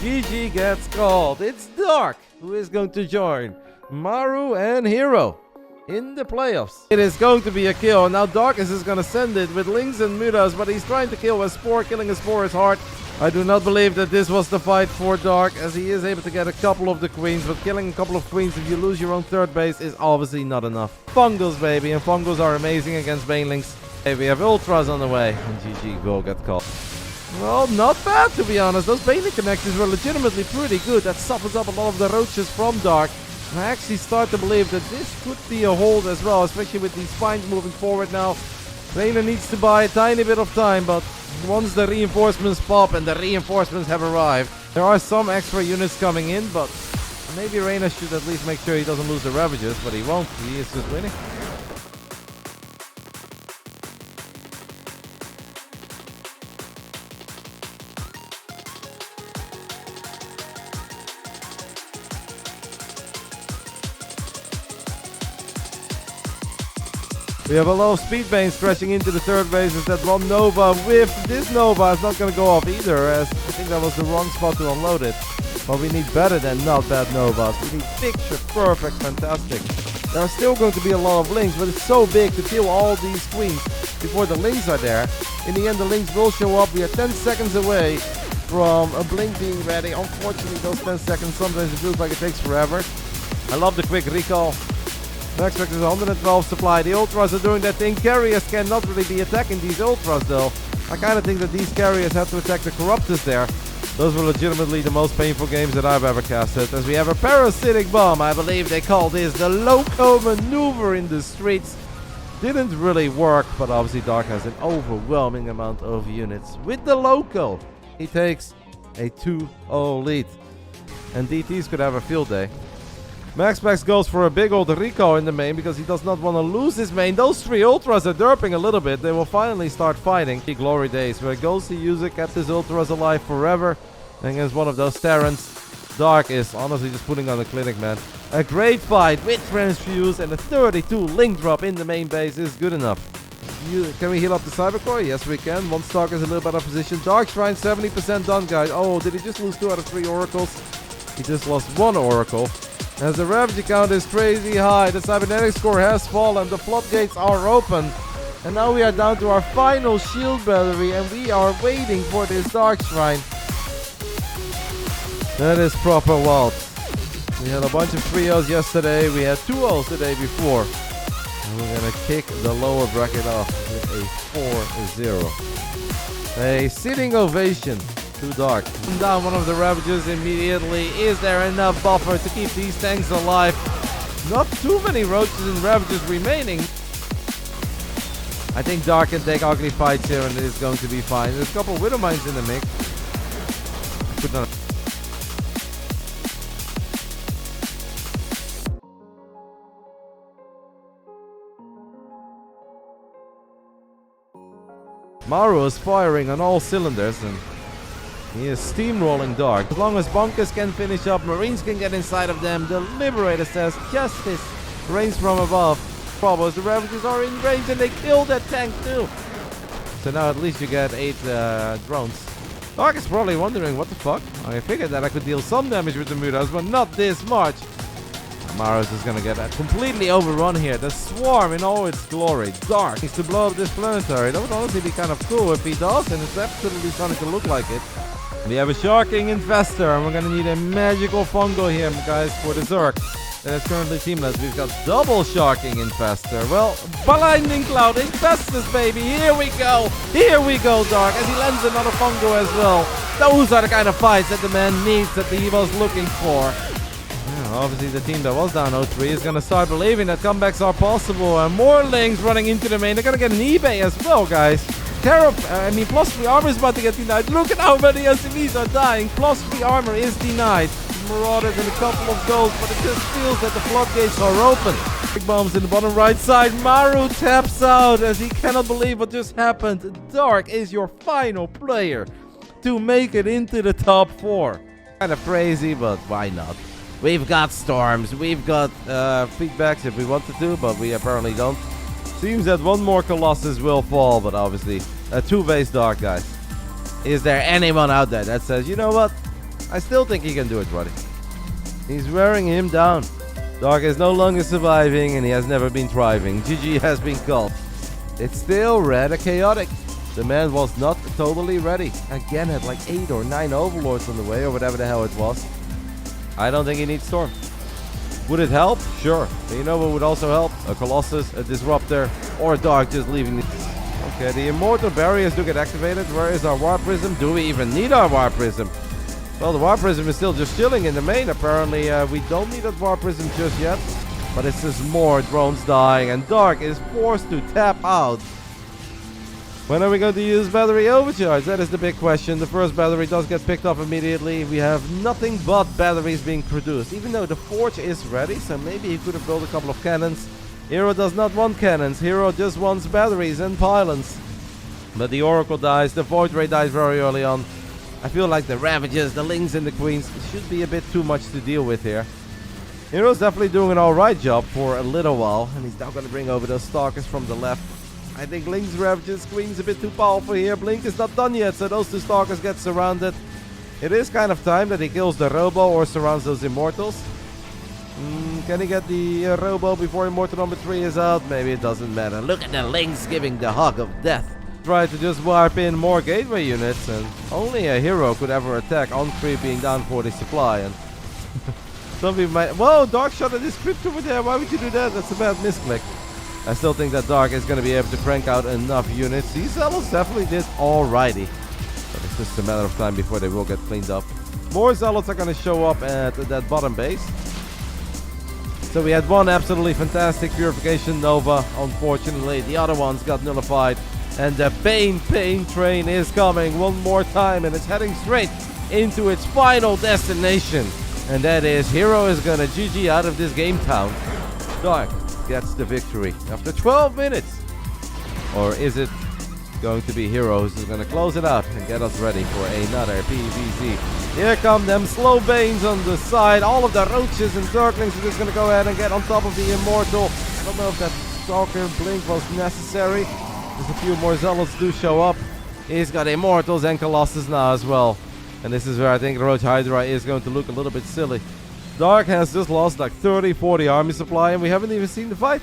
GG gets called. It's Dark who is going to join Maru and Hero in the playoffs. It is going to be a kill. Now Dark is just going to send it with Lynx and Mudas, but he's trying to kill a Spore. Killing a Spore is hard. I do not believe that this was the fight for Dark, as he is able to get a couple of the queens, but killing a couple of queens if you lose your own third base is obviously not enough. Fungals, baby, and Fungals are amazing against Banelings. Hey, we have Ultras on the way, and GG will get caught. Well, not bad to be honest. Those Baneling connections were legitimately pretty good. That suffers up a lot of the roaches from Dark. And I actually start to believe that this could be a hold as well, especially with these spines moving forward now. Reynor needs to buy a tiny bit of time, but once the reinforcements pop, and the reinforcements have arrived, there are some extra units coming in, but maybe Reynor should at least make sure he doesn't lose the Ravages, but he won't. He is just winning. We have a lot of speed veins crashing into the third base as that one Nova with this Nova is not going to go off either, as I think that was the wrong spot to unload it. But we need better than not bad Novas. We need picture perfect, fantastic. There are still going to be a lot of links, but it's so big to kill all these queens before the links are there. In the end, the links will show up. We are 10 seconds away from a blink being ready. Unfortunately, those 10 seconds, sometimes it feels like it takes forever. I love the quick recall. MaxPax is 112 supply. The Ultras are doing that thing. Carriers cannot really be attacking these Ultras though. I kind of think that these carriers have to attack the Corruptors there. Those were legitimately the most painful games that I've ever casted. As we have a parasitic bomb. I believe they call this the Loco Maneuver in the streets. Didn't really work, but obviously Dark has an overwhelming amount of units. With the Loco, he takes a 2-0 lead. And DTs could have a field day. MaxPax goes for a big old Rico in the main because he does not want to lose his main. Those 3 ultras are derping a little bit. They will finally start fighting. Glory days where goes to use it, kept his ultras alive forever. And against one of those Terrans, Dark is honestly just putting on the clinic, man. A great fight with Transfuse and a 32 link drop in the main base is good enough. Can we heal up the Cybercore? Yes, we can. One Stalk is a little bit out of position. Dark Shrine 70% done, guys. Oh, did he just lose 2 out of 3 oracles? He just lost 1 oracle. As the Ravage count is crazy high, the cybernetic score has fallen, the floodgates are open. And now we are down to our final shield battery and we are waiting for this Dark Shrine. That is proper wild. We had a bunch of 3-0s yesterday, we had 2-0s the day before. And we're gonna kick the lower bracket off with a 4-0. A sitting ovation. Too dark. Down one of the Ravages immediately. Is there enough buffer to keep these tanks alive? Not too many Roaches and Ravages remaining. I think Dark can take ugly fights here and it is going to be fine. There's a couple of Widow Mines in the mix. Put on. Maru is firing on all cylinders and he is steamrolling Dark. As long as Bonkers can finish up, Marines can get inside of them. The Liberator says justice reigns from above. Problem is the Ravages are in range and they kill that tank too. So now at least you get 8 drones. Dark is probably wondering what the fuck. I figured that I could deal some damage with the Mutas, but not this much. Maru's is gonna get completely overrun here. The Swarm in all its glory. Dark needs to blow up this planetary. That would honestly be kind of cool if he does, and it's absolutely starting to look like it. We have a Sharking Infestor, and we're gonna need a magical fungo here, guys, for the Zerg. That is currently teamless. We've got double Sharking Infestor. Well, Blinding Cloud Infestors, baby. Here we go. Here we go, Dark, as he lands another fungo as well. Those are the kind of fights that the man needs, that he was looking for. Yeah, obviously, the team that was down 0-3 is gonna start believing that comebacks are possible. And more links running into the main. They're gonna get an eBay as well, guys. +3 armor is about to get denied. Look at how many SCVs are dying. +3 armor is denied. Marauders and a couple of goals, but it just feels that the floodgates are open. Big bombs in the bottom right side. Maru taps out as he cannot believe what just happened. Dark is your final player to make it into the top 4. Kind of crazy, but why not? We've got storms, we've got feedbacks if we wanted to, but we apparently don't. Seems that one more Colossus will fall, but obviously a 2-base Dark, guys. Is there anyone out there that says, you know what? I still think he can do it, buddy. He's wearing him down. Dark is no longer surviving and he has never been thriving. GG has been called. It's still rather chaotic. The man was not totally ready. Again, had like 8 or 9 Overlords on the way or whatever the hell it was. I don't think he needs Storm. Would it help? Sure. But you know what would also help? A Colossus, a Disruptor, or Dark just leaving the... Okay, the Immortal Barriers do get activated. Where is our War Prism? Do we even need our War Prism? Well, the War Prism is still just chilling in the main. Apparently, we don't need that War Prism just yet. But it's just more drones dying, and Dark is forced to tap out. When are we going to use battery overcharge? That is the big question. The first battery does get picked up immediately. We have nothing but batteries being produced, even though the forge is ready, so maybe he could have built a couple of cannons. Hero does not want cannons. Hero just wants batteries and pylons. But the Oracle dies. The Void Ray dies very early on. I feel like the Ravages, the Lings, and the Queens should be a bit too much to deal with here. Hero's definitely doing an alright job for a little while, and he's now going to bring over those Stalkers from the left. I think Link's Ravages, Queen's a bit too powerful here. Blink is not done yet, so those 2 Stalkers get surrounded. It is kind of time that he kills the Robo or surrounds those Immortals. Can he get the Robo before Immortal number 3 is out? Maybe it doesn't matter. Look at the Lynx giving the hug of death. Try to just warp in more gateway units, and only a hero could ever attack on 3 being down for the supply. And some people might... Whoa, Dark shot at his crypt over there. Why would you do that? That's a bad misclick. I still think that Dark is going to be able to crank out enough units. These Zealots definitely did alrighty. But it's just a matter of time before they will get cleaned up. More Zealots are going to show up at that bottom base. So we had one absolutely fantastic Purification Nova. Unfortunately, the other ones got nullified. And the pain train is coming one more time. And it's heading straight into its final destination. And that is Hero is gonna GG out of this game town. Dark gets the victory after 12 minutes. Or is it going to be Hero who's going to close it out and get us ready for another PvZ? Here come them slow Banes on the side. All of the roaches and Zerglings are just going to go ahead and get on top of the Immortal. I don't know if that Stalker Blink was necessary. There's a few more Zealots do show up. He's got Immortals and Colossus now as well. And this is where I think Roach Hydra is going to look a little bit silly. Dark has just lost like 30-40 army supply and we haven't even seen the fight.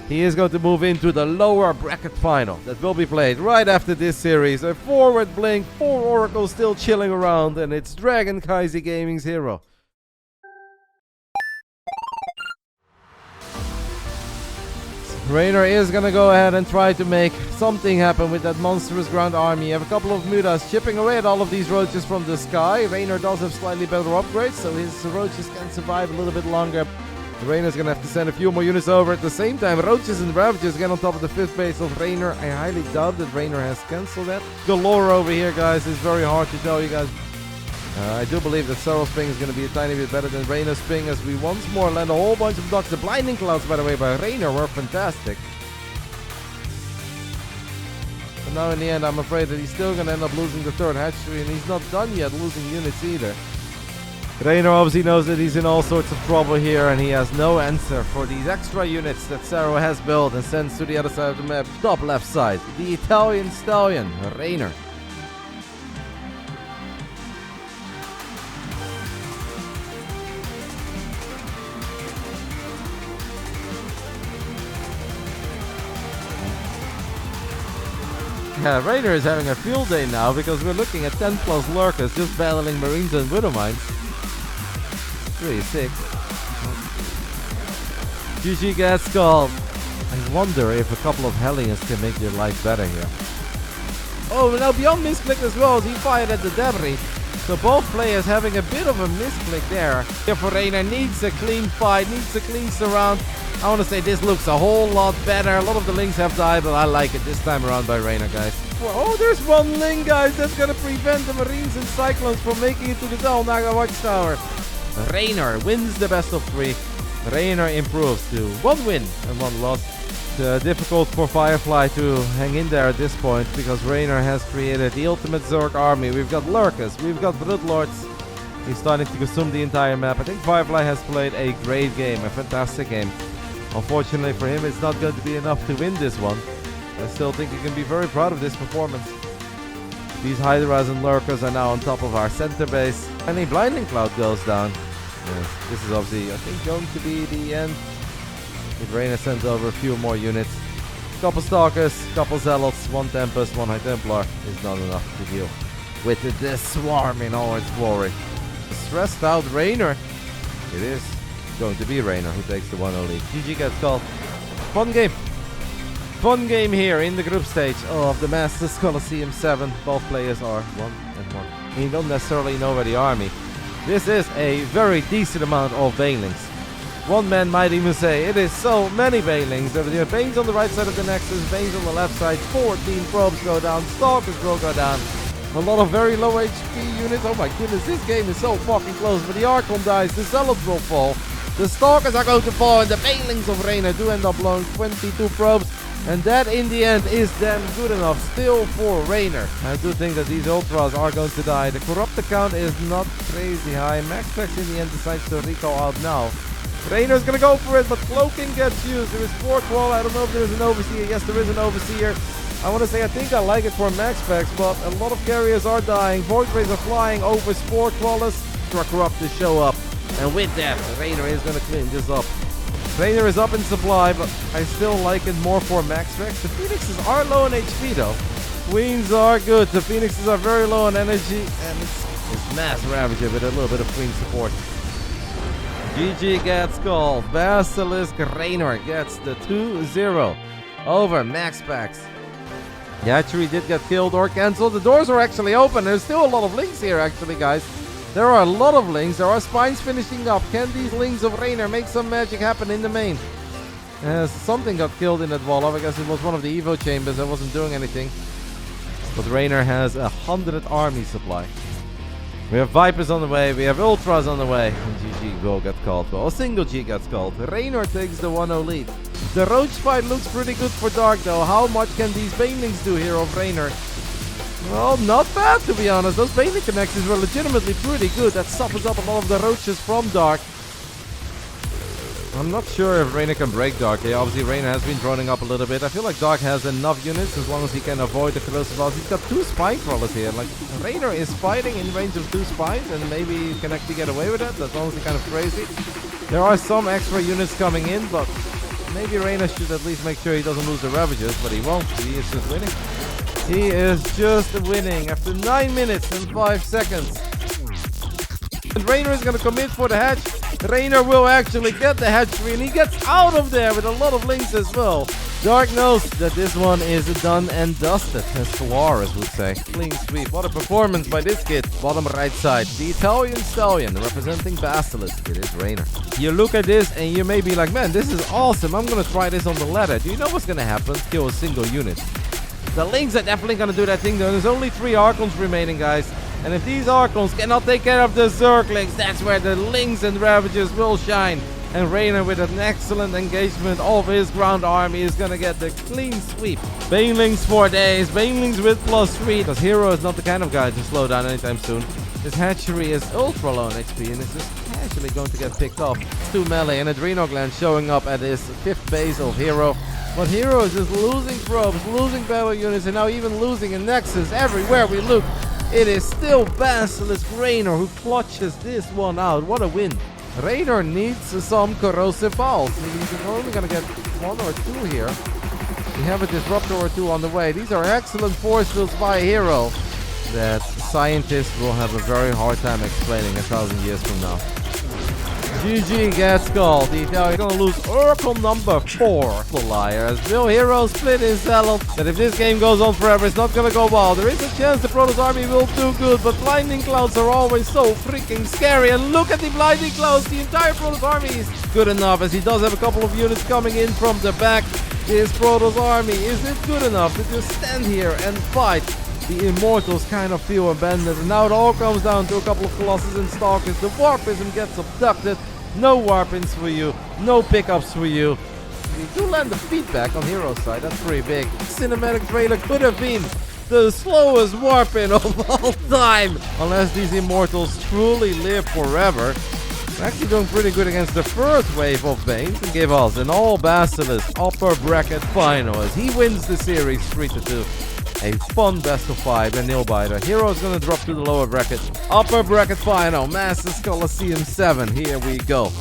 He is going to move into the lower bracket final that will be played right after this series. A forward Blink, 4 Oracles still chilling around, and it's Dragon Kaisi Gaming's Hero. Reynor is going to go ahead and try to make something happen with that monstrous ground army. You have a couple of Mutas chipping away at all of these roaches from the sky. Reynor does have slightly better upgrades, so his roaches can survive a little bit longer. Reynor's going to have to send a few more units over. At the same time, Roaches and Ravagers get on top of the 5th base of Reynor. I highly doubt that Reynor has cancelled that. Galore over here, guys. It's very hard to tell you guys. I do believe that Serral's ping is going to be a tiny bit better than Reynor's ping as we once more land a whole bunch of ducks. The blinding clouds, by the way, by Reynor were fantastic. But now in the end, I'm afraid that he's still going to end up losing the 3rd hatchery, and he's not done yet losing units either. Reynor obviously knows that he's in all sorts of trouble here, and he has no answer for these extra units that Serral has built and sends to the other side of the map. Top left side, the Italian Stallion, Reynor. Yeah, Reynor is having a field day now because we're looking at 10 plus lurkers just battling Marines and Widowmines. Really sick. GG gets called. I wonder if a couple of Hellions can make your life better here. Oh, now ByuN misclicked as well as he fired at the debris. So both players having a bit of a misclick there. Therefore, Reynor needs a clean fight, needs a clean surround. I want to say this looks a whole lot better. A lot of the Lings have died, but I like it this time around by Reynor, guys. Oh, there's one Ling, guys. That's going to prevent the Marines and Cyclones from making it to the Del Naga Watchtower. Reynor wins the best of 3. Reynor improves to 1 win and 1 loss. It's difficult for Firefly to hang in there at this point because Reynor has created the ultimate Zerg army. We've got Lurkers, we've got Broodlords. He's starting to consume the entire map. I think Firefly has played a great game, a fantastic game. Unfortunately for him, it's not going to be enough to win this one. I still think he can be very proud of this performance. These Hydras and Lurkers are now on top of our center base. And a Blinding Cloud goes down. Yes, this is obviously, I think, going to be the end. If Reynor sends over a few more units. Couple Stalkers, couple Zealots, 1 Tempest, 1 High Templar is not enough to deal with this swarm in all its glory. Stressed out Reynor. It is going to be Reynor who takes the 1-0 lead. GG gets called. Fun game. Fun game here in the group stage of the Masters Coliseum 7. Both players are 1-1. You don't necessarily know where the army. This is a very decent amount of Banelings. One man might even say it is so many Banelings. There are Banes on the right side of the Nexus, Banes on the left side, 14 probes go down, Stalkers will go down. A lot of very low HP units. Oh my goodness, this game is so fucking close. But the Archon dies, the Zealots will fall. The Stalkers are going to fall, and the Banelings of Reynor do end up blowing 22 probes. And that in the end is damn good enough still for Reynor. I do think that these Ultras are going to die. The Corruptor count is not crazy high. MaxPax in the end decides to recall out now. Reynor's gonna go for it, but Cloaking gets used. There is Sport Wall. I don't know if there is an Overseer. Yes, there is an Overseer. I want to say I think I like it for MaxPax, but a lot of carriers are dying. Void Rays are flying over Sport Wallers. Corruptors show up. And with that, Reynor is gonna clean this up. Reynor is up in supply, but I still like it more for MaxPax. The Phoenixes are low on HP though. Queens are good. The Phoenixes are very low on energy, and it's Mass Ravager with a little bit of Queen support. GG gets called. Basilisk Reynor gets the 2-0 over MaxPax. The hatchery did get killed or cancelled. The doors are actually open. There's still a lot of Lings here actually, guys. There are a lot of Lings. There are spines finishing up. Can these Lings of Reynor make some magic happen in the main? Something got killed in that wall. I guess it was one of the Evo chambers that wasn't doing anything. But Reynor has 100 army supply. We have Vipers on the way, we have Ultras on the way. And GG goal got called. Well, a single G gets called. Reynor takes the 1-0 lead. The Roach fight looks pretty good for Dark though. How much can these Banelings do here of Reynor? Well, not bad to be honest. Those Baneling connections were legitimately pretty good. That softens up a lot of the Roaches from Dark. I'm not sure if Reynor can break Dark. Yeah, obviously Reynor has been droning up a little bit. I feel like Dark has enough units as long as he can avoid the corrosive balls. He's got 2 spine crawlers here. Like, Reynor is fighting in range of 2 spines and maybe he can actually get away with that. That's honestly kind of crazy. There are some extra units coming in, but maybe Reynor should at least make sure he doesn't lose the Ravagers, but he won't. He is just winning. He is just winning after 9 minutes and 5 seconds. And Reynor is going to commit for the hatch. Reynor will actually get the hatchery and he gets out of there with a lot of links as well. Dark knows that this one is done and dusted, as Suarez would say. Clean sweep. What a performance by this kid. Bottom right side. The Italian Stallion representing Basilisk. It is Reynor. You look at this and you may be like, man, this is awesome. I'm going to try this on the ladder. Do you know what's going to happen? Kill a single unit. The Lynx are definitely going to do that thing though. There's only 3 Archons remaining, guys. And if these Archons cannot take care of the Zerglings, that's where the Lynx and Ravagers will shine. And Reynor with an excellent engagement of his ground army is going to get the clean sweep. Banelings for days. Banelings with +3. Because Hero is not the kind of guy to slow down anytime soon. His hatchery is ultra low on HP and it's just casually going to get picked off. It's 2 melee and Adrenal Gland showing up at his 5th base of Hero. But Hero is just losing probes, losing battle units, and now even losing a Nexus everywhere we look. It is still Basilisk Reynor who clutches this one out. What a win. Reynor needs some corrosive balls. He's only going to get 1 or 2 here. We have a Disruptor or 2 on the way. These are excellent force fields by Hero that scientists will have a very hard time explaining 1,000 years from now. GG gets called. The Italian gonna lose Oracle number 4. The liar as Bill Hero split his saddle. That if this game goes on forever, it's not gonna go well. There is a chance the Protoss army will do good, but blinding clouds are always so freaking scary. And look at the blinding clouds. The entire Protoss army is good enough, as he does have a couple of units coming in from the back. His Protoss army, is it good enough to just stand here and fight? The Immortals kind of feel abandoned, and now it all comes down to a couple of Colossus and Stalkers. The Warpism gets abducted. No Warpins for you, no pickups for you. You do land the feedback on Hero's side, that's pretty big. Cinematic trailer could have been the slowest Warpin of all time. Unless these Immortals truly live forever. They're actually doing pretty good against the first wave of Banes and give us an all Basilisk upper bracket final as he wins the series 3-2. A fun best of 5 and Nailbiter. Hero is going to drop to the lower bracket. Upper bracket final. Masters Coliseum 7. Here we go.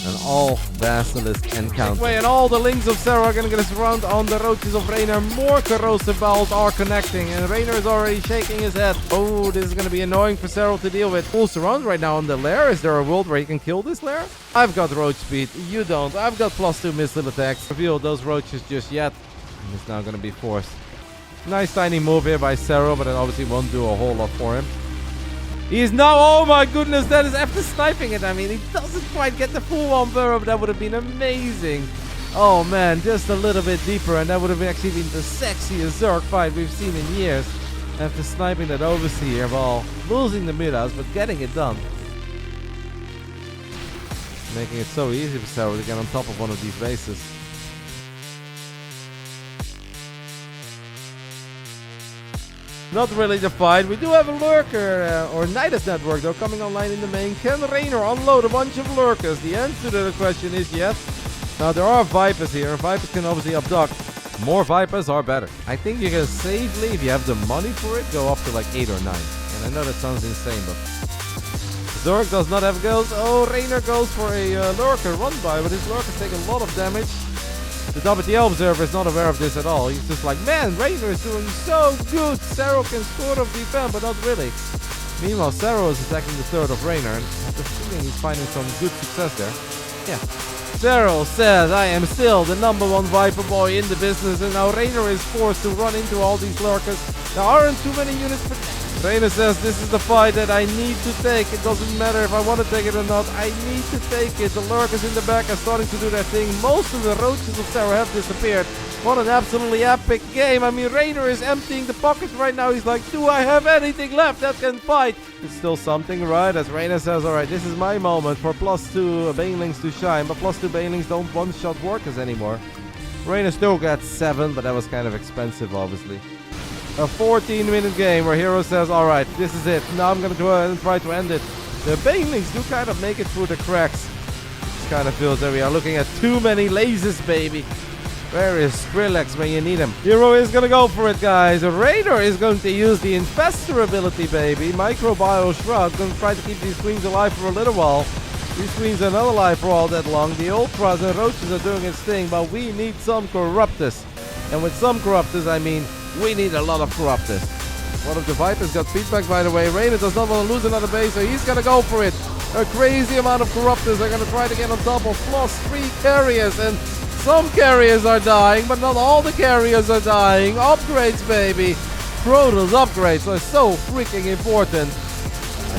An all Basilisk encounter. And all the links of Serral are going to get us around on the Roaches of Reynor. More corrosive balls are connecting. And Reynor is already shaking his head. Oh, this is going to be annoying for Serral to deal with. Full surround right now on the lair. Is there a world where you can kill this lair? I've got roach speed. You don't. I've got +2 missile attacks. Reveal those roaches just yet. And it's now going to be forced. Nice tiny move here by Serral, but it obviously won't do a whole lot for him. He's now, oh my goodness, that is after sniping it. I mean, he doesn't quite get the full on burrow, but that would have been amazing. Oh man, just a little bit deeper, and that would have actually been the sexiest Zerg fight we've seen in years. After sniping that Overseer while losing the mid-house, but getting it done. Making it so easy for Serral to get on top of one of these bases. Not really the fight. We do have a lurker, or Nidus network though, coming online in the main. Can Reynor unload a bunch of lurkers? The answer to the question is yes. Now there are Vipers here. Vipers can obviously abduct. More Vipers are better. I think you can safely, if you have the money for it, go up to like 8 or 9. And I know that sounds insane, but Zerg does not have goals. Oh, Reynor goes for a lurker run by, but his lurkers take a lot of damage. The WTL observer is not aware of this at all. He's just like, man, Reynor is doing so good. Serral can sort of defend, but not really. Meanwhile, Serral is attacking the third of Reynor, and I have the feeling he's finding some good success there. Yeah. Serral says, I am still the #1 Viper boy in the business, and now Reynor is forced to run into all these lurkers. There aren't too many units for... Reynor says, this is the fight that I need to take. It doesn't matter if I want to take it or not. I need to take it. The lurkers in the back are starting to do their thing. Most of the roaches of Serral have disappeared. What an absolutely epic game. I mean, Reynor is emptying the pockets right now. He's like, do I have anything left that can fight? It's still something, right? As Reynor says, alright, this is my moment for +2 banelings to shine. But +2 banelings don't one-shot workers anymore. Reynor still got 7, but that was kind of expensive, obviously. A 14-minute game where Hero says, alright, this is it. Now I'm going to go ahead and try to end it. The banelings do kind of make it through the cracks. This kind of feels that we are looking at too many lasers, baby. Where is Skrillex when you need him? Hero is gonna go for it, guys. Reynor is going to use the Infestor ability, baby. Microbial Shroud. Gonna try to keep these queens alive for a little while. These queens are not alive for all that long. The Ultras and Roaches are doing its thing, but we need some Corruptus. And with some Corruptus, I mean, we need a lot of Corruptus. One of the Vipers got feedback, by the way. Reynor does not want to lose another base, so he's gonna go for it. A crazy amount of Corruptus are gonna try to get on top of +3 carriers, and some carriers are dying, but not all the carriers are dying. Upgrades, baby. Protoss upgrades are so freaking important.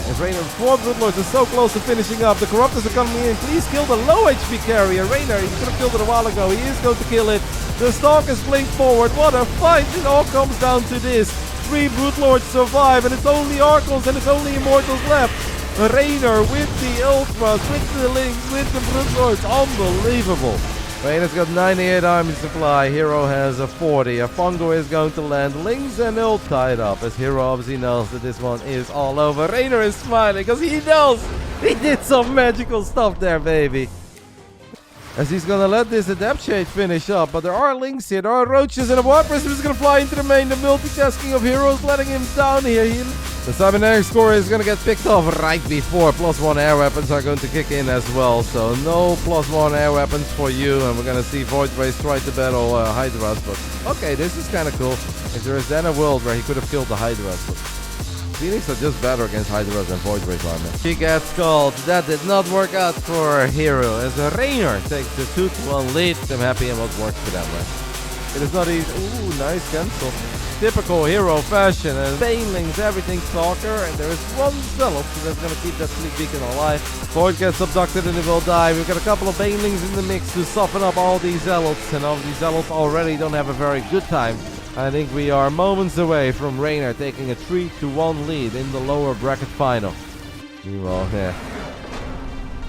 As Reynor 4 Broodlords are so close to finishing up. The Corruptors are coming in. Please kill the low HP carrier. Reynor, he could have killed it a while ago. He is going to kill it. The Stalkers blink forward. What a fight. It all comes down to this. 3 Broodlords survive, and it's only Archons and it's only Immortals left. Reynor with the Ultras, with the Lynx, with the Broodlords. Unbelievable. Reynor's got 98 army supply. Hero has a 40. A Fungo is going to land. Lynx and Ult tied up, as Hero obviously knows that this one is all over. Reynor is smiling because he knows he did some magical stuff there, baby. As he's gonna let this Adept Shade finish up, but there are Lynx here, there are Roaches, and a Warp Prism is gonna fly into the main. The multitasking of Heroes letting him down here. The Cybernetic score is gonna get picked off right before +1 air weapons are going to kick in as well. So no +1 air weapons for you, and we're gonna see Void Race try to battle Hydras. But okay, this is kind of cool. If there is then a world where he could have killed the Hydras, but Phoenix are just better against Hydras than Void Race armor. She gets called. That did not work out for Hero, as Reynor takes the 2-1 lead. I'm happy and what works for them, right? It is not easy. Ooh, nice cancel. Typical Hero fashion, and banelings, everything Stalker, and there is one Zealot, so that's gonna keep that Sleep Beacon alive. Void gets abducted and it will die. We've got a couple of banelings in the mix to soften up all these Zealots, and all these Zealots already don't have a very good time. I think we are moments away from Reynor taking a 3-1 lead in the lower bracket final. Meanwhile, yeah.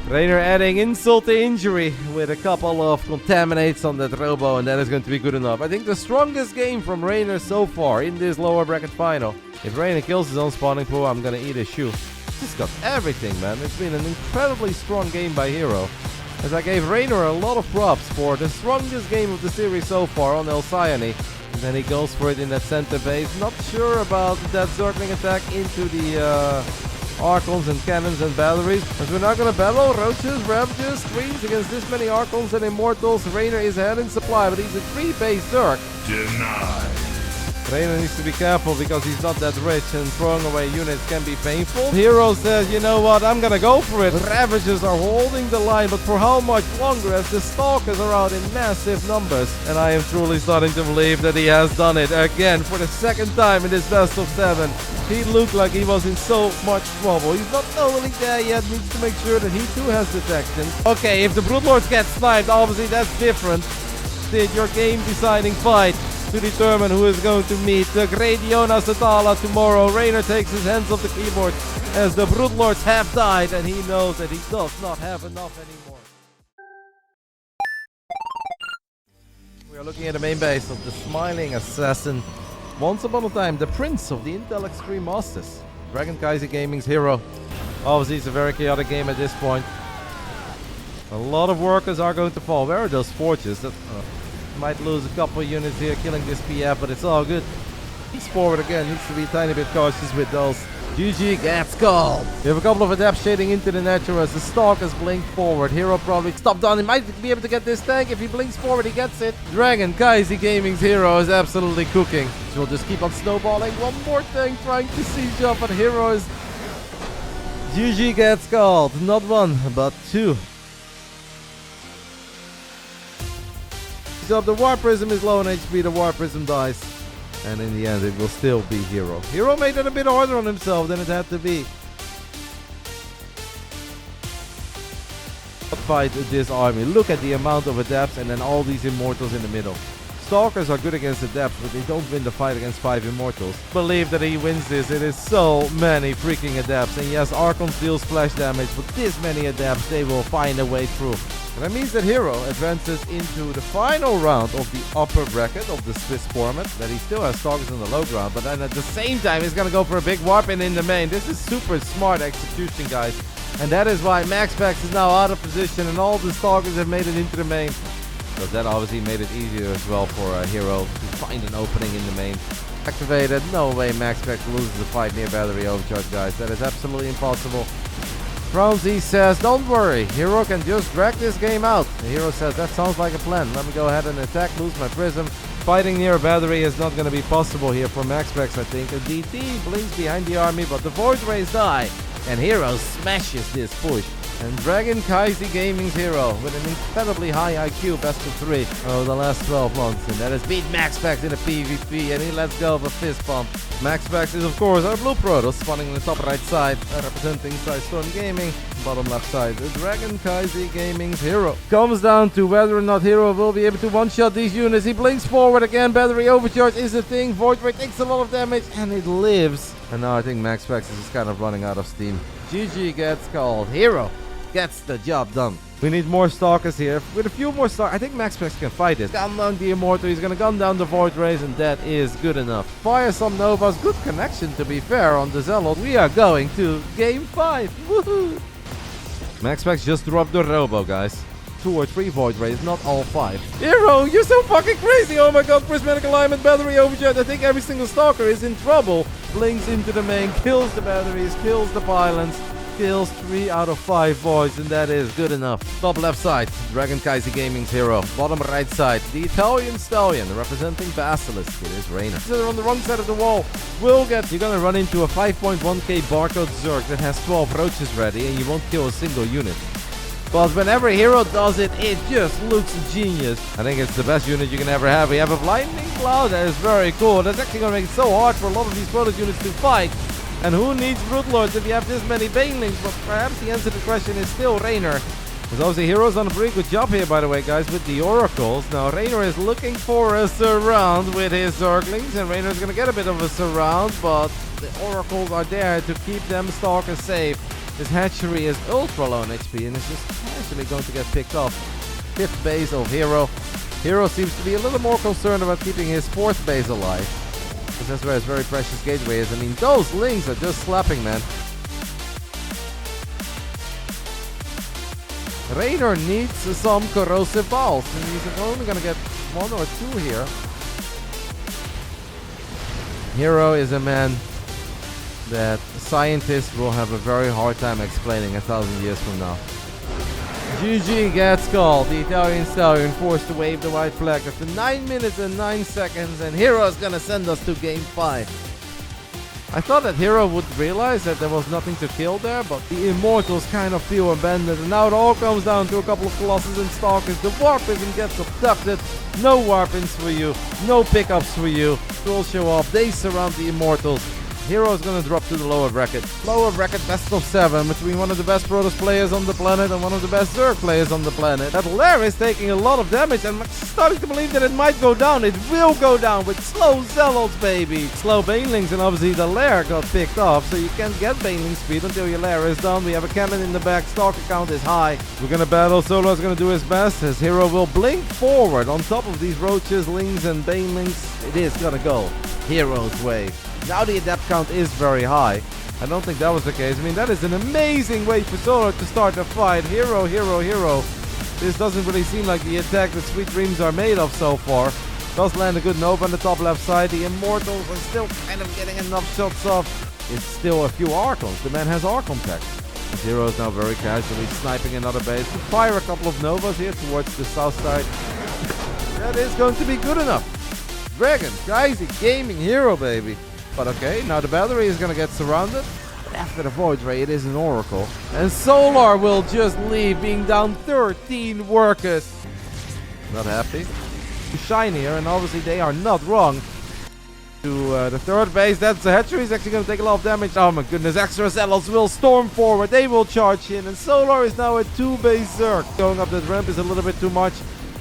Reynor adding insult to injury with a couple of contaminates on that Robo, and that is going to be good enough. I think the strongest game from Reynor so far in this lower bracket final. If Reynor kills his own spawning pool, I'm gonna eat a shoe. He's got everything, man. It's been an incredibly strong game by Hero. As I gave Reynor a lot of props for the strongest game of the series so far on Elcyone. And then he goes for it in that center base. Not sure about that Zergling attack into the Archons and Cannons and Batteries. But we're not gonna battle Roaches, Ravages, Queens against this many Archons and Immortals. Reynor is ahead in supply, but he's a 3-base Zerg. Denied. Reynor needs to be careful because he's not that rich, and throwing away units can be painful. Hero says, you know what, I'm gonna go for it. Ravages are holding the line, but for how much longer, as the Stalkers are out in massive numbers? And I am truly starting to believe that he has done it again for the second time in this best of 7. He looked like he was in so much trouble. He's not totally there yet, needs to make sure that he too has detection. Okay, if the Broodlords get sniped, obviously that's different. Did your game-deciding fight to determine who is going to meet the great Jonas Atala tomorrow. Reynor takes his hands off the keyboard as the Broodlords have died, and he knows that he does not have enough anymore. We are looking at the main base of the Smiling Assassin. Once upon a time, the prince of the Intel Extreme Masters. Dragon Kaiser Gaming's Hero. Obviously, it's a very chaotic game at this point. A lot of workers are going to fall. Where are those forges? That might lose a couple of units here, killing this PF, but it's all good. He's forward again, needs to be a tiny bit cautious with those. GG gets called. We have a couple of adepts shading into the natural as the Stalkers blink forward. Hero probably stopped down. He might be able to get this tank. If he blinks forward, he gets it. Dragon Kaiser Gaming's Hero is absolutely cooking. So we'll just keep on snowballing. One more tank trying to siege up, but Hero is... GG gets called. Not 1, but 2. So if the Warp Prism is low on HP, the Warp Prism dies. And in the end, it will still be Hero. Hero made it a bit harder on himself than it had to be. Fight this army. Look at the amount of adepts and then all these Immortals in the middle. Stalkers are good against Adepts, but they don't win the fight against 5 Immortals. Believe that he wins this. It is so many freaking Adepts. And yes, Archons deal splash damage, but this many Adepts, they will find a way through. And that means that Hero advances into the final round of the upper bracket of the Swiss format. That he still has Stalkers on the low ground, but then at the same time, he's going to go for a big warp-in in the main. This is super smart execution, guys. And that is why MaxPax is now out of position and all the Stalkers have made it into the main. So that obviously made it easier as well for Hero to find an opening in the main. Activated. No way MaxPax loses the fight near battery overcharge, guys. That is absolutely impossible. Franzi says, don't worry, Hero can just drag this game out. The Hero says, that sounds like a plan. Let me go ahead and attack, lose my prism. Fighting near a battery is not going to be possible here for MaxPax, I think. A DT blinks behind the army, but the Void Rays die. And Hero smashes this push. And Dragon Kaisi Gaming's Hero with an incredibly high IQ, best of 3 over the last 12 months. And that has beat MaxPax in a PvP, and he lets go of a fist bump. MaxPax is, of course, our blue Protoss, spawning on the top right side, representing Storm Gaming. Bottom left side, the Dragon Kaisi Gaming's Hero. Comes down to whether or not Hero will be able to one-shot these units. He blinks forward again, battery overcharge is a thing. Void Ray takes a lot of damage, and it lives. And now I think MaxPax is kind of running out of steam. GG gets called. Hero gets the job done. We need more Stalkers here. With a few more Stalkers, I think MaxPax can fight this. Gun down the Immortal, he's gonna gun down the Void Rays, and that is good enough. Fire some Novas, good connection to be fair on the Zealot. We are going to Game 5. Woohoo! MaxPax just dropped the Robo, guys. 2 or 3 Void Rays, not all 5. Hero, you're so fucking crazy! Oh my god, prismatic alignment, battery overcharge. I think every single Stalker is in trouble. Blinks into the main, kills the batteries, kills the pylons. Kills 3 out of 5 voids, and that is good enough. Top left side, Dragon Kaisi Gaming's Hero. Bottom right side, the Italian Stallion, representing Basilisk. It is Reynor. They're on the wrong side of the wall. You're gonna run into a 5.1k barcode Zerg that has 12 roaches ready, and you won't kill a single unit. But whenever Hero does it, it just looks genius. I think it's the best unit you can ever have. We have a Blinding Cloud that is very cool. That's actually gonna make it so hard for a lot of these Protoss units to fight. And who needs Broodlords if you have this many Banelings? But perhaps the answer to the question is still Reynor. Because obviously Hero's done a pretty good job here, by the way, guys, with the Oracles. Now Reynor is looking for a surround with his Zerglings, and Reynor is going to get a bit of a surround, but the Oracles are there to keep them Stalkers safe. This hatchery is ultra low on HP, and it's just casually going to get picked off. 5th base of Hero. Hero seems to be a little more concerned about keeping his 4th base alive. Because that's where his very precious gateway is. I mean, those lings are just slapping, man. Reynor needs some corrosive balls, and he's only gonna get 1 or 2 here. Hero is a man that scientists will have a very hard time explaining 1,000 years from now. GG gets called. The Italian Stallion forced to wave the white flag after 9 minutes and 9 seconds, and Hero is gonna send us to Game 5. I thought that Hero would realize that there was nothing to kill there, but the Immortals kind of feel abandoned, and now it all comes down to a couple of Colossus and Stalkers. The Warpism gets abducted. No Warpins for you, no pickups for you. Will show up, they surround the Immortals. Hero is going to drop to the lower bracket. Lower bracket best of 7 between one of the best Protoss players on the planet and one of the best Zerg players on the planet. That Lair is taking a lot of damage, and I'm starting to believe that it might go down. It will go down with slow Zealots, baby. Slow Banelings, and obviously the Lair got picked off, so you can't get Baneling speed until your Lair is done. We have a cannon in the back. Stalker count is high. We're going to battle. Solo is going to do his best. His Hero will blink forward on top of these Roaches, Lings, and Banelings. It is going to go Hero's way. Now the Adept count is very high. I don't think that was the case. I mean, that is an amazing way for Solo to start a fight. Hero, Hero, Hero. This doesn't really seem like the attack that Sweet Dreams are made of so far. Does land a good Nova on the top left side. The Immortals are still kind of getting enough shots off. It's still a few Archons. The man has Archon tech. Zero is now very casually sniping another base. We fire a couple of Novas here towards the south side. That is going to be good enough. Dragon, Kaisi, Gaming Hero, baby. But okay, now the battery is gonna get surrounded. But after the Void Ray, it is an Oracle. And Solar will just leave, being down 13 workers. Not happy. SHIN here, and obviously they are not wrong. To the 3rd base, that's the hatchery. Is actually gonna take a lot of damage. Oh my goodness, extra Zealots will storm forward. They will charge in, and Solar is now a 2-base Zerg. Going up that ramp is a little bit too much.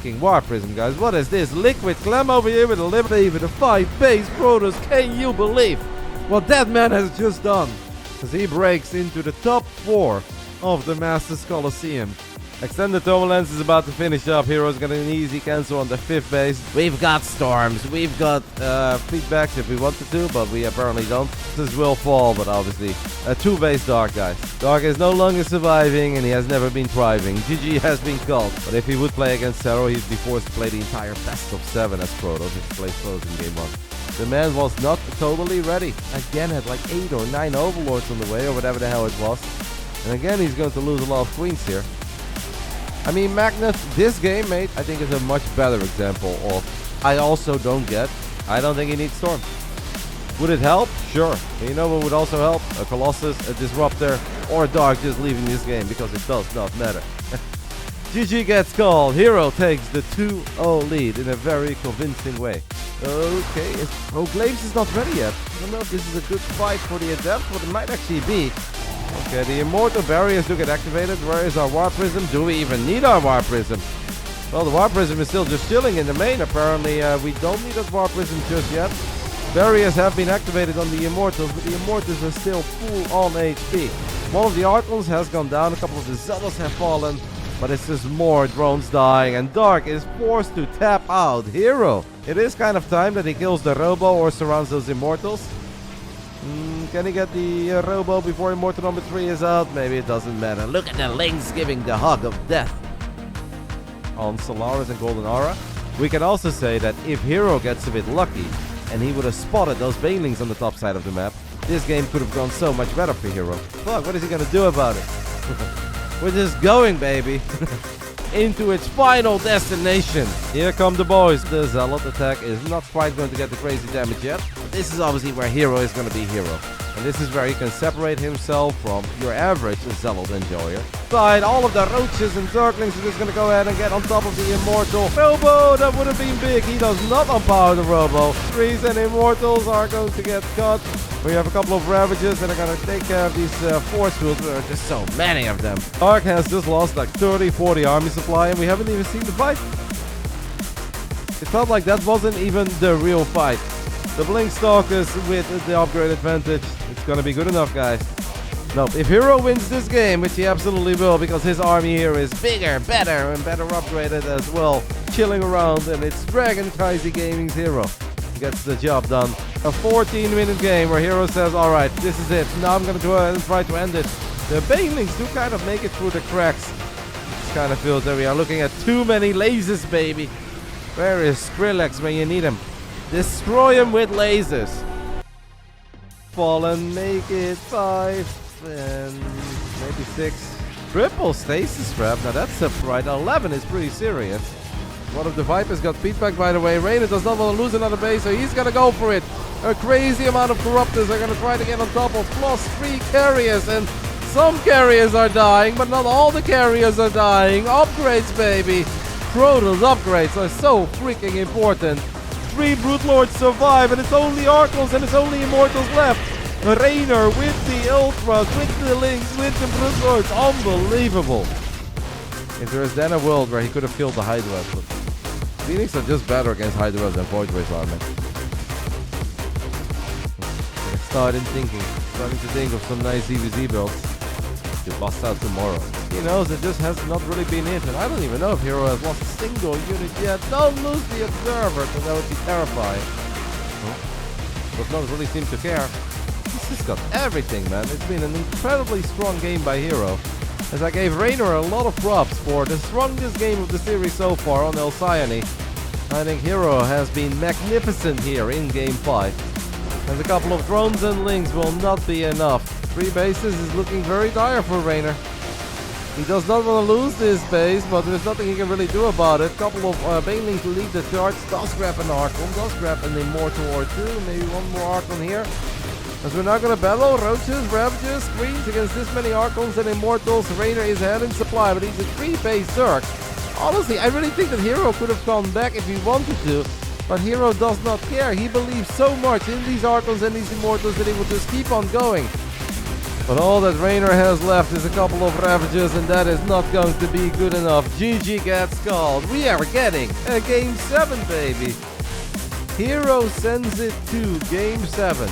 freaking War Prism, guys. What is this? Liquid Clem over here with a Oliveira with a 5 base Protoss. Can you believe what that man has just done? As he breaks into the top 4 of the Masters Coliseum. Extended Turbulence is about to finish up. Hero's got an easy cancel on the 5th base. We've got Storms. We've got feedbacks if we wanted to, but we apparently don't. This will fall, but obviously a 2-base Dark, guys. Dark is no longer surviving, and he has never been thriving. GG has been called. But if he would play against Serral, he'd be forced to play the entire best of 7 as Protoss if he plays Protoss in game 1. The man was not totally ready. Again, had like 8 or 9 Overlords on the way, or whatever the hell it was. And again, he's going to lose a lot of queens here. I mean, Magnus, this game, mate, I think is a much better example of I also don't get. I don't think he needs Storm. Would it help? Sure. And you know what would also help? A Colossus, a Disruptor, or a Dark just leaving this game, because it does not matter. GG gets called. Hero takes the 2-0 lead in a very convincing way. Okay, Glaves is not ready yet. I don't know if this is a good fight for the Adept, but it might actually be. Okay, the Immortal Barriers do get activated. Where is our War Prism? Do we even need our War Prism? Well, the War Prism is still just chilling in the main. Apparently, we don't need a War Prism just yet. Barriers have been activated on the Immortals, but the Immortals are still full on HP. One of the Archons has gone down. A couple of the Zealots have fallen. But it's just more drones dying, and Dark is forced to tap out. Hero. It is kind of time that he kills the Robo or surrounds those Immortals. Can he get the Robo before Immortal number 3 is out? Maybe it doesn't matter. Look at the Lynx giving the hug of death on Solaris and Golden Aura. We can also say that if Hero gets a bit lucky and he would have spotted those Banelings on the top side of the map, this game could have gone so much better for Hero. Fuck, what is he gonna do about it? We're just going, baby, into its final destination. Here come the boys. The Zealot attack is not quite going to get the crazy damage yet. But this is obviously where Hero is going to be Hero. And this is where he can separate himself from your average Zealot enjoyer. Side, all of the Roaches and Zerglings are just going to go ahead and get on top of the Immortal. Robo, that would have been big. He does not unpower the Robo. Trees and Immortals are going to get cut. We have a couple of Ravages that are going to take care of these force fields. There are just so many of them. Dark has just lost like 30-40 army supply, and we haven't even seen the fight. It felt like that wasn't even the real fight. The Blink Stalkers with the upgrade advantage. It's going to be good enough, guys. Nope. If Hero wins this game, which he absolutely will, because his army here is bigger, better, and better upgraded as well. Chilling around, and it's Dragon Kaisi Gaming's Hero. Gets the job done. A 14-minute game where Hero says, alright, this is it. Now I'm going to go ahead and try to end it. The Banelings do kind of make it through the cracks. It kind of feels that we are looking at too many lasers, baby. Where is Skrillex when you need him? Destroy him with lasers. Fallen, make it 5 and maybe 6. Triple stasis trap. Now that's a right. 11 is pretty serious. One of the Vipers got feedback, by the way. Reynor does not want to lose another base, so he's going to go for it. A crazy amount of Corruptors are going to try to get on top of +3 carriers, and some carriers are dying, but not all the carriers are dying. Upgrades, baby. Protoss upgrades are so freaking important. 3 Brute Lords survive, and it's only Archons and it's only Immortals left. Reynor with the Ultras, with the Lynx, with the Brute Lords. Unbelievable. If there is then a world where he could have killed the Hydras, but Phoenix are just better against Hydras than Void Race army. Starting to think of some nice EVZ builds to bust out tomorrow. He knows it just has not really been it, and I don't even know if Hero has lost a single unit yet. Don't lose the Observer, because that would be terrifying. Does not really seem to care. He's just got everything, man. It's been an incredibly strong game by Hero. As I gave Reynor a lot of props for the strongest game of the series so far on Alcyone. I think Hero has been magnificent here in Game 5. As a couple of drones and links will not be enough. 3 bases is looking very dire for Reynor. He does not want to lose this base, but there's nothing he can really do about it. Couple of Banelings to lead the charge. Does grab an Archon, does grab an Immortal or 2. Maybe one more Archon here. As we're not going to battle Roaches, Ravages, Screens against this many Archons and Immortals. Reynor is ahead in supply, but he's a 3-base Zerg. Honestly, I really think that Hero could have gone back if he wanted to, but Hero does not care. He believes so much in these Archons and these Immortals that he will just keep on going. But all that Reynor has left is a couple of Ravages, and that is not going to be good enough. GG gets called. We are getting a Game 7, baby. Hero sends it to Game 7.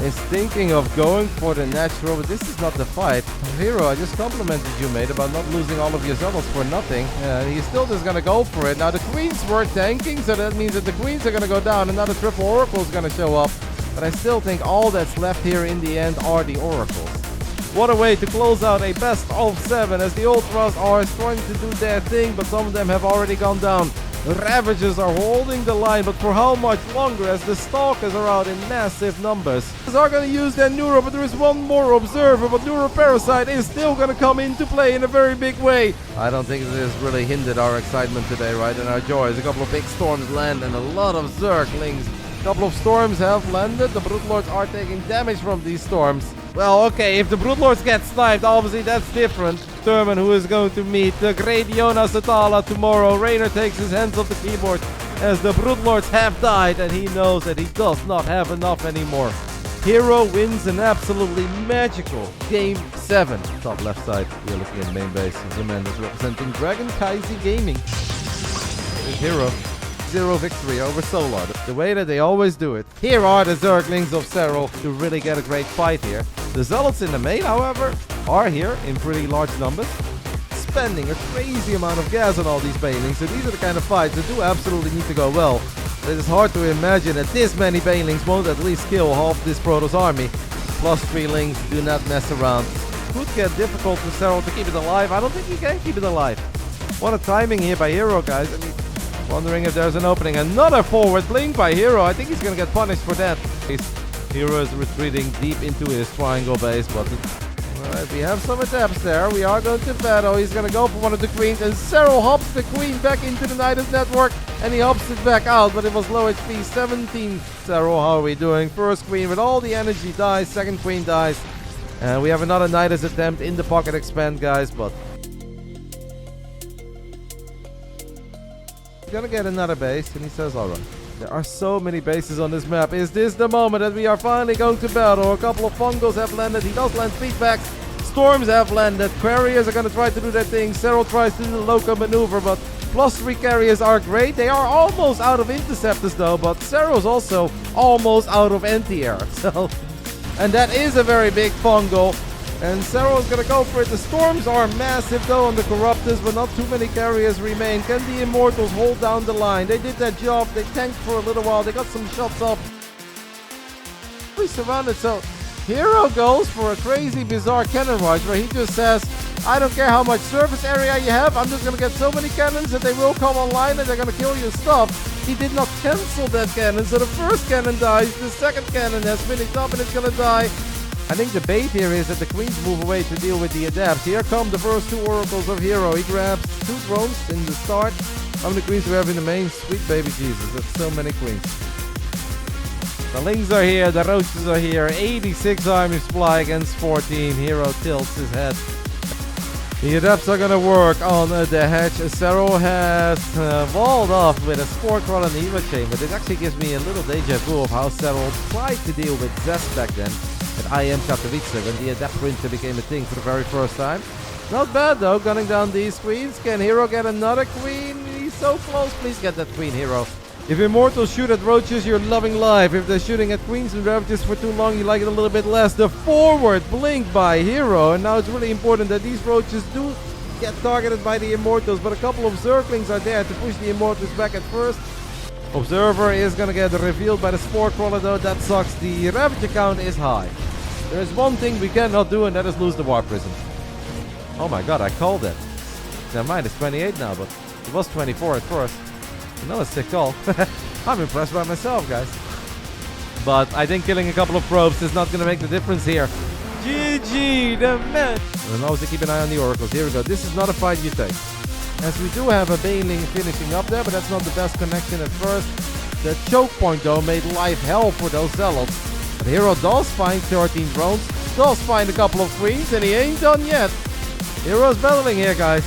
Is thinking of going for the natural, but this is not the fight. Hero, I just complimented you, mate, about not losing all of your zealots for nothing. He's still just gonna go for it. Now the queens were tanking, so that means that the queens are gonna go down, and now the triple oracle is gonna show up. But I still think all that's left here in the end are the oracles. What a way to close out a best of 7, as the ultras are trying to do their thing, but some of them have already gone down. The Ravages are holding the line, but for how much longer, as the Stalkers are out in massive numbers. They are going to use their Neuro, but there is one more Observer, but Neuro Parasite is still going to come into play in a very big way. I don't think this has really hindered our excitement today, right, and our joy. As a couple of big storms land and a lot of Zerglings. A couple of storms have landed. The Broodlords are taking damage from these storms. Well, okay, if the Broodlords get sniped, obviously that's different. Determine who is going to meet the great Jonas Atala tomorrow. Reynor takes his hands off the keyboard as the Broodlords have died, and he knows that he does not have enough anymore. Hero wins an absolutely magical Game 7. Top left side, we are looking at main base. Zemander's representing Dragon Kaisi Gaming. Here's Hero. 0 victory over Solar, the way that they always do it. Here are the Zerglings of Serral to really get a great fight here. The Zealots in the main, however, are here in pretty large numbers, spending a crazy amount of gas on all these Banelings, so these are the kind of fights that do absolutely need to go well. It is hard to imagine that this many Banelings won't at least kill half this Protoss army. Plus 3 Lings, do not mess around. Could get difficult for Serral to keep it alive. I don't think he can keep it alive. What a timing here by Hero, guys. I mean, wondering if there's an opening. Another forward blink by Hero. I think he's going to get punished for that. Hero is retreating deep into his triangle base, but alright, we have some adepts there. We are going to battle. He's going to go for one of the queens, and Serral hops the queen back into the Nidus network, and he hops it back out, but it was low HP. 17. Serral, how are we doing? First queen with all the energy dies. Second queen dies. And we have another Nidus attempt in the pocket expand, guys, but gonna get another base, and he says, alright. There are so many bases on this map. Is this the moment that we are finally going to battle? A couple of Fungos have landed. He does land feedbacks. Storms have landed. Carriers are gonna try to do their thing. Serral tries to do the loco maneuver, but +3 carriers are great. They are almost out of interceptors though, but Serral's also almost out of anti-air. So, and that is a very big Fungo. And Serral is going to go for it. The storms are massive though on the Corruptors, but not too many carriers remain. Can the Immortals hold down the line? They did that job. They tanked for a little while. They got some shots off. We surrounded, so Hero goes for a crazy, bizarre cannon rush where he just says, I don't care how much surface area you have, I'm just going to get so many cannons that they will come online and they're going to kill your stuff. He did not cancel that cannon, so the first cannon dies, the second cannon has finished up and it's going to die. I think the bait here is that the queens move away to deal with the adapts. Here come the first 2 oracles of Hero. He grabs 2 drones in the start. How many queens do we have in the main? Sweet baby Jesus, that's so many queens. The Lings are here, the Roaches are here. 86 army supply against 14. Hero tilts his head. The adapts are gonna work on the hatch. Serral has walled off with a Spore Crawl and Eva Chamber. This actually gives me a little deja vu of how Serral tried to deal with Zest back then. At IM Katowice when the Adept Printer became a thing for the very first time. Not bad though, gunning down these queens. Can Hero get another queen? He's so close. Please get that queen, Hero. If Immortals shoot at Roaches, you're loving life. If they're shooting at queens and Ravages for too long, you like it a little bit less. The forward blink by Hero, and now it's really important that these Roaches do get targeted by the Immortals, but a couple of Zerglings are there to push the Immortals back at first. Observer is gonna get revealed by the Spore Crawler though, that sucks. The Ravager count is high. There is one thing we cannot do, and that is lose the War Prison. Oh my god, I called it. Never mind, it's 28 now, but it was 24 at first. Another sick call. I'm impressed by myself, guys. But I think killing a couple of probes is not going to make the difference here. GG, the man. And also keep an eye on the oracles. Here we go. This is not a fight you take. As we do have a Baneling finishing up there, but that's not the best connection at first. The choke point, though, made life hell for those Zealots. But Hero does find 13 drones, does find a couple of queens, and he ain't done yet. Hero's battling here, guys.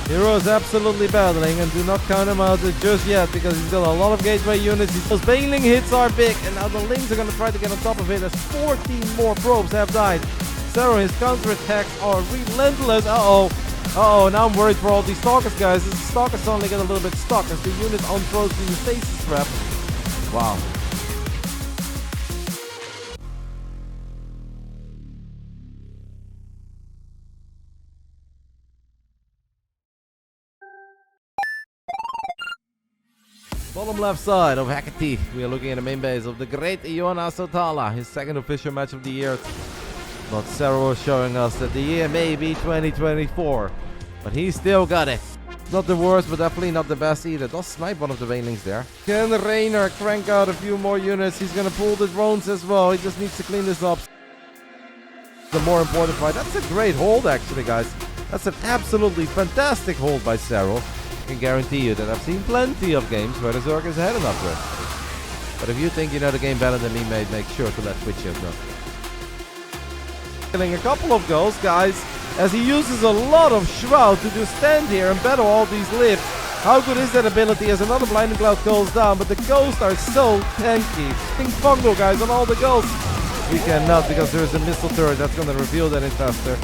Hero is absolutely battling, and do not count him out just yet because he's got a lot of gateway units. Those Baneling hits are big, and now the Lings are going to try to get on top of it as 14 more probes have died. Serral, his counterattacks are relentless. Uh-oh, now I'm worried for all these Stalkers, guys. The Stalkers suddenly get a little bit stuck as the unit unthrows the stasis trap. Wow. Bottom left side of Hecate, we are looking at the main base of the great Iona Sotala, his second official match of the year. But Serral is showing us that the year may be 2024, but he still got it. Not the worst, but definitely not the best either. Does snipe one of the Banelings there. Can Reynor crank out a few more units? He's gonna pull the drones as well. He just needs to clean this up. The more important fight. That's a great hold, actually, guys. That's an absolutely fantastic hold by Serral. I can guarantee you that I've seen plenty of games where the Zerg has had an upgrade. But if you think you know the game better than me, mate, make sure to let Twitchers know. Killing a couple of goals, guys, as he uses a lot of Shroud to just stand here and battle all these lifts. How good is that ability as another Blinding Cloud goes down, but the ghosts are so tanky. Ping Fungal, guys, on all the ghosts. We cannot, because there is a missile turret that's going to reveal that infester.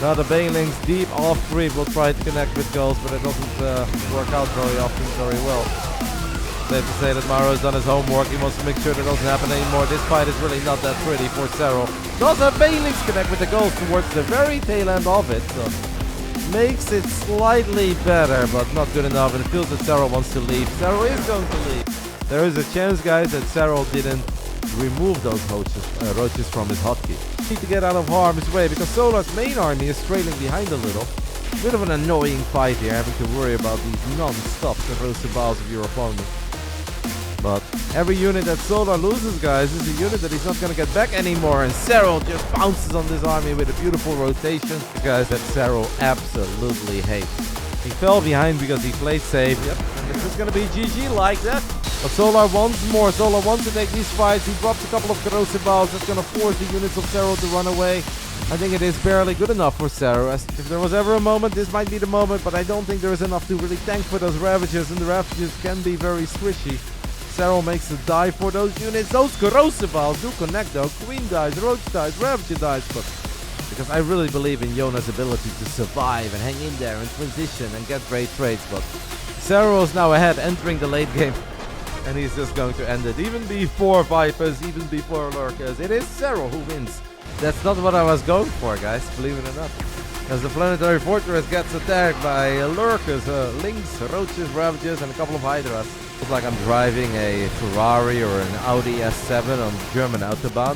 Now the Banelings deep off creep will try to connect with ghosts, but it doesn't work out very often very well. Safe to say that Maru has done his homework. He wants to make sure that doesn't happen anymore. This fight is really not that pretty for Serral. Does have Banelings connect with the ghost towards the very tail end of it, so makes it slightly better, but not good enough. And it feels that Serral wants to leave. Serral is going to leave. There is a chance, guys, that Serral didn't remove those roaches from his hotkey. Need to get out of harm's way because Solar's main army is trailing behind a little. Bit of an annoying fight here, having to worry about these non-stop corrosive balls of your opponent. But every unit that Solar loses, guys, is a unit that he's not going to get back anymore. And Serral just bounces on this army with a beautiful rotation. Guys, that Serral absolutely hates. He fell behind because he played safe. Yep, and this is going to be GG like that. But Solar wants more. Solar wants to take these fights. He drops a couple of corrosive balls. That's going to force the units of Serral to run away. I think it is barely good enough for Serral. If there was ever a moment, this might be the moment. But I don't think there is enough to really tank for those Ravages. And the Ravages can be very squishy. Serral makes a dive for those units. Those corrosive balls do connect though. Queen dies, Roach dies, Ravager dies. But because I really believe in Iona's ability to survive and hang in there and transition and get great trades. But Serral is now ahead entering the late game. And he's just going to end it. Even before Vipers, even before Lurkers. It is Serral who wins. That's not what I was going for, guys, believe it or not. As the Planetary Fortress gets attacked by Lurkers, Lynx, Roaches, Ravages, and a couple of Hydras. Looks like I'm driving a Ferrari or an Audi S7 on German Autobahn.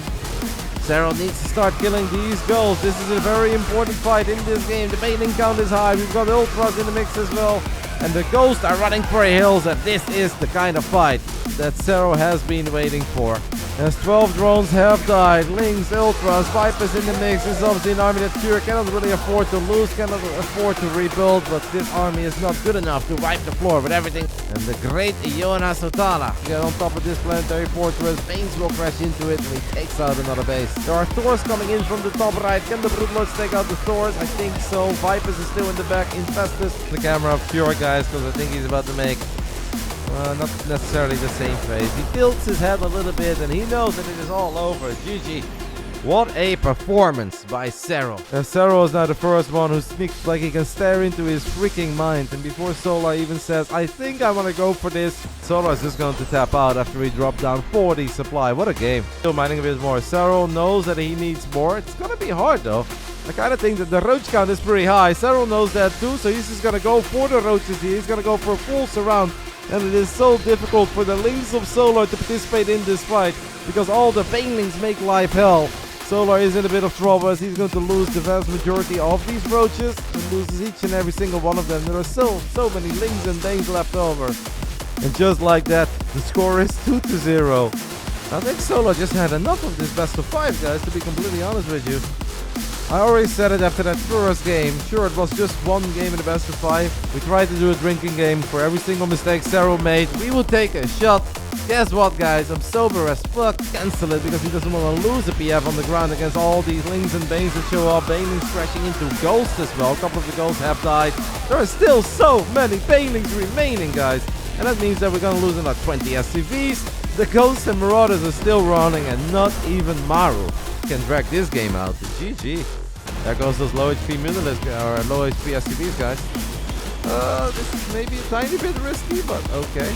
Serral needs to start killing these goals. This is a very important fight in this game. The Baneling count is high. We've got Ultras in the mix as well. And the ghosts are running for hills, and this is the kind of fight that Serral has been waiting for. As 12 drones have died, Lynx, Ultras, Vipers in the mix. This is obviously an army that Pure cannot really afford to lose, cannot afford to rebuild, but this army is not good enough to wipe the floor with everything. And the great Iona Sotala get on top of this Planetary Fortress. Banes will crash into it, and he takes out another base. There are Thors coming in from the top right. Can the Broodlords take out the Thors? I think so. Vipers is still in the back. Infestus. The camera of Pure, guys, because I think he's about to make not necessarily the same face. He tilts his head a little bit and he knows that it is all over. GG. What a performance by Serral. And Serral is now the first one who sneaks like he can stare into his freaking mind. And before Solar even says, I think I want to go for this, Solar is just going to tap out after he dropped down 40 supply. What a game. Still mining a bit more. Serral knows that he needs more. It's going to be hard though. I kind of think that the roach count is pretty high. Serral knows that too, so he's just going to go for the roaches here. He's going to go for a full surround. And it is so difficult for the Lynx of Solar to participate in this fight because all the Banelings make life hell. Solar is in a bit of trouble as he's going to lose the vast majority of these roaches and loses each and every single one of them. There are so many Lynx and Banes left over. And just like that, the score is 2-0. I think Solar just had enough of this best of 5, guys, to be completely honest with you. I already said it after that first game. Sure, it was just one game in the best of 5. We tried to do a drinking game for every single mistake Serral made. We would take a shot. Guess what, guys? I'm sober as fuck. Cancel it because he doesn't want to lose a PF on the ground against all these Lings and Banes that show up. Banelings crashing into Ghosts as well. A couple of the Ghosts have died. There are still so many Banelings remaining, guys. And that means that we're going to lose another 20 SCVs. The Ghosts and Marauders are still running, and not even Maru can drag this game out. GG. There goes those low HP Mutalisks, or low HP SCVs, guys. This is maybe a tiny bit risky, but okay.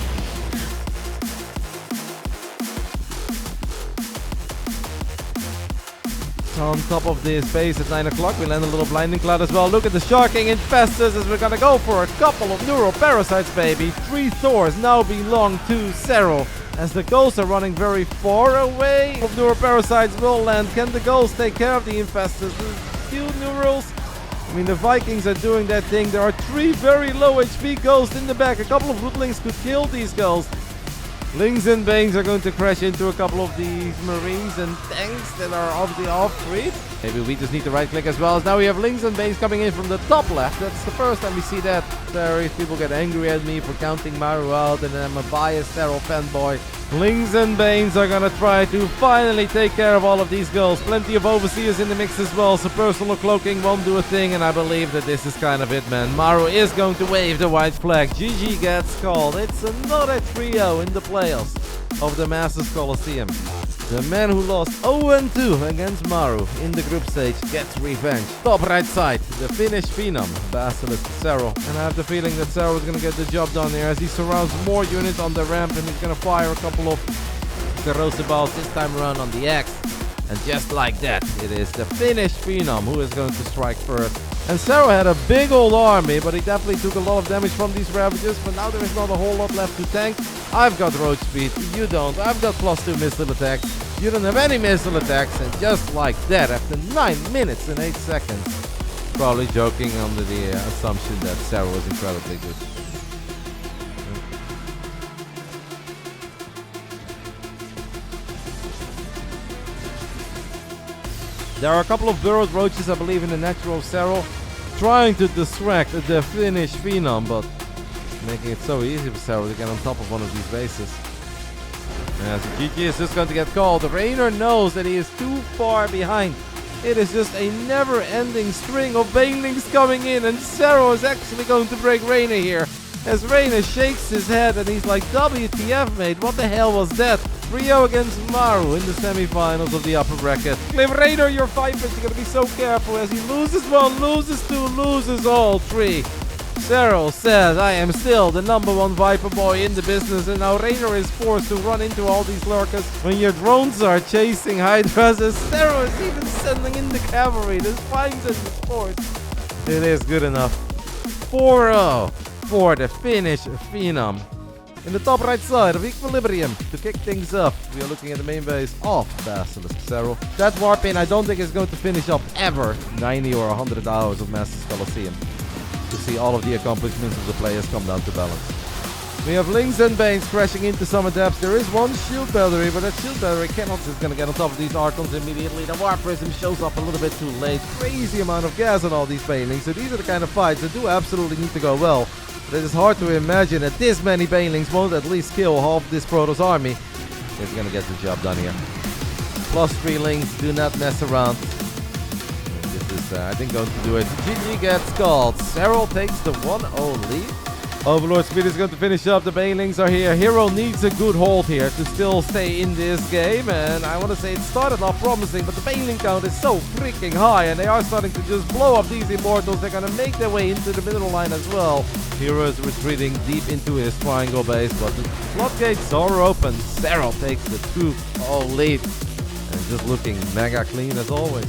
On top of this base at 9 o'clock, we land a little Blinding Cloud as well. Look at the Sharking Infestors as we're gonna go for a couple of Neuroparasites, baby. 3 Thors now belong to Serral. As the Ghosts are running very far away, of Neuroparasites will land. Can the Ghosts take care of the Infestors? Few Neurals. I mean, the Vikings are doing their thing. There are 3 very low HP Ghosts in the back. A couple of Rootlings could kill these Ghosts. Lings and Banes are going to crash into a couple of these Marines and tanks that are obviously off-grid. Maybe we just need to right-click as well. As now we have Lings and Banes coming in from the top left. That's the first time we see that. Sorry, people get angry at me for counting Maru out, and I'm a biased Serral fanboy. Lings and Banes are gonna try to finally take care of all of these goals. Plenty of Overseers in the mix as well, so personal cloaking won't do a thing, and I believe that this is kind of it, man. Maru is going to wave the white flag. GG gets called. It's another trio in the playoffs of the Masters Coliseum. The man who lost 0-2 against Maru in the group stage gets revenge. Top right side, the Finnish Phenom, Basilisk Serral. And I have the feeling that Serral is going to get the job done here as he surrounds more units on the ramp, and he's going to fire a couple of corrosive balls this time around on the X. And just like that, it is the Finnish Phenom who is going to strike first. And Serral had a big old army, but he definitely took a lot of damage from these Ravagers. But now there is not a whole lot left to tank. I've got road speed, you don't. I've got +2 missile attacks. You don't have any missile attacks. And just like that, after 9 minutes and 8 seconds. Probably joking under the assumption that Serral was incredibly good. There are a couple of burrowed roaches, I believe, in the natural Serral, trying to distract the Finnish Phenom, but making it so easy for Serral to get on top of one of these bases. Yeah, so GG is just going to get called. Reynor knows that he is too far behind. It is just a never-ending string of Banelings coming in, and Serral is actually going to break Reynor here. As Reynor shakes his head and he's like, WTF, mate, what the hell was that? Trio against Maru in the semifinals of the upper bracket. Clem, Reynor, your Vipers are going to be so careful as he loses 1, loses 2, loses all 3. Serral says, I am still the #1 Viper boy in the business, and now Reynor is forced to run into all these lurkers. When your drones are chasing Hydras, Serral is even sending in the cavalry, the spines and the force. It is good enough. 4-0 for the Finnish Phenom. In the top right side of Equilibrium, to kick things up, we are looking at the main base of Basilisk Serral. That warp in, I don't think is going to finish up ever 90 or 100 hours of Masters Coliseum to see all of the accomplishments of the players come down to balance. We have Lings and Banes crashing into some adepts. There is one shield battery, but that shield battery cannot is going to get on top of these Archons immediately. The Warp Prism shows up a little bit too late. Crazy amount of gas on all these Banelings, so these are the kind of fights that do absolutely need to go well. But it is hard to imagine that this many Banelings won't at least kill half this Protoss army. It's going to get the job done here. +3 Lings, do not mess around. This is, I think, going to do it. GG gets called. Serral takes the 1-0 lead. Overlord Speed is going to finish up. The Banelings are here. Hero needs a good hold here to still stay in this game. And I want to say it started off promising, but the Baneling count is so freaking high. And they are starting to just blow up these Immortals. They're going to make their way into the middle line as well. Hero is retreating deep into his triangle base, but the floodgates are open. Serral takes the 2-0 lead. And just looking mega clean as always.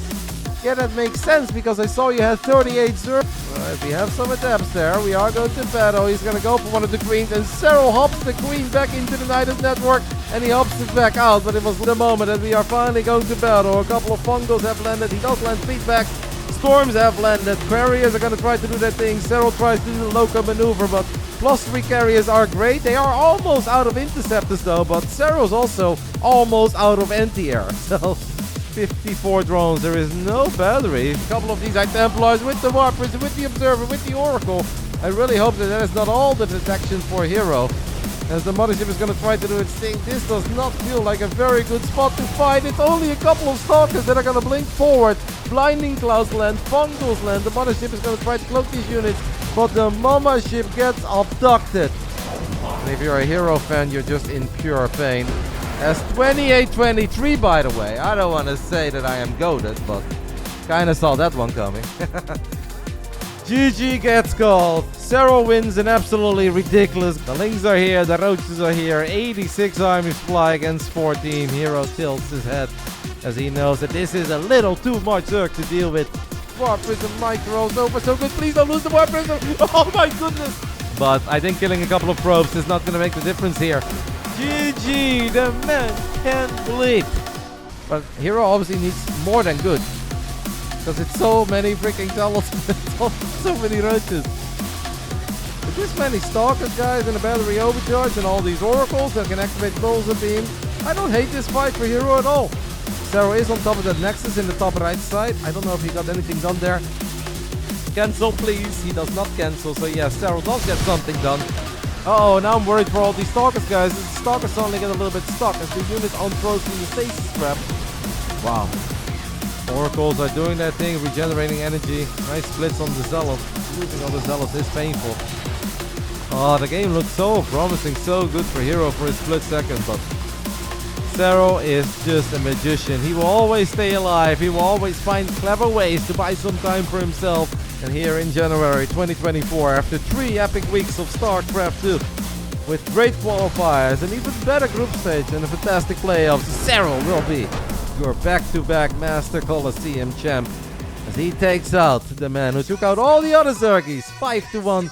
Yeah, that makes sense because I saw you had 38 Zerg. Right, we have some adepts there. We are going to battle. He's going to go for one of the queens, and Serral hops the queen back into the Nidus network, and he hops it back out. But it was the moment that we are finally going to battle. A couple of fungos have landed. He does land feedback. Storms have landed. Carriers are going to try to do their thing. Serral tries to do the loco maneuver, but +3 carriers are great. They are almost out of interceptors though, but Serral's also almost out of anti-air. So 54 drones, there is no battery. A couple of these High Templars with the Warpers, with the Observer, with the Oracle. I really hope that that is not all the detection for Hero. as the mothership is going to try to do its thing. This does not feel like a very good spot to fight. It's only a couple of stalkers that are going to blink forward. Blinding Clouds land, Fungals land. The mothership is going to try to cloak these units, but the mama ship gets abducted. And if you're a hero fan, you're just in pure pain. As 28-23, by the way. I don't want to say that I am goated, but kind of saw that one coming. GG gets called. Serral wins an absolutely ridiculous. The Lings are here, the Roaches are here. 86 armies fly against 14. Hero tilts his head as he knows that this is a little too much Zerg to deal with. Warp Prism micros over so good. Please don't lose the Warp Prism. Oh my goodness. But I think killing a couple of probes is not going to make the difference here. GG, the man can bleed. But Hero obviously needs more than good. Because it's so many freaking tunnels. So many roaches. With this many stalkers, guys, and a battery overcharge and all these oracles that can activate Bolsa Beam, I don't hate this fight for Hero at all. Serral is on top of that Nexus in the top right side. I don't know if he got anything done there. Cancel, please. He does not cancel. So yeah, Serral does get something done. Uh-oh, now I'm worried for all these stalkers, guys. The stalkers only get a little bit stuck as the unit unfroze in the stasis trap. Wow. Oracles are doing their thing, regenerating energy. Nice splits on the Zealot. Losing on the Zealot is painful. Oh, the game looks so promising, so good for Hero for a split second, but Serral is just a magician. He will always stay alive. He will always find clever ways to buy some time for himself. And here in January 2024, after 3 epic weeks of StarCraft 2, with great qualifiers, an even better group stage, and a fantastic playoffs, Serral will be your back-to-back Master Coliseum champ as he takes out the man who took out all the other Zergies 5-1